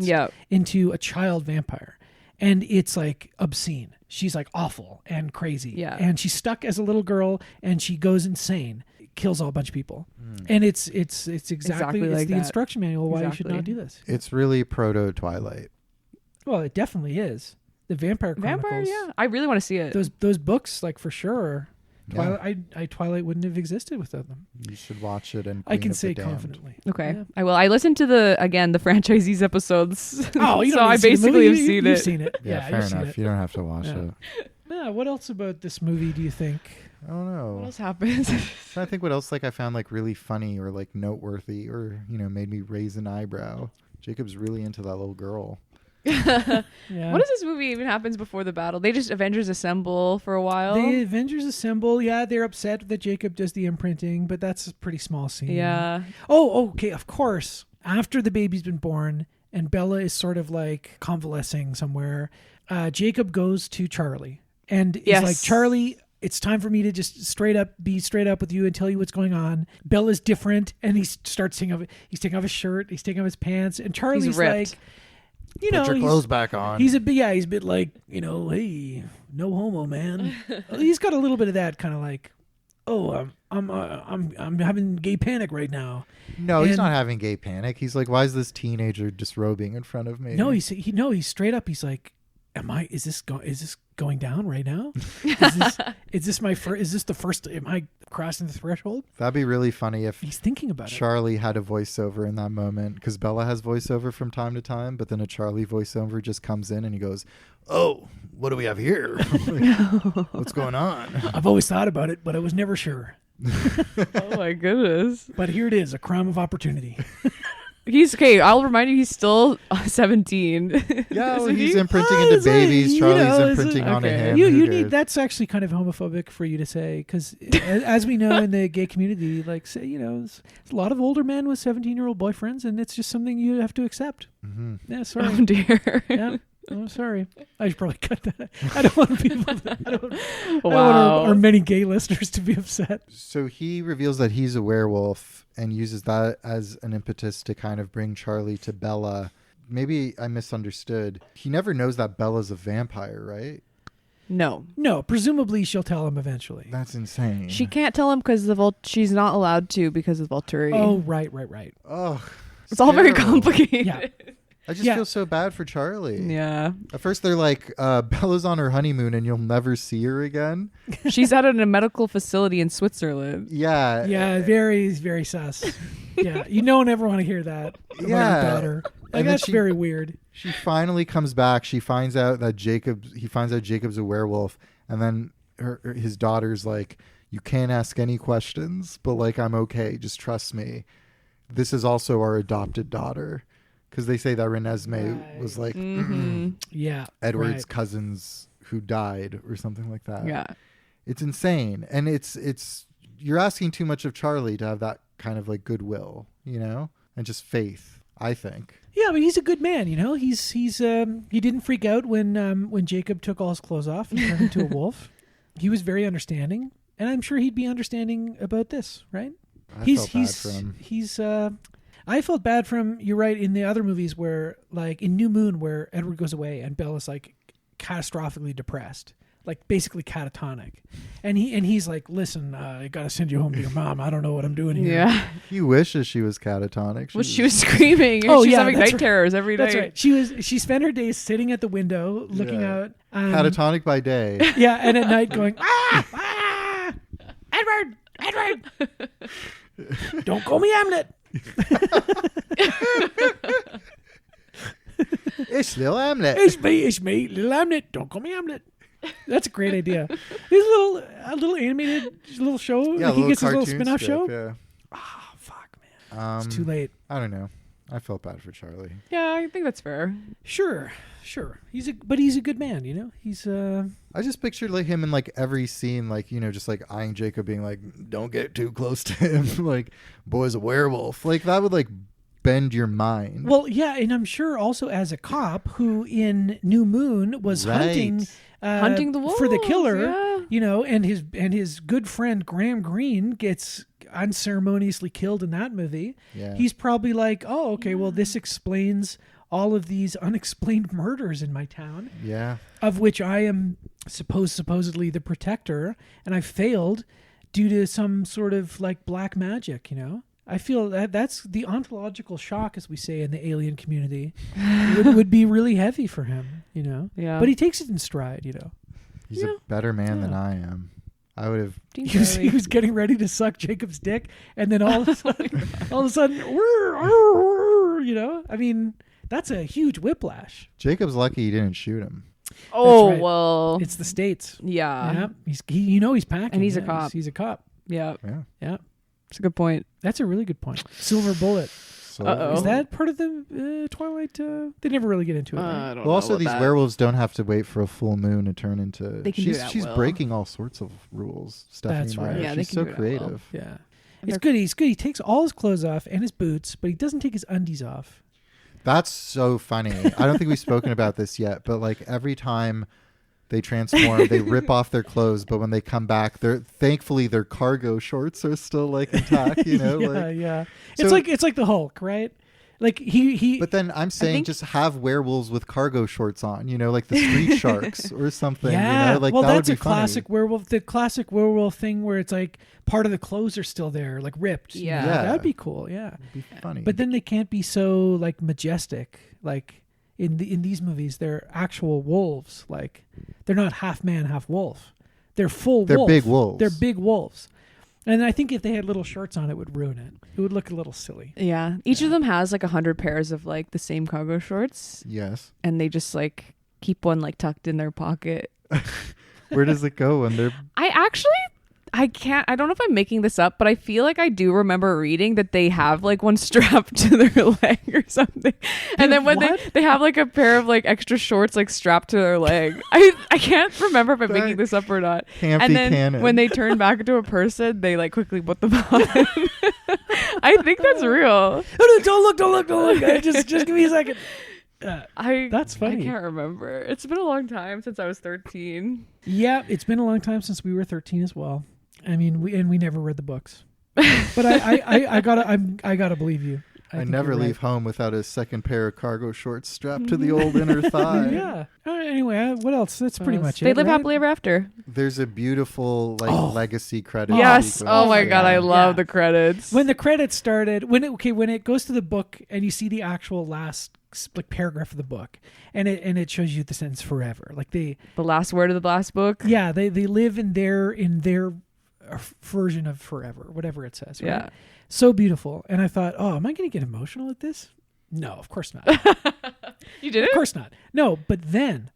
[SPEAKER 4] Yeah.
[SPEAKER 3] into a child vampire. And it's like obscene. She's like awful and crazy.
[SPEAKER 4] Yeah.
[SPEAKER 3] And she's stuck as a little girl and she goes insane, kills a whole bunch of people. And it's exactly
[SPEAKER 4] like
[SPEAKER 3] the
[SPEAKER 4] that.
[SPEAKER 3] instruction manual why you should not
[SPEAKER 4] Exactly.
[SPEAKER 3] do this.
[SPEAKER 2] It's really proto-Twilight.
[SPEAKER 3] Well, it definitely is. The Vampire Chronicles.
[SPEAKER 4] Vampire. Yeah, I really want to see it.
[SPEAKER 3] Those books, like, for sure.
[SPEAKER 2] Yeah.
[SPEAKER 3] Twilight wouldn't have existed without them.
[SPEAKER 2] You should watch it. And
[SPEAKER 3] I
[SPEAKER 2] Queen
[SPEAKER 3] can
[SPEAKER 2] of the
[SPEAKER 3] say
[SPEAKER 2] Damned.
[SPEAKER 3] confidently.
[SPEAKER 4] Okay,
[SPEAKER 3] Yeah.
[SPEAKER 4] I will. I listened to the franchisees episodes.
[SPEAKER 3] Oh, you
[SPEAKER 4] so
[SPEAKER 3] don't
[SPEAKER 4] I
[SPEAKER 3] need to see the
[SPEAKER 4] basically
[SPEAKER 3] movie.
[SPEAKER 4] have seen
[SPEAKER 3] You've
[SPEAKER 4] it.
[SPEAKER 3] seen it.
[SPEAKER 2] Yeah, fair
[SPEAKER 3] you've seen
[SPEAKER 2] enough.
[SPEAKER 3] it.
[SPEAKER 2] You don't have to watch
[SPEAKER 3] Yeah.
[SPEAKER 2] it.
[SPEAKER 3] Yeah. What else about this movie do you think?
[SPEAKER 2] I don't know.
[SPEAKER 4] What else happens?
[SPEAKER 2] I think what else like I found like really funny or like noteworthy or made me raise an eyebrow. Jacob's really into that little girl.
[SPEAKER 3] Yeah.
[SPEAKER 4] What is this movie even happens before the battle? They just Avengers assemble for a while.
[SPEAKER 3] The Avengers assemble. Yeah, they're upset that Jacob does the imprinting, but that's a pretty small scene.
[SPEAKER 4] Yeah.
[SPEAKER 3] Oh, okay. Of course. After the baby's been born and Bella is sort of like convalescing somewhere, Jacob goes to Charlie and is
[SPEAKER 4] Yes.
[SPEAKER 3] like, Charlie, it's time for me to just be straight up with you and tell you what's going on. Bella's different, and he starts taking off his shirt, he's taking off his pants, and Charlie's
[SPEAKER 4] ripped.
[SPEAKER 3] like,
[SPEAKER 2] Put your clothes back on.
[SPEAKER 3] he's a bit like, hey, no homo, man. He's got a little bit of that kind of like, oh, I'm having gay panic right now.
[SPEAKER 2] No, he's
[SPEAKER 3] And-
[SPEAKER 2] not having gay panic. He's like, why is this teenager disrobing in front of me?
[SPEAKER 3] No, he's straight up. He's like, is this going down right now? Is this the first, am I crossing the threshold?
[SPEAKER 2] That'd be really funny if
[SPEAKER 3] He's thinking about
[SPEAKER 2] Charlie had a voiceover in that moment, because Bella has voiceover from time to time, but then a Charlie voiceover just comes in and he goes, oh, what do we have here? What's going on?
[SPEAKER 3] it. I've always thought about it, but I was never sure.
[SPEAKER 4] Oh my goodness.
[SPEAKER 3] But here it is, a crime of opportunity.
[SPEAKER 4] He's okay. I'll remind you, he's still 17.
[SPEAKER 2] Yeah, well,
[SPEAKER 4] Isn't
[SPEAKER 2] he's
[SPEAKER 4] he?
[SPEAKER 2] imprinting
[SPEAKER 3] Oh,
[SPEAKER 2] into
[SPEAKER 3] is it?
[SPEAKER 2] babies.
[SPEAKER 3] You
[SPEAKER 2] Charlie's
[SPEAKER 3] know, is it-
[SPEAKER 2] imprinting onto
[SPEAKER 4] okay.
[SPEAKER 2] him.
[SPEAKER 3] You
[SPEAKER 2] Who
[SPEAKER 3] need
[SPEAKER 2] cares?
[SPEAKER 3] that's actually kind of homophobic for you to say, because as we know in the gay community, like, say, there's a lot of older men with 17-year-old boyfriends, and it's just something you have to accept.
[SPEAKER 2] Mhm.
[SPEAKER 3] Yeah, sorry.
[SPEAKER 4] Oh dear.
[SPEAKER 3] Yeah. Oh, sorry. I should probably cut that. I don't want people. I don't want
[SPEAKER 4] Wow.
[SPEAKER 3] our many gay listeners to be upset.
[SPEAKER 2] So he reveals that he's a werewolf and uses that as an impetus to kind of bring Charlie to Bella. Maybe I misunderstood. He never knows that Bella's a vampire, right?
[SPEAKER 4] No.
[SPEAKER 3] No, presumably she'll tell him eventually.
[SPEAKER 2] That's insane.
[SPEAKER 4] She can't tell him because she's not allowed to because of Volturi.
[SPEAKER 3] Oh, right.
[SPEAKER 2] Ugh.
[SPEAKER 4] it's all very
[SPEAKER 2] terrible.
[SPEAKER 4] complicated.
[SPEAKER 3] Yeah.
[SPEAKER 2] I just
[SPEAKER 3] Yeah.
[SPEAKER 2] feel so bad for Charlie.
[SPEAKER 4] Yeah.
[SPEAKER 2] At first they're like, Bella's on her honeymoon and you'll never see her again.
[SPEAKER 4] She's out in a medical facility in Switzerland.
[SPEAKER 2] Yeah.
[SPEAKER 3] Yeah, very, very sus. Yeah, you don't ever want to hear that about
[SPEAKER 2] Yeah.
[SPEAKER 3] your daughter. Like,
[SPEAKER 2] And then
[SPEAKER 3] that's
[SPEAKER 2] she-
[SPEAKER 3] very weird.
[SPEAKER 2] She finally comes back. She finds out that Jacob's a werewolf. And then his daughter's like, you can't ask any questions, but like, I'm okay. Just trust me. This is also our adopted daughter. Because they say that Renesmee was like
[SPEAKER 4] Mm-hmm.
[SPEAKER 3] Yeah,
[SPEAKER 2] Edward's
[SPEAKER 3] right.
[SPEAKER 2] cousins who died or something like that.
[SPEAKER 4] Yeah.
[SPEAKER 2] It's insane. And it's you're asking too much of Charlie to have that kind of like goodwill, and just faith, I think.
[SPEAKER 3] Yeah, but he's a good man. He didn't freak out when Jacob took all his clothes off and turned into a wolf. He was very understanding, and I'm sure he'd be understanding about this, right?
[SPEAKER 2] I felt bad for him.
[SPEAKER 3] I felt bad for him. You're right. In the other movies where, like in New Moon, where Edward goes away and Belle is like catastrophically depressed, like basically catatonic, and he's like, listen, I gotta send you home to your mom. I don't know what I'm doing here.
[SPEAKER 4] Yeah.
[SPEAKER 2] He wishes she was catatonic.
[SPEAKER 4] Well, she was screaming.
[SPEAKER 3] Oh,
[SPEAKER 4] She's
[SPEAKER 3] yeah,
[SPEAKER 4] having
[SPEAKER 3] that's
[SPEAKER 4] night
[SPEAKER 3] right.
[SPEAKER 4] terrors every night.
[SPEAKER 3] That's right. She spent her days sitting at the window looking
[SPEAKER 2] Yeah.
[SPEAKER 3] out.
[SPEAKER 2] Catatonic by day.
[SPEAKER 3] Yeah, and at night going, ah, Edward, don't call me Hamlet.
[SPEAKER 2] It's little Hamlet.
[SPEAKER 3] It's me, little Hamlet. Don't call me Hamlet. That's a great idea. This a little animated little show.
[SPEAKER 2] Yeah,
[SPEAKER 3] Like he
[SPEAKER 2] little
[SPEAKER 3] gets his little
[SPEAKER 2] cartoon
[SPEAKER 3] spin-off show.
[SPEAKER 2] strip, Yeah.
[SPEAKER 3] Oh, fuck, man. It's too
[SPEAKER 2] Um,
[SPEAKER 3] late.
[SPEAKER 2] I don't know. I felt bad for Charlie.
[SPEAKER 4] Yeah, I think that's fair.
[SPEAKER 3] Sure. He's a good man, you know? He's
[SPEAKER 2] I just pictured like him in like every scene, like, you know, just like eyeing Jacob, being like, "Don't get too close to him." Like, boy's a werewolf. Like that would like bend your mind.
[SPEAKER 3] well, yeah, and I'm sure also as a cop who in New Moon was
[SPEAKER 2] Right.
[SPEAKER 3] hunting
[SPEAKER 4] the
[SPEAKER 3] for the
[SPEAKER 4] wolves,
[SPEAKER 3] killer,
[SPEAKER 4] yeah.
[SPEAKER 3] you know, and his good friend Graham Greene gets unceremoniously killed in that movie.
[SPEAKER 2] Yeah.
[SPEAKER 3] He's probably like, oh, okay, well, this explains all of these unexplained murders in my town,
[SPEAKER 2] Yeah.
[SPEAKER 3] of which I am supposedly the protector, and I failed due to some sort of like black magic, you know? I feel that's the ontological shock, as we say in the alien community, would be really heavy for him, you know?
[SPEAKER 4] Yeah.
[SPEAKER 3] But he takes it in stride, you know?
[SPEAKER 2] He's a better man than
[SPEAKER 3] Yeah.
[SPEAKER 2] I am. I would have.
[SPEAKER 3] He was getting ready to suck Jacob's dick, and then all of a sudden, you know? I mean, that's a huge whiplash.
[SPEAKER 2] Jacob's lucky he didn't shoot him.
[SPEAKER 4] Oh,
[SPEAKER 3] right.
[SPEAKER 4] well.
[SPEAKER 3] It's the States.
[SPEAKER 4] Yeah.
[SPEAKER 3] Yeah, he's packing,
[SPEAKER 4] And he's a
[SPEAKER 3] yeah,
[SPEAKER 4] cop.
[SPEAKER 3] He's a cop.
[SPEAKER 4] Yeah.
[SPEAKER 2] Yeah.
[SPEAKER 3] Yeah,
[SPEAKER 4] It's a good point.
[SPEAKER 3] that's a really good point. Silver bullet.
[SPEAKER 2] So,
[SPEAKER 4] Uh-oh.
[SPEAKER 3] Is that part of the Twilight? They never really get into it. Right?
[SPEAKER 4] I don't
[SPEAKER 2] Well, also these werewolves don't have to wait for a full moon to turn into.
[SPEAKER 4] They can do that
[SPEAKER 2] she's
[SPEAKER 4] well.
[SPEAKER 2] breaking all sorts of rules. Stephanie
[SPEAKER 3] That's right.
[SPEAKER 2] Meyer.
[SPEAKER 4] Yeah, they
[SPEAKER 2] she's
[SPEAKER 4] can
[SPEAKER 2] so
[SPEAKER 4] do that well.
[SPEAKER 2] creative.
[SPEAKER 3] Yeah,
[SPEAKER 4] And
[SPEAKER 3] it's good. He's good. He takes all his clothes off and his boots, but he doesn't take his undies off.
[SPEAKER 2] That's so funny. I don't think we've spoken about this yet, but like every time they transform, they rip off their clothes, but when they come back, thankfully their cargo shorts are still like intact, you know?
[SPEAKER 3] yeah,
[SPEAKER 2] like,
[SPEAKER 3] yeah.
[SPEAKER 2] So-
[SPEAKER 3] It's like the Hulk, right? Like he.
[SPEAKER 2] But then I'm saying
[SPEAKER 4] think-
[SPEAKER 2] just have werewolves with cargo shorts on, you know, like the street sharks or something.
[SPEAKER 3] yeah,
[SPEAKER 2] You know? Like
[SPEAKER 3] well,
[SPEAKER 2] that
[SPEAKER 3] that's
[SPEAKER 2] would
[SPEAKER 3] a
[SPEAKER 2] be funny.
[SPEAKER 3] classic werewolf. The classic werewolf thing where it's like part of the clothes are still there, like ripped. you
[SPEAKER 4] Yeah.
[SPEAKER 3] know?
[SPEAKER 2] Yeah.
[SPEAKER 3] That'd be cool. Yeah.
[SPEAKER 2] It'd be funny.
[SPEAKER 3] But then they can't be so like majestic. Like in these movies, they're actual wolves. Like they're not half man, half wolf. They're full.
[SPEAKER 2] They're
[SPEAKER 3] wolf.
[SPEAKER 2] big wolves.
[SPEAKER 3] They're big wolves. And I think if they had little shorts on, it would ruin it. It would look a little silly.
[SPEAKER 4] Yeah. Each of them has like 100 pairs of like the same cargo shorts,
[SPEAKER 2] Yes.
[SPEAKER 4] and they just like keep one like tucked in their pocket.
[SPEAKER 2] Where does it go when they're
[SPEAKER 4] I don't know if I'm making this up, but I feel like I do remember reading that they have like one strapped to their leg or something. And then when
[SPEAKER 3] what?
[SPEAKER 4] they have like a pair of like extra shorts like strapped to their leg. I can't remember if I'm making this up or not.
[SPEAKER 2] Campy
[SPEAKER 4] And then
[SPEAKER 2] canon.
[SPEAKER 4] when they turn back into a person, they like quickly put them on. I think that's real.
[SPEAKER 3] Oh, no, don't look. Just give me a second. That's funny.
[SPEAKER 4] I can't remember. It's been a long time since I was 13.
[SPEAKER 3] Yeah, it's been a long time since we were 13 as well. I mean, we never read the books. But I gotta believe you.
[SPEAKER 2] I
[SPEAKER 3] think
[SPEAKER 2] never
[SPEAKER 3] you're right.
[SPEAKER 2] leave home without a second pair of cargo shorts strapped to the old inner thigh.
[SPEAKER 3] Yeah. Anyway, what else? That's pretty much it.
[SPEAKER 4] They live
[SPEAKER 3] right?
[SPEAKER 4] happily ever after.
[SPEAKER 2] There's a beautiful like legacy credit.
[SPEAKER 4] Yes.
[SPEAKER 2] sequence.
[SPEAKER 4] Oh my god, I
[SPEAKER 3] yeah.
[SPEAKER 4] love the credits.
[SPEAKER 3] When the credits started, when it goes to the book and you see the actual last like paragraph of the book, and it shows you the sentence forever. Like
[SPEAKER 4] the last word of the last book.
[SPEAKER 3] yeah, they live in their version of forever, whatever it says. Right?
[SPEAKER 4] Yeah.
[SPEAKER 3] So beautiful. And I thought, oh, am I going to get emotional at this? No, of course not.
[SPEAKER 4] You did
[SPEAKER 3] Of
[SPEAKER 4] it?
[SPEAKER 3] course not. No, but then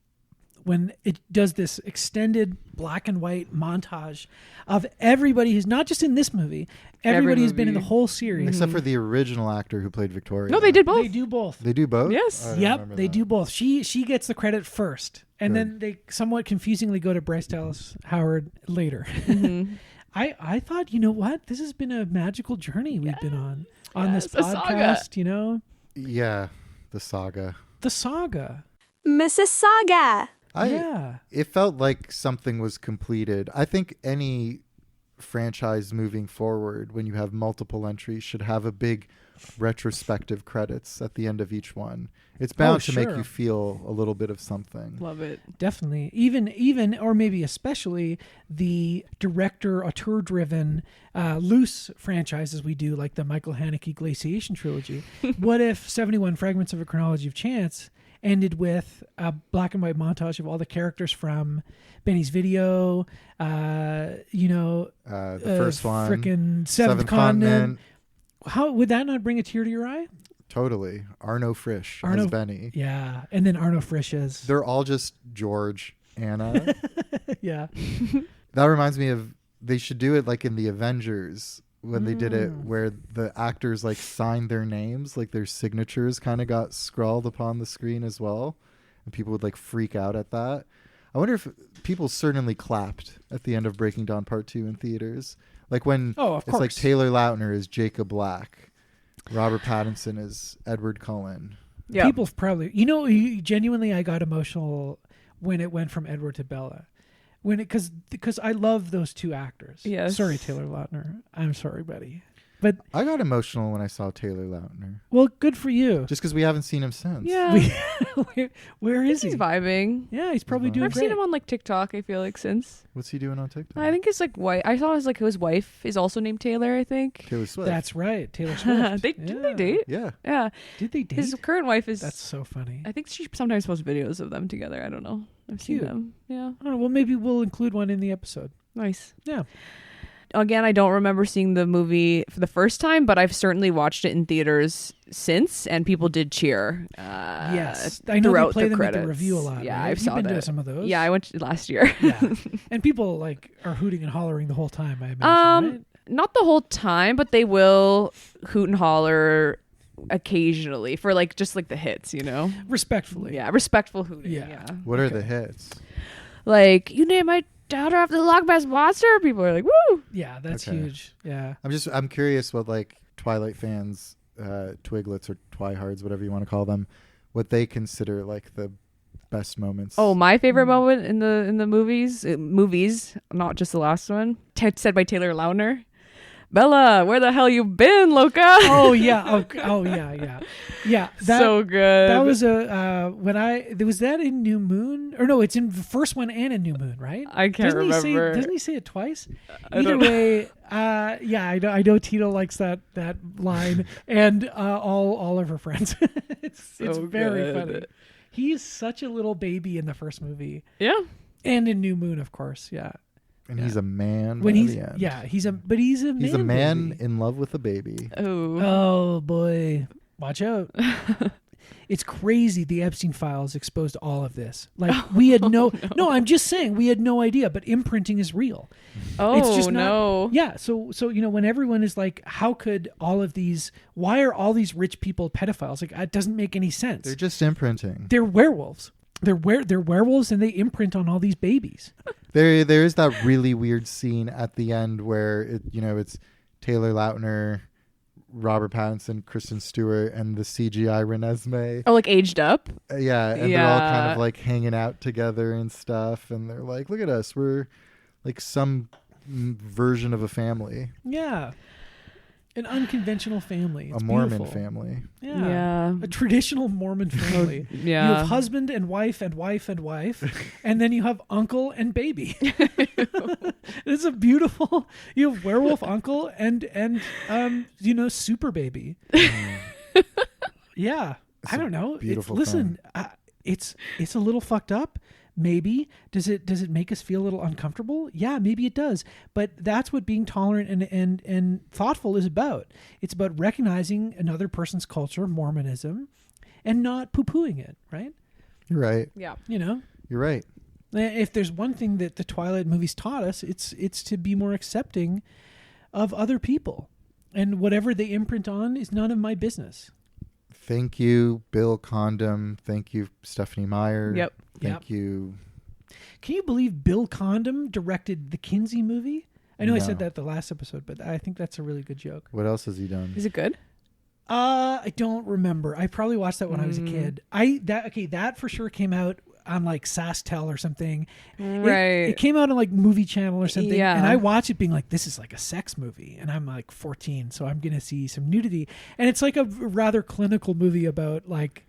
[SPEAKER 3] when it does this extended black and white montage of everybody who's not just in this movie, everybody who's been in the
[SPEAKER 4] movie.
[SPEAKER 3] whole series.
[SPEAKER 2] Except for the original actor who played Victoria.
[SPEAKER 4] No, they did both.
[SPEAKER 3] They do both.
[SPEAKER 2] They do both?
[SPEAKER 4] Yes.
[SPEAKER 2] I don't
[SPEAKER 3] Yep,
[SPEAKER 2] remember
[SPEAKER 3] they
[SPEAKER 2] that.
[SPEAKER 3] do both. She gets the credit first, and
[SPEAKER 2] Good.
[SPEAKER 3] then they somewhat confusingly go to Bryce Dallas Howard later.
[SPEAKER 4] Mm-hmm.
[SPEAKER 3] I thought, you know what? This has been a magical journey we've been on this
[SPEAKER 4] Yes, a saga.
[SPEAKER 3] podcast, you know?
[SPEAKER 2] Yeah, the saga.
[SPEAKER 3] The saga.
[SPEAKER 5] Mrs. Saga.
[SPEAKER 3] Yeah.
[SPEAKER 2] It felt like something was completed. I think any franchise moving forward, when you have multiple entries, should have a big retrospective credits at the end of each one. It's bound to make
[SPEAKER 3] sure.
[SPEAKER 2] you feel a little bit of something.
[SPEAKER 4] Love it.
[SPEAKER 3] Definitely. Even, or maybe especially the director auteur driven loose franchises we do, like the Michael Haneke Glaciation trilogy. What if 71 Fragments of a Chronology of Chance ended with a black and white montage of all the characters from Benny's Video,
[SPEAKER 2] The first one,
[SPEAKER 3] frickin' Seventh Continent. How would that not bring a tear to your eye?
[SPEAKER 2] Totally. Arno Frisch as Benny.
[SPEAKER 3] Yeah, and then Arno Frisch as
[SPEAKER 2] They're all just George, Anna.
[SPEAKER 3] yeah.
[SPEAKER 2] That reminds me of, they should do it like in the Avengers when they did it, where the actors like signed their names, like their signatures kind of got scrawled upon the screen as well, and people would like freak out at that. I wonder if people certainly clapped at the end of Breaking Dawn Part 2 in theaters. Like when
[SPEAKER 3] of
[SPEAKER 2] it's like
[SPEAKER 3] course.
[SPEAKER 2] Taylor Lautner is Jacob Black, Robert Pattinson is Edward Cullen.
[SPEAKER 4] Yeah.
[SPEAKER 3] People probably, genuinely, I got emotional when it went from Edward to Bella, because I love those two actors.
[SPEAKER 4] Yes.
[SPEAKER 3] Sorry, Taylor Lautner. I'm sorry, buddy. But
[SPEAKER 2] I got emotional when I saw Taylor Lautner,
[SPEAKER 3] well, good for you.
[SPEAKER 2] just because we haven't seen him since.
[SPEAKER 4] Yeah.
[SPEAKER 3] Where is he?
[SPEAKER 4] He's vibing.
[SPEAKER 3] Yeah, he's probably doing
[SPEAKER 4] I've
[SPEAKER 3] great.
[SPEAKER 4] seen him on like TikTok, I feel like, since.
[SPEAKER 2] What's he doing on TikTok?
[SPEAKER 4] I think his like wife. I saw his wife is also named Taylor, I think.
[SPEAKER 2] Taylor Swift.
[SPEAKER 3] That's right, Taylor Swift.
[SPEAKER 4] Didn't they date?
[SPEAKER 2] Yeah.
[SPEAKER 4] Yeah.
[SPEAKER 3] Did they date?
[SPEAKER 4] His current wife is.
[SPEAKER 3] That's so funny.
[SPEAKER 4] I think she sometimes posts videos of them together. I don't know. I've seen
[SPEAKER 3] Cute.
[SPEAKER 4] them. Yeah.
[SPEAKER 3] Oh, well, maybe we'll include one in the episode.
[SPEAKER 4] Nice.
[SPEAKER 3] Yeah.
[SPEAKER 4] Again, I don't remember seeing the movie for the first time, but I've certainly watched it in theaters since, and people did cheer.
[SPEAKER 3] Yes, I know they
[SPEAKER 4] throughout
[SPEAKER 3] play
[SPEAKER 4] the
[SPEAKER 3] them
[SPEAKER 4] credits.
[SPEAKER 3] at the review a lot.
[SPEAKER 4] Yeah,
[SPEAKER 3] right?
[SPEAKER 4] I've
[SPEAKER 3] You've
[SPEAKER 4] saw
[SPEAKER 3] been
[SPEAKER 4] that.
[SPEAKER 3] to some of those.
[SPEAKER 4] Yeah, I went last year.
[SPEAKER 3] Yeah, and people like are hooting and hollering the whole time. I imagine. Right?
[SPEAKER 4] Not the whole time, but they will hoot and holler occasionally for like just like the hits,
[SPEAKER 3] Respectfully.
[SPEAKER 4] Yeah, respectful hooting.
[SPEAKER 3] Yeah.
[SPEAKER 4] Yeah.
[SPEAKER 2] What are the hits?
[SPEAKER 4] Like, you name my daughter after the Loch Ness Monster? People are like, woo!
[SPEAKER 3] Yeah, that's
[SPEAKER 2] Okay.
[SPEAKER 3] huge. Yeah.
[SPEAKER 2] I'm curious what like Twilight fans, Twiglets or Twihards, whatever you want to call them, what they consider like the best moments.
[SPEAKER 4] Oh, my favorite moment in the movies, not just the last one, said by Taylor Lautner. Bella, where the hell you been, Loca?
[SPEAKER 3] Oh yeah. Oh yeah. Yeah. That,
[SPEAKER 4] so good.
[SPEAKER 3] That was was that in New Moon, or no? It's in the first one and in New Moon, right?
[SPEAKER 4] I can't remember.
[SPEAKER 3] Doesn't he say it twice?
[SPEAKER 4] I
[SPEAKER 3] Either
[SPEAKER 4] don't know.
[SPEAKER 3] way, yeah, I know Tito likes that line, and all of her friends. it's very
[SPEAKER 4] good.
[SPEAKER 3] funny. He's such a little baby in the first movie,
[SPEAKER 4] Yeah.
[SPEAKER 3] and in New Moon, of course. Yeah.
[SPEAKER 2] and he's a man.
[SPEAKER 3] When
[SPEAKER 2] by
[SPEAKER 3] he's
[SPEAKER 2] the end.
[SPEAKER 3] he's a man.
[SPEAKER 2] He's a man
[SPEAKER 3] baby.
[SPEAKER 2] in love with a baby.
[SPEAKER 4] Oh.
[SPEAKER 3] Oh boy, watch out. It's crazy the Epstein files exposed all of this. Like we had no, I'm just saying we had no idea, but imprinting is real.
[SPEAKER 4] Oh,
[SPEAKER 3] It's just not-
[SPEAKER 4] no.
[SPEAKER 3] Yeah, so when everyone is like, how could why are all these rich people pedophiles? Like it doesn't make any sense.
[SPEAKER 2] They're just imprinting.
[SPEAKER 3] They're werewolves. They're werewolves and they imprint on all these babies.
[SPEAKER 2] There is that really weird scene at the end where it's Taylor Lautner, Robert Pattinson, Kristen Stewart, and the CGI Renesmee.
[SPEAKER 4] Oh, like aged up?
[SPEAKER 2] Yeah, and they're all kind
[SPEAKER 4] Yeah.
[SPEAKER 2] of like hanging out together and stuff, and they're like, "Look at us, we're like some version of a family,
[SPEAKER 3] Yeah. An unconventional family. It's
[SPEAKER 2] a Mormon
[SPEAKER 3] beautiful.
[SPEAKER 2] family."
[SPEAKER 3] Yeah.
[SPEAKER 4] Yeah.
[SPEAKER 3] A traditional Mormon family.
[SPEAKER 4] Yeah.
[SPEAKER 3] You have husband and wife and wife and wife, and then you have uncle and baby. It's a beautiful. You have werewolf uncle and super baby. Yeah, I don't know.
[SPEAKER 2] beautiful
[SPEAKER 3] It's a little fucked up. Maybe does it make us feel a little uncomfortable? Yeah, maybe it does. But that's what being tolerant and thoughtful is about. It's about recognizing another person's culture, Mormonism, and not poo-pooing it. Right?
[SPEAKER 2] You're right.
[SPEAKER 4] Yeah.
[SPEAKER 2] You're right.
[SPEAKER 3] If there's one thing that the Twilight movies taught us, it's to be more accepting of other people, and whatever they imprint on is none of my business.
[SPEAKER 2] Thank you, Bill Condom. Thank you, Stephanie Meyer.
[SPEAKER 4] Yep.
[SPEAKER 2] Thank you.
[SPEAKER 3] Can you believe Bill Condom directed the Kinsey movie? I know I
[SPEAKER 2] No.
[SPEAKER 3] said that the last episode, but I think that's a really good joke.
[SPEAKER 2] What else has he done?
[SPEAKER 4] Is it good?
[SPEAKER 3] I don't remember. I probably watched that when I was a kid. That for sure came out on like SaskTel or something.
[SPEAKER 4] Right.
[SPEAKER 3] It came out on like Movie Channel or something.
[SPEAKER 4] Yeah.
[SPEAKER 3] And I watched it being like, this is like a sex movie. And I'm like 14, so I'm going to see some nudity. And it's like a rather clinical movie about like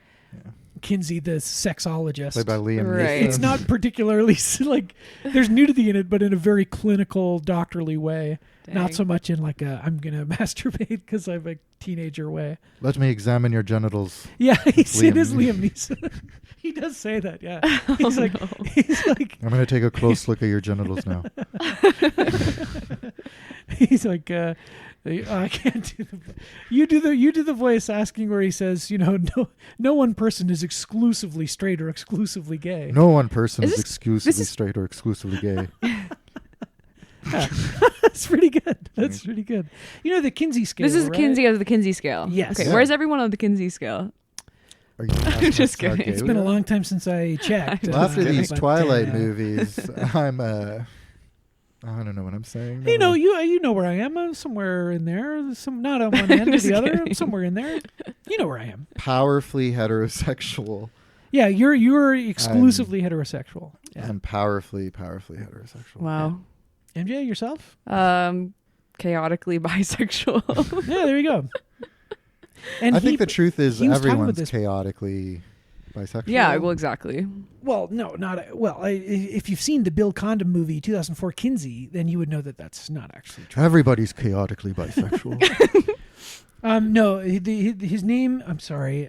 [SPEAKER 3] Kinsey, the sexologist.
[SPEAKER 2] Played by Liam
[SPEAKER 4] Right.
[SPEAKER 2] Neeson.
[SPEAKER 3] It's not particularly like there's nudity in it, but in a very clinical, doctorly way. Not
[SPEAKER 4] Dang.
[SPEAKER 3] so much in like a I'm gonna masturbate because I'm a teenager way.
[SPEAKER 2] Let me examine your genitals.
[SPEAKER 3] Yeah, it is
[SPEAKER 2] Liam
[SPEAKER 3] Liam Neeson. He does say that. Yeah,
[SPEAKER 4] Oh,
[SPEAKER 3] he's like
[SPEAKER 4] no.
[SPEAKER 3] he's like
[SPEAKER 2] I'm going to take a close look at your genitals now.
[SPEAKER 3] he's like. I can't do the. You do the voice asking where he says, no one person is exclusively straight or exclusively gay.
[SPEAKER 2] No one person
[SPEAKER 4] Is
[SPEAKER 2] is
[SPEAKER 4] this-
[SPEAKER 2] exclusively
[SPEAKER 4] this is-
[SPEAKER 2] straight or exclusively gay.
[SPEAKER 3] That's pretty good. That's pretty good. The Kinsey scale.
[SPEAKER 4] This is
[SPEAKER 3] right?
[SPEAKER 4] Kinsey of the Kinsey scale.
[SPEAKER 3] Yes.
[SPEAKER 4] Okay.
[SPEAKER 2] Yeah.
[SPEAKER 4] Where's everyone on the Kinsey scale?
[SPEAKER 2] Are you asking
[SPEAKER 4] Just
[SPEAKER 2] us how
[SPEAKER 4] kidding.
[SPEAKER 2] gay
[SPEAKER 3] It's
[SPEAKER 2] we
[SPEAKER 3] been a
[SPEAKER 2] are?
[SPEAKER 3] long time since I checked.
[SPEAKER 2] Well, after these
[SPEAKER 3] but,
[SPEAKER 2] Twilight movies, I'm I don't know what I'm saying.
[SPEAKER 3] You know where I am. I'm somewhere in there. Not on one end or
[SPEAKER 4] Just
[SPEAKER 3] the other.
[SPEAKER 4] kidding.
[SPEAKER 3] I'm somewhere in there. You know where I am.
[SPEAKER 2] powerfully heterosexual.
[SPEAKER 3] Yeah, you're exclusively heterosexual. Yeah.
[SPEAKER 2] I'm powerfully heterosexual.
[SPEAKER 4] Wow.
[SPEAKER 3] MJ, yourself?
[SPEAKER 4] Chaotically bisexual.
[SPEAKER 3] Yeah, there you go. And
[SPEAKER 2] I think the truth is
[SPEAKER 3] he was talking about
[SPEAKER 2] everyone's
[SPEAKER 3] this-
[SPEAKER 2] chaotically bisexual.
[SPEAKER 4] Yeah, well, exactly.
[SPEAKER 3] Well, no, not well. If you've seen the Bill Condon movie 2004 Kinsey, then you would know that that's not actually true.
[SPEAKER 2] Everybody's chaotically bisexual.
[SPEAKER 3] No, his name. I'm sorry,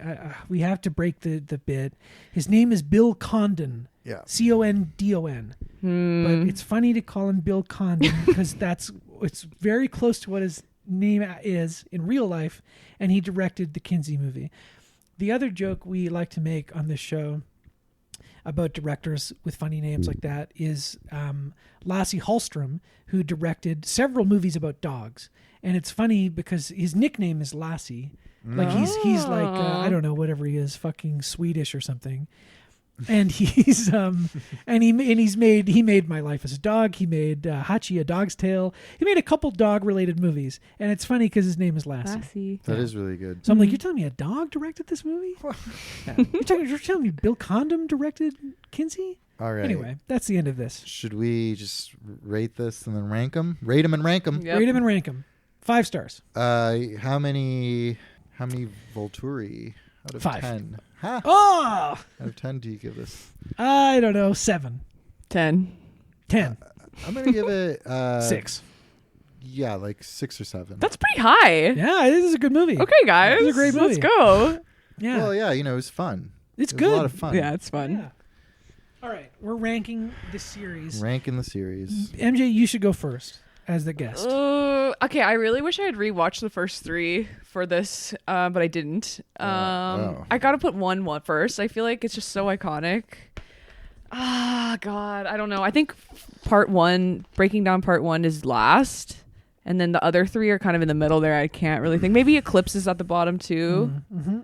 [SPEAKER 3] we have to break the bit. His name is Bill Condon.
[SPEAKER 2] Yeah.
[SPEAKER 3] Condon. But it's funny to call him Bill Condon because it's very close to what his name is in real life, and he directed the Kinsey movie. The other joke we like to make on this show about directors with funny names like that is Lasse Hallström, who directed several movies about dogs. And it's funny because his nickname is Lassie. Like he's like I don't know, whatever he is, fucking Swedish or something. And he's he made My Life as a Dog. He made Hachi, A Dog's Tale. He made a couple dog related movies, and it's funny because his name is Lassie.
[SPEAKER 4] Classy.
[SPEAKER 2] That is really good.
[SPEAKER 3] So I'm like, you're telling me a dog directed this movie? Yeah. You're telling me Bill Condon directed Kinsey?
[SPEAKER 2] All right.
[SPEAKER 3] Anyway, that's the end of this.
[SPEAKER 2] Should we just rate this and then rank them? Rate them and rank them.
[SPEAKER 4] Yep.
[SPEAKER 3] Rate him and rank him. 5 stars.
[SPEAKER 2] How many Volturi out of
[SPEAKER 3] 5.
[SPEAKER 2] 10? Huh?
[SPEAKER 3] Oh,
[SPEAKER 2] Out of 10 do you give this?
[SPEAKER 3] I don't know. 7,
[SPEAKER 4] 10.
[SPEAKER 3] 10,
[SPEAKER 2] I'm going to give it
[SPEAKER 3] 6.
[SPEAKER 2] Yeah, like 6 or 7.
[SPEAKER 4] That's pretty high.
[SPEAKER 3] Yeah, this is a good movie.
[SPEAKER 4] Okay, guys.
[SPEAKER 3] This is a great movie.
[SPEAKER 4] Let's go.
[SPEAKER 3] Yeah,
[SPEAKER 2] Well, yeah, it was fun.
[SPEAKER 3] it's
[SPEAKER 2] It was
[SPEAKER 3] good.
[SPEAKER 2] a lot of fun.
[SPEAKER 4] Yeah, it's fun.
[SPEAKER 3] Yeah. All right, we're ranking the series.
[SPEAKER 2] Ranking the series.
[SPEAKER 3] MJ, you should go first as the guest.
[SPEAKER 4] Okay, I really wish I had rewatched the first 3 for this, but I didn't.
[SPEAKER 2] Oh.
[SPEAKER 4] I gotta put one first. I feel like it's just so iconic. God, I don't know. I think breaking down part 1 is last, and then the other 3 are kind of in the middle there. I can't really think. Maybe Eclipse is at the bottom too,
[SPEAKER 3] Mm-hmm.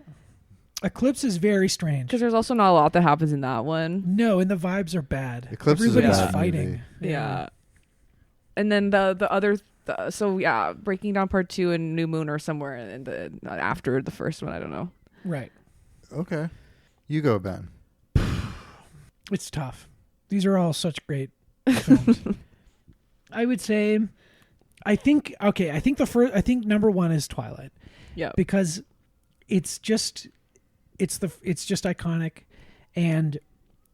[SPEAKER 3] Eclipse is very strange.
[SPEAKER 4] because there's also not a lot that happens in that one.
[SPEAKER 3] No, and the vibes are bad.
[SPEAKER 2] Eclipse is a
[SPEAKER 3] Everybody's
[SPEAKER 2] bad
[SPEAKER 3] fighting.
[SPEAKER 2] movie.
[SPEAKER 4] Yeah. And then the other, so yeah, breaking down part 2 and New Moon are somewhere in the after the first one. I don't know.
[SPEAKER 3] Right.
[SPEAKER 2] Okay. You go, Ben.
[SPEAKER 3] It's tough. These are all such great films. I would say, I think number 1 is Twilight,
[SPEAKER 4] Yeah.
[SPEAKER 3] because it's just iconic, and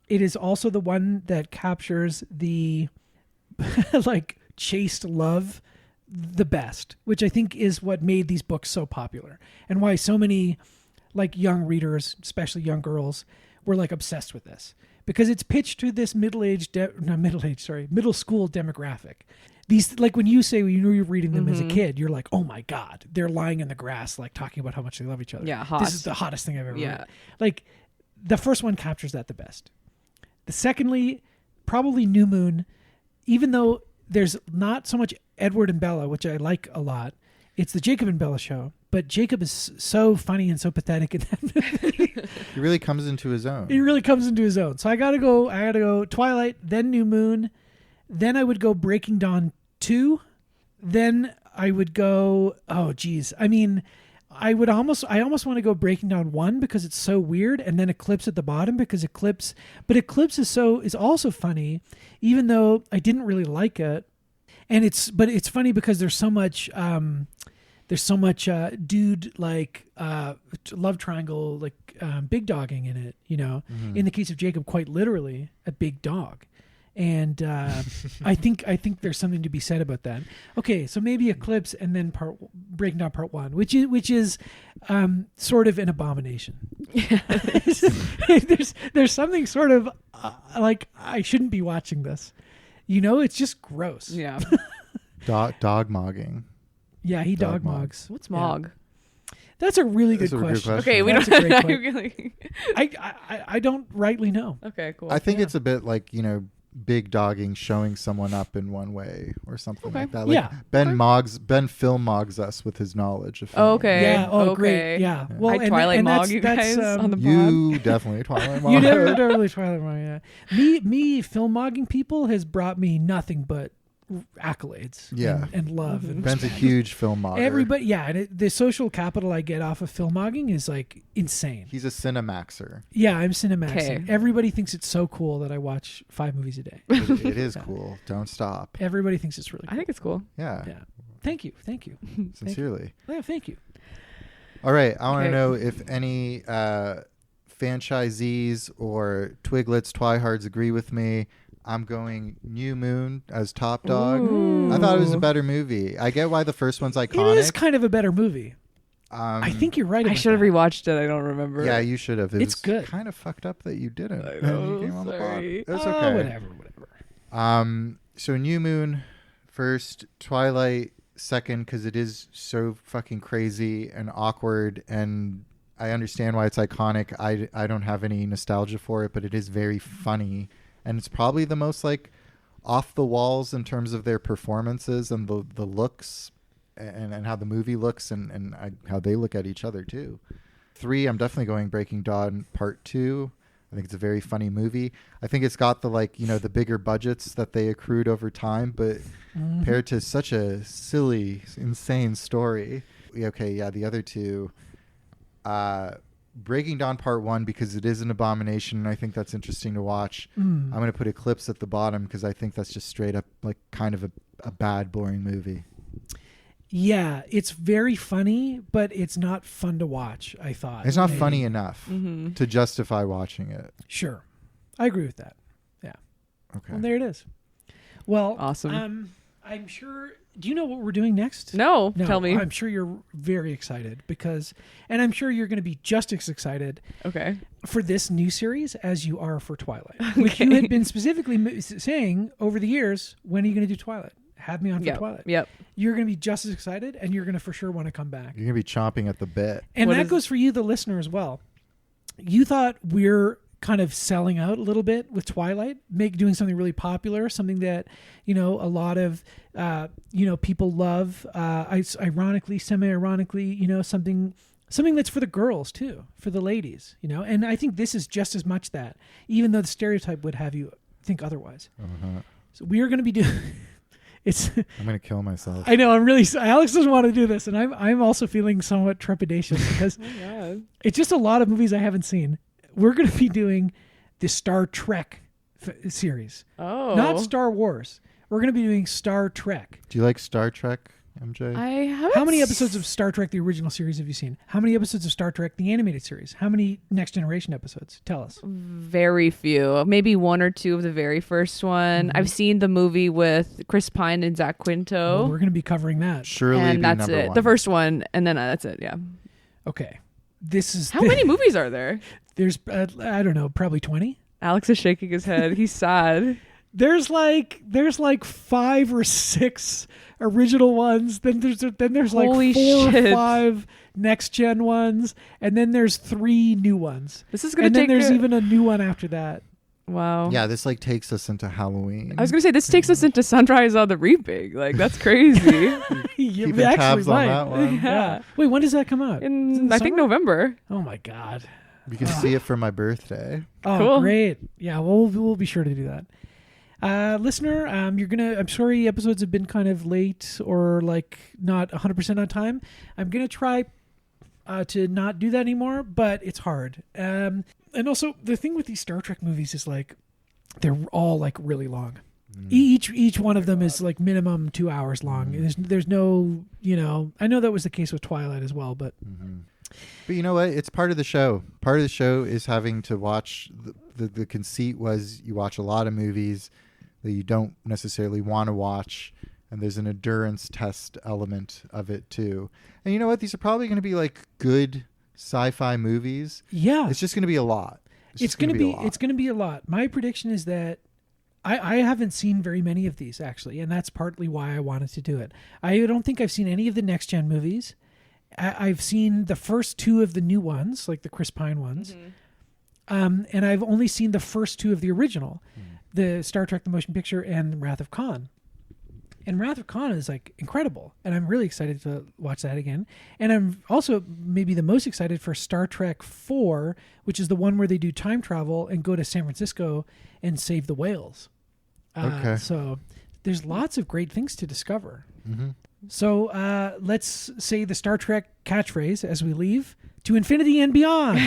[SPEAKER 3] it is also the one that captures the like chaste love the best, which I think is what made these books so popular and why so many like young readers, especially young girls, were like obsessed with this, because it's pitched to this middle school demographic. These, like when you you're reading them as a kid, you're like, oh my God, they're lying in the grass, like talking about how much they love each other.
[SPEAKER 4] Yeah, hot.
[SPEAKER 3] This is the hottest thing I've ever
[SPEAKER 4] Yeah.
[SPEAKER 3] read. Like the first one captures that the best. The secondly, probably New Moon, even though there's not so much Edward and Bella, which I like a lot. It's the Jacob and Bella show, but Jacob is so funny and so pathetic in that movie.
[SPEAKER 2] He really comes into his own.
[SPEAKER 3] He really comes into his own. So I gotta go Twilight, then New Moon, then I would go Breaking Dawn 2, then I would go, oh geez, I mean, I almost want to go Breaking Dawn 1 because it's so weird, and then Eclipse at the bottom because Eclipse is also funny, even though I didn't really like it. And it's funny because there's so much dude like love triangle like big dogging in it, you know. In the case of Jacob, quite literally a big dog. And I think there's something to be said about that. Okay, so maybe Eclipse and then Breaking Down Part 1, which is sort of an abomination. there's something sort of like I shouldn't be watching this. You know, it's just gross.
[SPEAKER 4] Yeah.
[SPEAKER 2] Dog mogging.
[SPEAKER 3] Yeah, he dog
[SPEAKER 2] Dog
[SPEAKER 3] mogs.
[SPEAKER 4] What's Mog?
[SPEAKER 3] That's a really good
[SPEAKER 2] That's a good
[SPEAKER 3] question.
[SPEAKER 2] question.
[SPEAKER 4] Okay, we
[SPEAKER 3] That's
[SPEAKER 4] don't.
[SPEAKER 3] a great question.
[SPEAKER 4] Really.
[SPEAKER 3] I don't rightly know.
[SPEAKER 4] Okay, cool.
[SPEAKER 2] I think
[SPEAKER 3] Yeah.
[SPEAKER 2] it's a bit like, you know, big dogging, showing someone up in one way or something
[SPEAKER 4] Okay.
[SPEAKER 2] like that. Like
[SPEAKER 3] Yeah.
[SPEAKER 2] Ben film mogs us with his knowledge of film.
[SPEAKER 4] Oh, okay.
[SPEAKER 3] Yeah. Oh,
[SPEAKER 4] okay.
[SPEAKER 3] great. Yeah. Well,
[SPEAKER 4] I Twilight Mog
[SPEAKER 3] that's,
[SPEAKER 4] you
[SPEAKER 3] that's,
[SPEAKER 4] guys on the pod.
[SPEAKER 2] You definitely Twilight Mog.
[SPEAKER 3] You never really Twilight Mog. Yeah. Me film mogging people has brought me nothing but accolades.
[SPEAKER 2] Yeah.
[SPEAKER 3] And love. And
[SPEAKER 2] Ben's a
[SPEAKER 3] respect.
[SPEAKER 2] huge film mogger.
[SPEAKER 3] Everybody, yeah, and the social capital I get off of film mogging is like insane.
[SPEAKER 2] He's a Cinemaxer.
[SPEAKER 3] Yeah, I'm Cinemaxing.
[SPEAKER 4] Okay.
[SPEAKER 3] Everybody thinks it's so cool that I watch 5 movies a day.
[SPEAKER 2] It is
[SPEAKER 3] Yeah.
[SPEAKER 2] cool. Don't stop.
[SPEAKER 3] Everybody thinks it's really cool.
[SPEAKER 4] I think it's cool.
[SPEAKER 2] Yeah.
[SPEAKER 3] Yeah. Thank you.
[SPEAKER 2] Sincerely.
[SPEAKER 3] Yeah, thank you.
[SPEAKER 2] All right. I want to
[SPEAKER 4] Okay.
[SPEAKER 2] know if any franchisees or Twiglets, Twihards agree with me. I'm going New Moon as top dog.
[SPEAKER 4] Ooh.
[SPEAKER 2] I thought it was a better movie. I get why the first one's
[SPEAKER 3] It
[SPEAKER 2] iconic.
[SPEAKER 3] is kind of a better movie. I think you're right.
[SPEAKER 4] I
[SPEAKER 3] about
[SPEAKER 4] should have
[SPEAKER 3] that.
[SPEAKER 4] rewatched it. I don't remember.
[SPEAKER 2] Yeah, you should have. It
[SPEAKER 3] It's
[SPEAKER 2] was
[SPEAKER 3] good.
[SPEAKER 2] kind of fucked up that you didn't.
[SPEAKER 4] I
[SPEAKER 2] And
[SPEAKER 4] know,
[SPEAKER 2] you came on the pod.
[SPEAKER 4] sorry.
[SPEAKER 2] It's
[SPEAKER 3] Oh,
[SPEAKER 2] okay.
[SPEAKER 3] whatever.
[SPEAKER 2] So New Moon first, Twilight second, because it is so fucking crazy and awkward, and I understand why it's iconic. I don't have any nostalgia for it, but it is very funny, and it's probably the most like off the walls in terms of their performances and the looks and how the movie looks and how they look at each other too. 3, I'm definitely going Breaking Dawn Part 2. I think it's a very funny movie. I think it's got the like, you know, the bigger budgets that they accrued over time, but compared to such a silly, insane story. Okay, yeah, the other 2. Breaking Dawn Part 1 because it is an abomination and I think that's interesting to watch. I'm going to put Eclipse at the bottom because I think that's just straight up like kind of a bad, boring movie.
[SPEAKER 3] Yeah, it's very funny, but it's not fun to watch, I thought.
[SPEAKER 2] It's not
[SPEAKER 3] Maybe.
[SPEAKER 2] funny enough to justify watching it.
[SPEAKER 3] Sure. I agree with that. Yeah.
[SPEAKER 2] Okay.
[SPEAKER 3] Well, there it is. Well,
[SPEAKER 4] Awesome.
[SPEAKER 3] I'm sure. Do you know what we're doing next?
[SPEAKER 4] No,
[SPEAKER 3] No,
[SPEAKER 4] tell me.
[SPEAKER 3] I'm sure you're very excited and I'm sure you're going to be just as excited
[SPEAKER 4] Okay.
[SPEAKER 3] for this new series as you are for Twilight, which you had been specifically saying over the years. When are you going to do Twilight? Have me on for Twilight.
[SPEAKER 4] Yep.
[SPEAKER 3] You're going to be just as excited, and you're going to for sure want to come back.
[SPEAKER 2] You're going to be chomping at the bit.
[SPEAKER 3] And
[SPEAKER 4] What
[SPEAKER 3] that
[SPEAKER 4] is-
[SPEAKER 3] goes for you, the listener, as well. You thought we're kind of selling out a little bit with Twilight, doing something really popular, something that, you know, a lot of, people love, ironically, semi-ironically, you know, something that's for the girls too, for the ladies, you know. And I think this is just as much that, even though the stereotype would have you think otherwise. So we are going to be doing...
[SPEAKER 2] I'm going to kill myself.
[SPEAKER 3] I know. Alex doesn't want to do this, and I'm also feeling somewhat trepidation because it's just a lot of movies I haven't seen. We're going to be doing the Star Trek series,
[SPEAKER 4] Oh.
[SPEAKER 3] not Star Wars. We're going to be doing Star Trek.
[SPEAKER 2] Do you like Star Trek, MJ?
[SPEAKER 4] I haven't.
[SPEAKER 3] How many episodes of Star Trek, the original series, have you seen? How many episodes of Star Trek, the animated series? How many Next Generation episodes? Tell us.
[SPEAKER 4] Very few. Maybe 1 or 2 of the very first one. I've seen the movie with Chris Pine and Zach Quinto.
[SPEAKER 3] Well, we're going to be covering that.
[SPEAKER 2] Surely
[SPEAKER 4] and
[SPEAKER 2] be
[SPEAKER 4] that's
[SPEAKER 2] number
[SPEAKER 4] it.
[SPEAKER 2] 1.
[SPEAKER 4] The first one, and then that's it. Yeah.
[SPEAKER 3] Okay. This is
[SPEAKER 4] How many movies are there?
[SPEAKER 3] There's I don't know, probably 20.
[SPEAKER 4] Alex is shaking his head. He's sad.
[SPEAKER 3] There's like 5 or 6 original ones. Then there's like
[SPEAKER 4] Holy
[SPEAKER 3] 4
[SPEAKER 4] shit.
[SPEAKER 3] or 5 next gen ones, and then there's 3 new ones.
[SPEAKER 4] This is gonna
[SPEAKER 3] And then
[SPEAKER 4] take.
[SPEAKER 3] there's even a new one after that.
[SPEAKER 4] Wow.
[SPEAKER 2] Yeah, this like takes us into Halloween.
[SPEAKER 4] I was gonna say this takes us into Sunrise on the Reaping. Like that's crazy.
[SPEAKER 3] You
[SPEAKER 2] Keeping
[SPEAKER 3] actually
[SPEAKER 2] tabs on
[SPEAKER 3] might.
[SPEAKER 2] that one.
[SPEAKER 4] Yeah.
[SPEAKER 3] Wait, when does that come out? Is it
[SPEAKER 4] In I think
[SPEAKER 3] summer?
[SPEAKER 4] November.
[SPEAKER 3] Oh my god.
[SPEAKER 2] You can see it for my birthday.
[SPEAKER 3] Oh,
[SPEAKER 4] Cool.
[SPEAKER 3] great. Yeah, we'll be sure to do that. Listener, I'm sorry episodes have been kind of late or like not 100% on time. I'm going to try to not do that anymore, but it's hard. And also the thing with these Star Trek movies is like they're all like really long. Each one of them is like minimum 2 hours long. There's no, I know that was the case with Twilight as well, but
[SPEAKER 2] But you know what? It's part of the show. Part of the show is having to watch. The conceit was you watch a lot of movies that you don't necessarily want to watch, and there's an endurance test element of it too. And you know what? These are probably going to be like good sci-fi movies.
[SPEAKER 3] yeah,
[SPEAKER 2] It's just going to be a lot.
[SPEAKER 3] it's going to be a lot. My prediction is that I haven't seen very many of these actually, and that's partly why I wanted to do it. I don't think I've seen any of the next gen movies. I've seen the first two of the new ones, like the Chris Pine ones. And I've only seen the first two of the original, the Star Trek the Motion Picture and Wrath of Khan. And Wrath of Khan is like incredible, and I'm really excited to watch that again. And I'm also maybe the most excited for Star Trek 4, which is the one where they do time travel and go to San Francisco and save the whales.
[SPEAKER 2] Okay.
[SPEAKER 3] So there's lots of great things to discover. So let's say the Star Trek catchphrase as we leave: to infinity and beyond.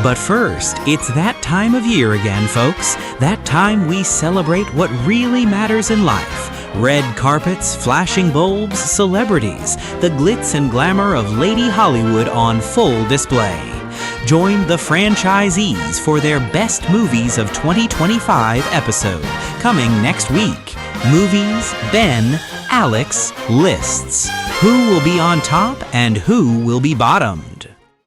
[SPEAKER 6] But first, it's that time of year again, folks. That time we celebrate what really matters in life. Red carpets, flashing bulbs, celebrities, the glitz and glamour of Lady Hollywood on full display. Join the franchisees for their Best Movies of 2025 episode, coming next week. Movies, Ben, Alex, lists. Who will be on top and who will be bottom?